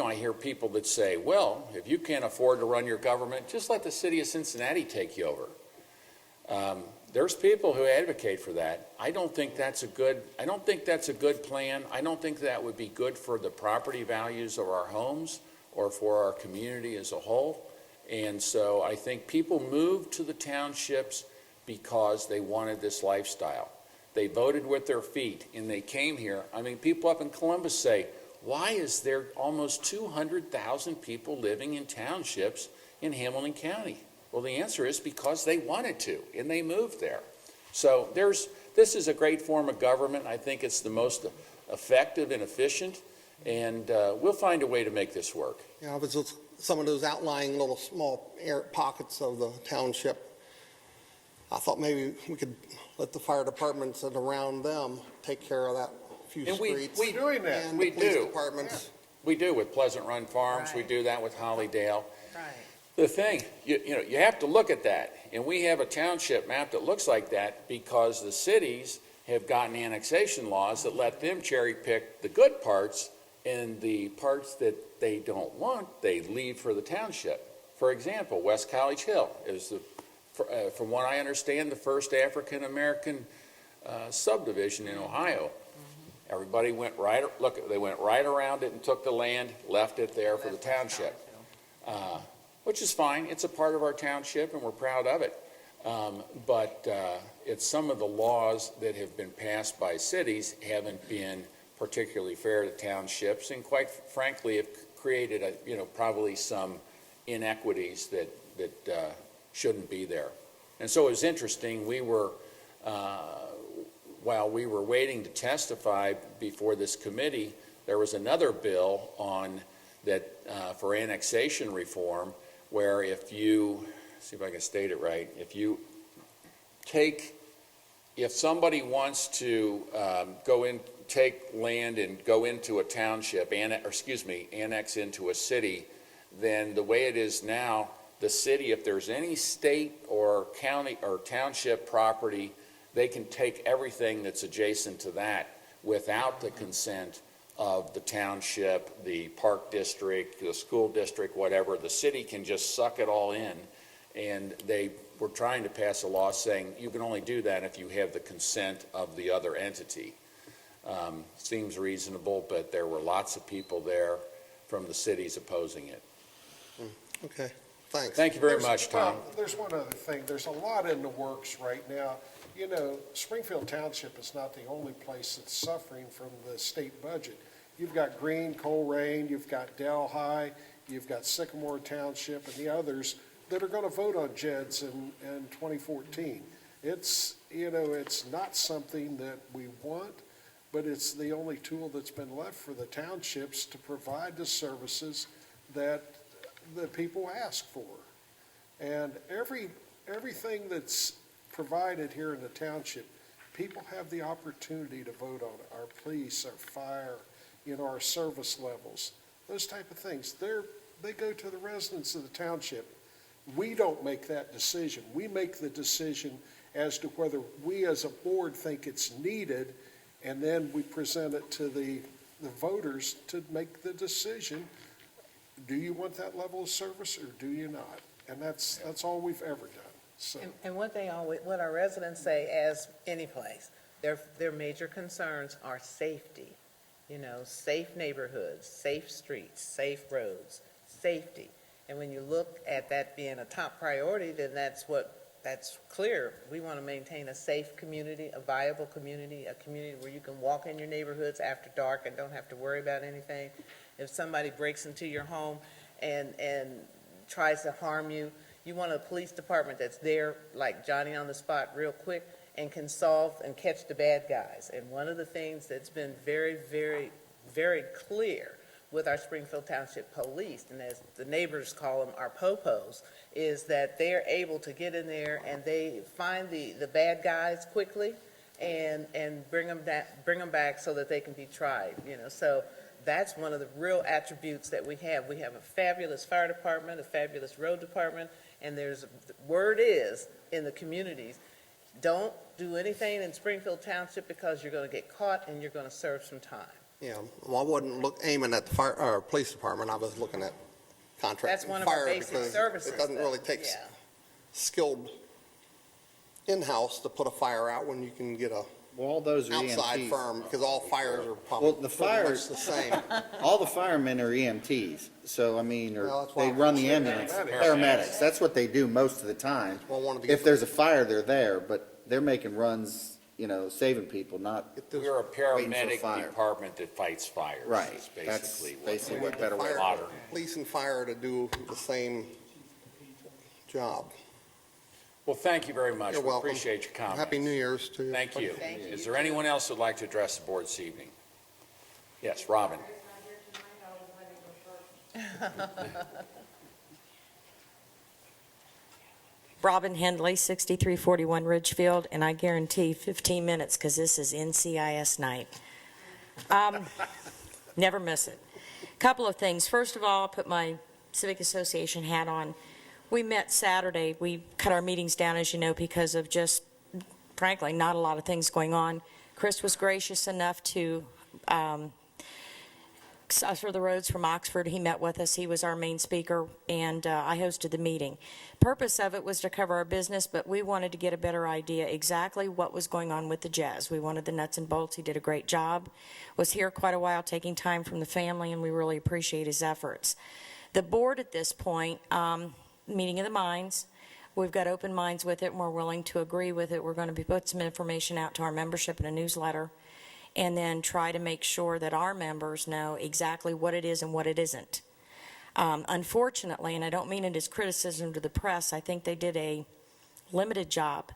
I hear people that say, well, if you can't afford to run your government, just let the city of Cincinnati take you over. There's people who advocate for that. I don't think that's a good plan. I don't think that would be good for the property values of our homes or for our community as a whole. And so I think people moved to the townships because they wanted this lifestyle. They voted with their feet and they came here. I mean, people up in Columbus say, why is there almost 200,000 people living in townships in Hamilton County? Well, the answer is because they wanted to and they moved there. So this is a great form of government. I think it's the most effective and efficient, and we'll find a way to make this work. Yeah, but some of those outlying little small pockets of the township, I thought maybe we could let the fire departments and around them take care of that few And streets. we doing that. And We the police do. departments. We do with Pleasant Run Farms. We Right. do that with Hollydale. Right. The thing, you have to look at that, and we have a township map that looks like that because the cities have gotten annexation laws that let them cherry pick the good parts, and the parts that they don't want, they leave for the township. For example, West College Hill is, from what I understand, the first African-American subdivision in Ohio. Everybody went they went right around it and took the land, left it there for the township. Which is fine. It's a part of our township, and we're proud of it. But it's some of the laws that have been passed by cities haven't been particularly fair to townships, and quite frankly, have created probably some inequities that shouldn't be there. And so it was interesting. We were while we were waiting to testify before this committee, there was another bill on that for annexation reform, where if you, see if I can state it right, if somebody wants to take land and go into a township, annex into a city, then the way it is now, the city, if there's any state or county or township property, they can take everything that's adjacent to that without the consent of the township, the park district, the school district, whatever. The city can just suck it all in, and they were trying to pass a law saying you can only do that if you have the consent of the other entity. Seems reasonable, but there were lots of people there from the cities opposing it. Okay, thanks. Thank you very much, Tom. Well, there's one other thing. There's a lot in the works right now. Springfield Township is not the only place that's suffering from the state budget. You've got Greene, Coleraine, you've got Delhi, you've got Sycamore Township, and the others that are going to vote on JEDs in 2014. It's not something that we want, but it's the only tool that's been left for the townships to provide the services that the people ask for. And everything that's provided here in the township, people have the opportunity to vote on it. Our police, our fire, our service levels, those type of things. They go to the residents of the township. We don't make that decision. We make the decision as to whether we as a board think it's needed, and then we present it to the voters to make the decision. Do you want that level of service or do you not? And that's all we've ever done. So. And what our residents say, as any place, their major concerns are safety. Safe neighborhoods, safe streets, safe roads, safety. And when you look at that being a top priority, then that's clear. We want to maintain a safe community, a viable community, a community where you can walk in your neighborhoods after dark and don't have to worry about anything. If somebody breaks into your home and tries to harm you. You want a police department that's there, like Johnny on the spot, real quick, and can solve and catch the bad guys. And one of the things that's been very, very, very clear with our Springfield Township Police, and as the neighbors call them, our popos, is that they're able to get in there and they find the bad guys quickly and bring them back so that they can be tried, you know. So that's one of the real attributes that we have. We have a fabulous fire department, a fabulous road department, and word is in the communities, don't do anything in Springfield Township because you're going to get caught and you're going to serve some time. Yeah, well, I wasn't aiming at the fire, or police department, I was looking at contract. That's one of our fire, basic because services. It doesn't really take Yeah. skilled in-house to put a fire out when you can get a Well, all those are outside EMTs. firm, because all fires are probably Well, the pretty fires, much the same. all the firemen are EMTs, so I mean, Well, or that's why they I'm run the saying ambulance, paramedics. paramedics, that's what they do most of the time. Well, I wanted to get If there's a fire, they're there, but they're making runs, you know, saving people, not, get this We're a Waiting for paramedic fire. department that fights fires. Right. Is That's basically basically what what better way. fire, modern. police and fire to do the same job. Well, thank you very much. You're We welcome. appreciate your comments. Happy New Year's to you. Thank you. Thank you. Is there anyone else who'd like to address the board this evening? Yes, Robin. Robin Hendley, 6341 Ridgefield, and I guarantee 15 minutes because this is NCIS night. Never miss it. Couple of things. First of all, I'll put my Civic Association hat on. We met Saturday. We cut our meetings down, as you know, because of just, frankly, not a lot of things going on. Chris was gracious enough to for the roads from Oxford. He met with us. He was our main speaker, and I hosted the meeting. Purpose of it was to cover our business, but we wanted to get a better idea exactly what was going on with the jazz. We wanted the nuts and bolts. He did a great job. Was here quite a while, taking time from the family, and we really appreciate his efforts. The board at this point, meeting of the minds. We've got open minds with it, and we're willing to agree with it. We're going to put some information out to our membership in a newsletter, and then try to make sure that our members know exactly what it is and what it isn't. Unfortunately, and I don't mean it as criticism to the press, I think they did a limited job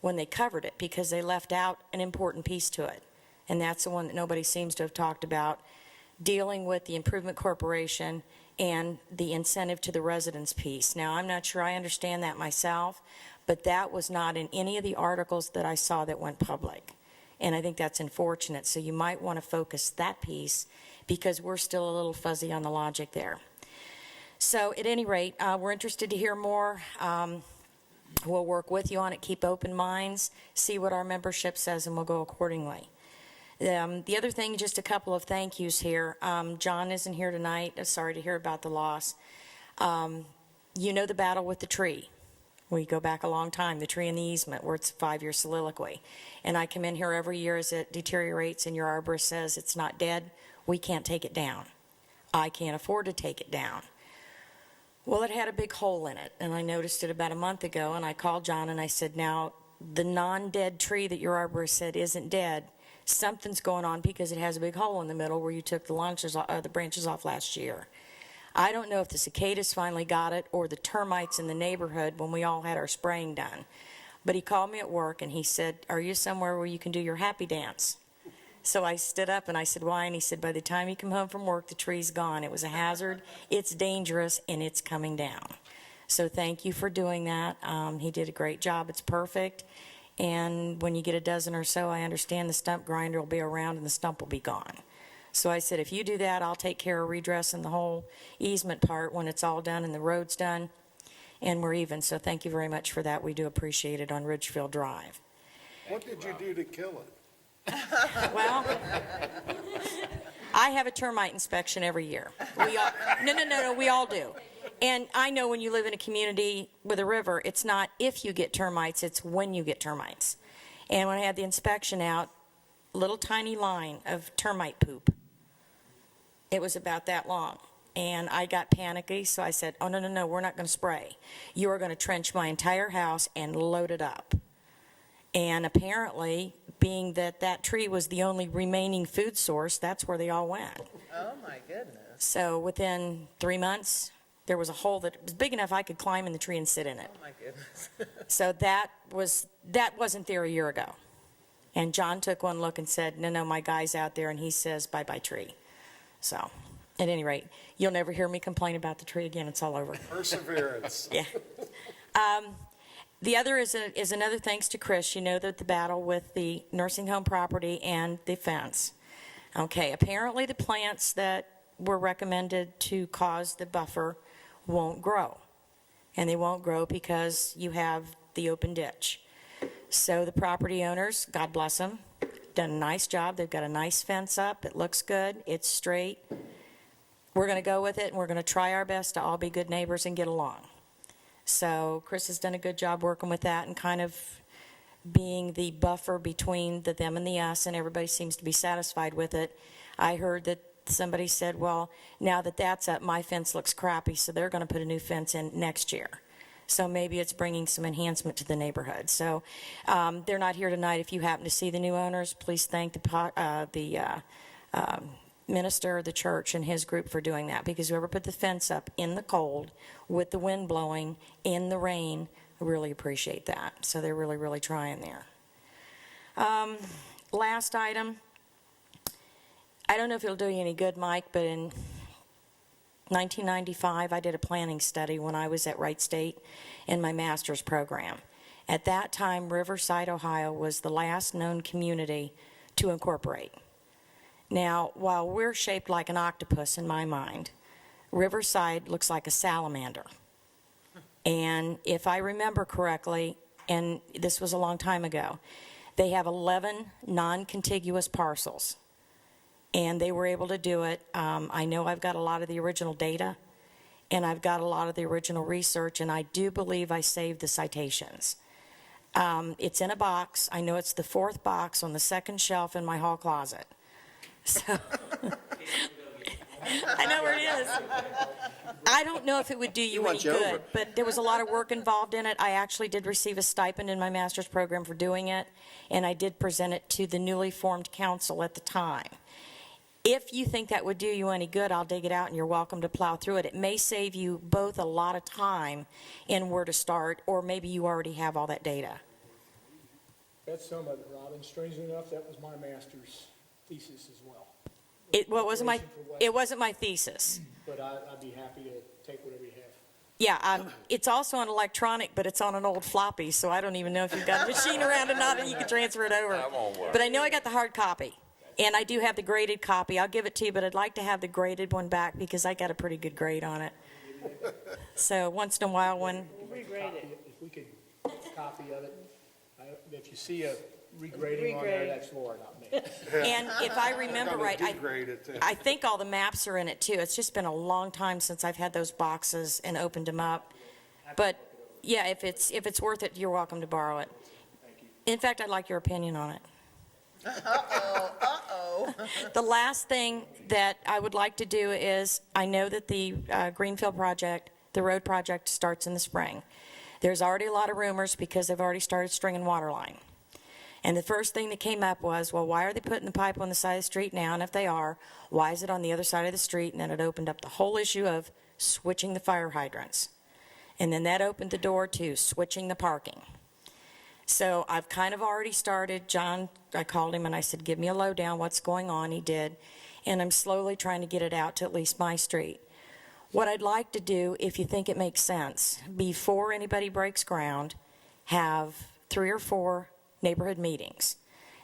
when they covered it because they left out an important piece to it, and that's the one that nobody seems to have talked about, dealing with the Improvement Corporation and the incentive to the residents piece. Now, I'm not sure I understand that myself, but that was not in any of the articles that I saw that went public. And I think that's unfortunate. So you might want to focus that piece because we're still a little fuzzy on the logic there. So at any rate, we're interested to hear more. We'll work with you on it, keep open minds, see what our membership says, and we'll go accordingly. The other thing, just a couple of thank yous here. John isn't here tonight. Sorry to hear about the loss. You know the battle with the tree. We go back a long time, the tree in the easement, where it's a 5-year soliloquy. And I come in here every year as it deteriorates and your arborist says it's not dead. We can't take it down. I can't afford to take it down. Well, it had a big hole in it, and I noticed it about a month ago, and I called John and I said, now, the non-dead tree that your arborist said isn't dead, something's going on because it has a big hole in the middle where you took the branches off last year. I don't know if the cicadas finally got it or the termites in the neighborhood when we all had our spraying done. But he called me at work and he said, are you somewhere where you can do your happy dance? So I stood up and I said, why? And he said, by the time you come home from work, the tree's gone. It was a hazard, it's dangerous, and it's coming down. So thank you for doing that. He did a great job. It's perfect. And when you get a dozen or so, I understand the stump grinder will be around and the stump will be gone. So I said, if you do that, I'll take care of redressing the whole easement part when it's all done and the road's done, and we're even. So thank you very much for that. We do appreciate it on Ridgefield Drive. What did you do to kill it? Well, I have a termite inspection every year. No, we all do. And I know when you live in a community with a river, it's not if you get termites, it's when you get termites. And when I had the inspection out, little tiny line of termite poop. It was about that long. And I got panicky, so I said, oh, no, we're not going to spray. You are going to trench my entire house and load it up. And apparently, being that that tree was the only remaining food source, that's where they all went. Oh, my goodness. So within 3 months, There was a hole that was big enough I could climb in the tree and sit in it. Oh, my goodness. So that wasn't there a year ago. And John took one look and said, no, my guy's out there, and he says, bye-bye tree. So, at any rate, you'll never hear me complain about the tree again. It's all over. Perseverance. Yeah. The other is another thanks to Chris. You know that the battle with the nursing home property and the fence. Okay, apparently the plants that were recommended to cause the buffer won't grow. And they won't grow because you have the open ditch. So the property owners, God bless them, done a nice job. They've got a nice fence up. It looks good. It's straight. We're going to go with it, and we're going to try our best to all be good neighbors and get along. So Chris has done a good job working with that and kind of being the buffer between the them and the us, and everybody seems to be satisfied with it. I heard that somebody said, well, now that that's up, my fence looks crappy, so they're going to put a new fence in next year. So maybe it's bringing some enhancement to the neighborhood. So they're not here tonight. If you happen to see the new owners, please thank the minister of the church and his group for doing that, because whoever put the fence up in the cold with the wind blowing in the rain, I really appreciate that. So they're really, really trying there. Last item. I don't know if it'll do you any good, Mike, but in 1995, I did a planning study when I was at Wright State in my master's program. At that time, Riverside, Ohio was the last known community to incorporate. Now, while we're shaped like an octopus in my mind, Riverside looks like a salamander. And if I remember correctly, and this was a long time ago, they have 11 non-contiguous parcels. And they were able to do it. I know I've got a lot of the original data, and I've got a lot of the original research, and I do believe I saved the citations. It's in a box. I know it's the fourth box on the second shelf in my hall closet. So I know where it is. I don't know if it would do you any good, but there was a lot of work involved in it. I actually did receive a stipend in my master's program for doing it, and I did present it to the newly formed council at the time. If you think that would do you any good, I'll dig it out, and you're welcome to plow through it. It may save you both a lot of time in where to start, or maybe you already have all that data. That's some of it, Robin. Strangely enough, that was my master's thesis as well. It wasn't my thesis. But I'd be happy to take whatever you have. Yeah, it's also on electronic, but it's on an old floppy, so I don't even know if you've got a machine around or not that you can transfer it over. But I know I got the hard copy. And I do have the graded copy. I'll give it to you, but I'd like to have the graded one back because I got a pretty good grade on it. So once in a while when... If we could copy of it, if you see a regrading on there, that's Laura, not me. And if I remember right, I think all the maps are in it too. It's just been a long time since I've had those boxes and opened them up. But yeah, if it's worth it, you're welcome to borrow it. In fact, I'd like your opinion on it. The last thing that I would like to do is, I know that the Greenfield project, the road project, starts in the spring. There's already a lot of rumors because they've already started stringing water line. And the first thing that came up was, well, why are they putting the pipe on the side of the street now? And if they are, why is it on the other side of the street? And then it opened up the whole issue of switching the fire hydrants. And then that opened the door to switching the parking. So I've kind of already started. John, I called him and I said, give me a lowdown, what's going on? He did. And I'm slowly trying to get it out to at least my street. What I'd like to do, if you think it makes sense, before anybody breaks ground, have 3 or 4 neighborhood meetings.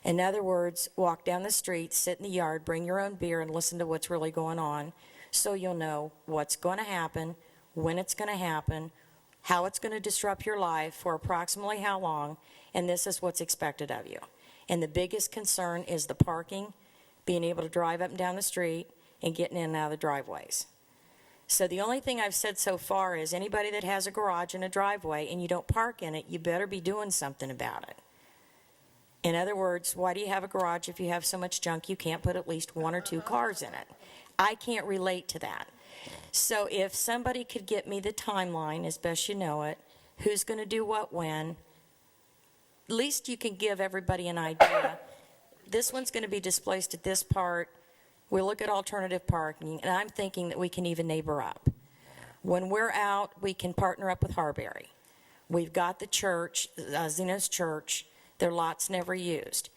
In other words, walk down the street, sit in the yard, bring your own beer, and listen to what's really going on, so you'll know what's going to happen, when it's going to happen, how it's going to disrupt your life, for approximately how long, and this is what's expected of you. And the biggest concern is the parking, being able to drive up and down the street, and getting in and out of the driveways. So the only thing I've said so far is anybody that has a garage and a driveway and you don't park in it, you better be doing something about it. In other words, why do you have a garage if you have so much junk you can't put at least 1 or 2 cars in it? I can't relate to that. So if somebody could get me the timeline, as best you know it, who's going to do what when, at least you can give everybody an idea. This one's going to be displaced at this part. We'll look at alternative parking, and I'm thinking that we can even neighbor up. When we're out, we can partner up with Harbury. We've got the church, Zeno's Church, their lot's never used.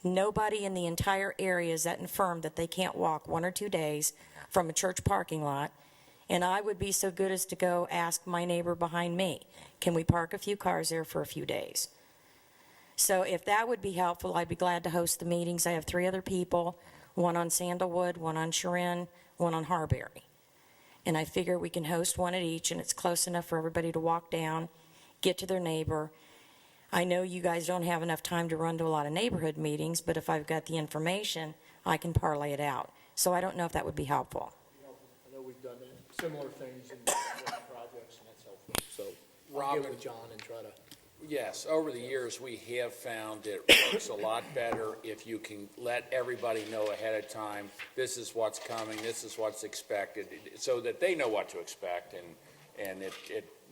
Nobody in the entire area is that infirm that they can't walk 1 or 2 days from a church parking lot. And I would be so good as to go ask my neighbor behind me, can we park a few cars there for a few days? So if that would be helpful, I'd be glad to host the meetings. I have 3 other people, one on Sandalwood, one on Sharon, one on Harbury. And I figure we can host one at each, and it's close enough for everybody to walk down, get to their neighbor. I know you guys don't have enough time to run to a lot of neighborhood meetings, but if I've got the information, I can parlay it out. So I don't know if that would be helpful. I know we've done similar things in different projects, and that's helpful. So I'll Robin, get with John and try to. Yes, over the years, we have found it works a lot better if you can let everybody know ahead of time, this is what's coming, this is what's expected, so that they know what to expect. And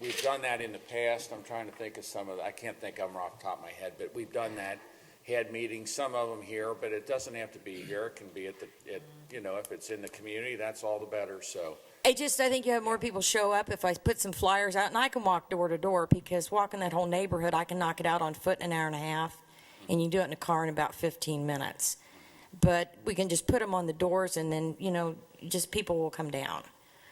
we've done that in the past. I'm trying to think of some of I can't think of them off the top of my head, but we've done that, had meetings, some of them here, but it doesn't have to be here. It can be if it's in the community, that's all the better, so. I think you have more people show up if I put some flyers out, and I can walk door to door, because walking that whole neighborhood, I can knock it out on foot in an hour and a half, and you do it in a car in about 15 minutes. But we can just put them on the doors, and then, just people will come down.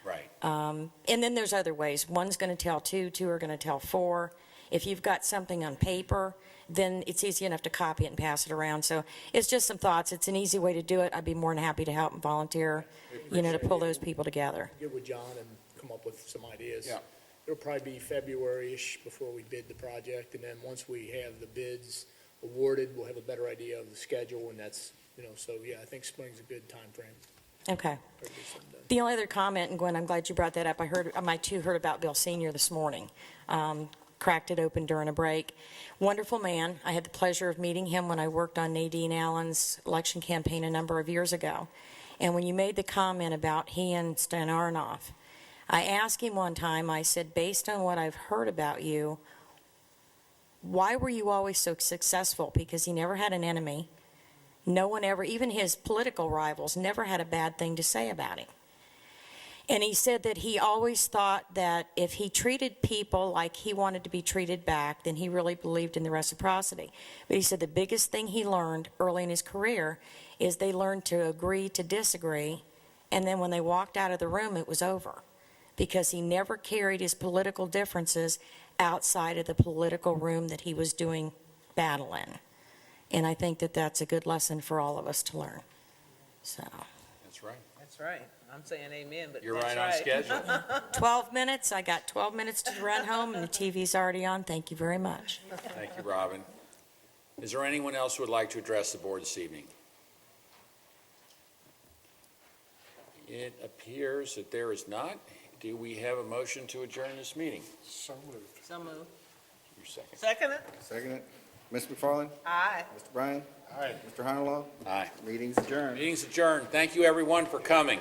Right. And then there's other ways. One's going to tell 2, 2 are going to tell 4. If you've got something on paper, then it's easy enough to copy it and pass it around. So it's just some thoughts. It's an easy way to do it. I'd be more than happy to help and volunteer, to pull those people together. Get with John and come up with some ideas. Yeah. It'll probably be February-ish before we bid the project, and then once we have the bids awarded, we'll have a better idea of the schedule, and that's, so yeah, I think spring's a good time frame. Okay. The only other comment, and Gwen, I'm glad you brought that up. I too heard about Bill Sr. this morning. Cracked it open during a break. Wonderful man. I had the pleasure of meeting him when I worked on Nadine Allen's election campaign a number of years ago. And when you made the comment about he and Stan Aronoff, I asked him one time, I said, based on what I've heard about you, why were you always so successful? Because he never had an enemy. No one ever, even his political rivals, never had a bad thing to say about him. And he said that he always thought that if he treated people like he wanted to be treated back, then he really believed in the reciprocity. But he said the biggest thing he learned early in his career is they learned to agree to disagree, and then when they walked out of the room, it was over. Because he never carried his political differences outside of the political room that he was doing battle in. And I think that that's a good lesson for all of us to learn. So. That's right. That's right. I'm saying amen, but You're that's right on schedule. 12 minutes. I got 12 minutes to run home, and the TV's already on. Thank you very much. Thank you, Robin. Is there anyone else who would like to address the board this evening? It appears that there is not. Do we have a motion to adjourn this meeting? So moved. So moved. Your second. Second it? Second it. Ms. McFarland? Aye. Mr. Bryan? Aye. Mr. Harnwell? Aye. Meeting's adjourned. Meeting's adjourned. Thank you, everyone, for coming.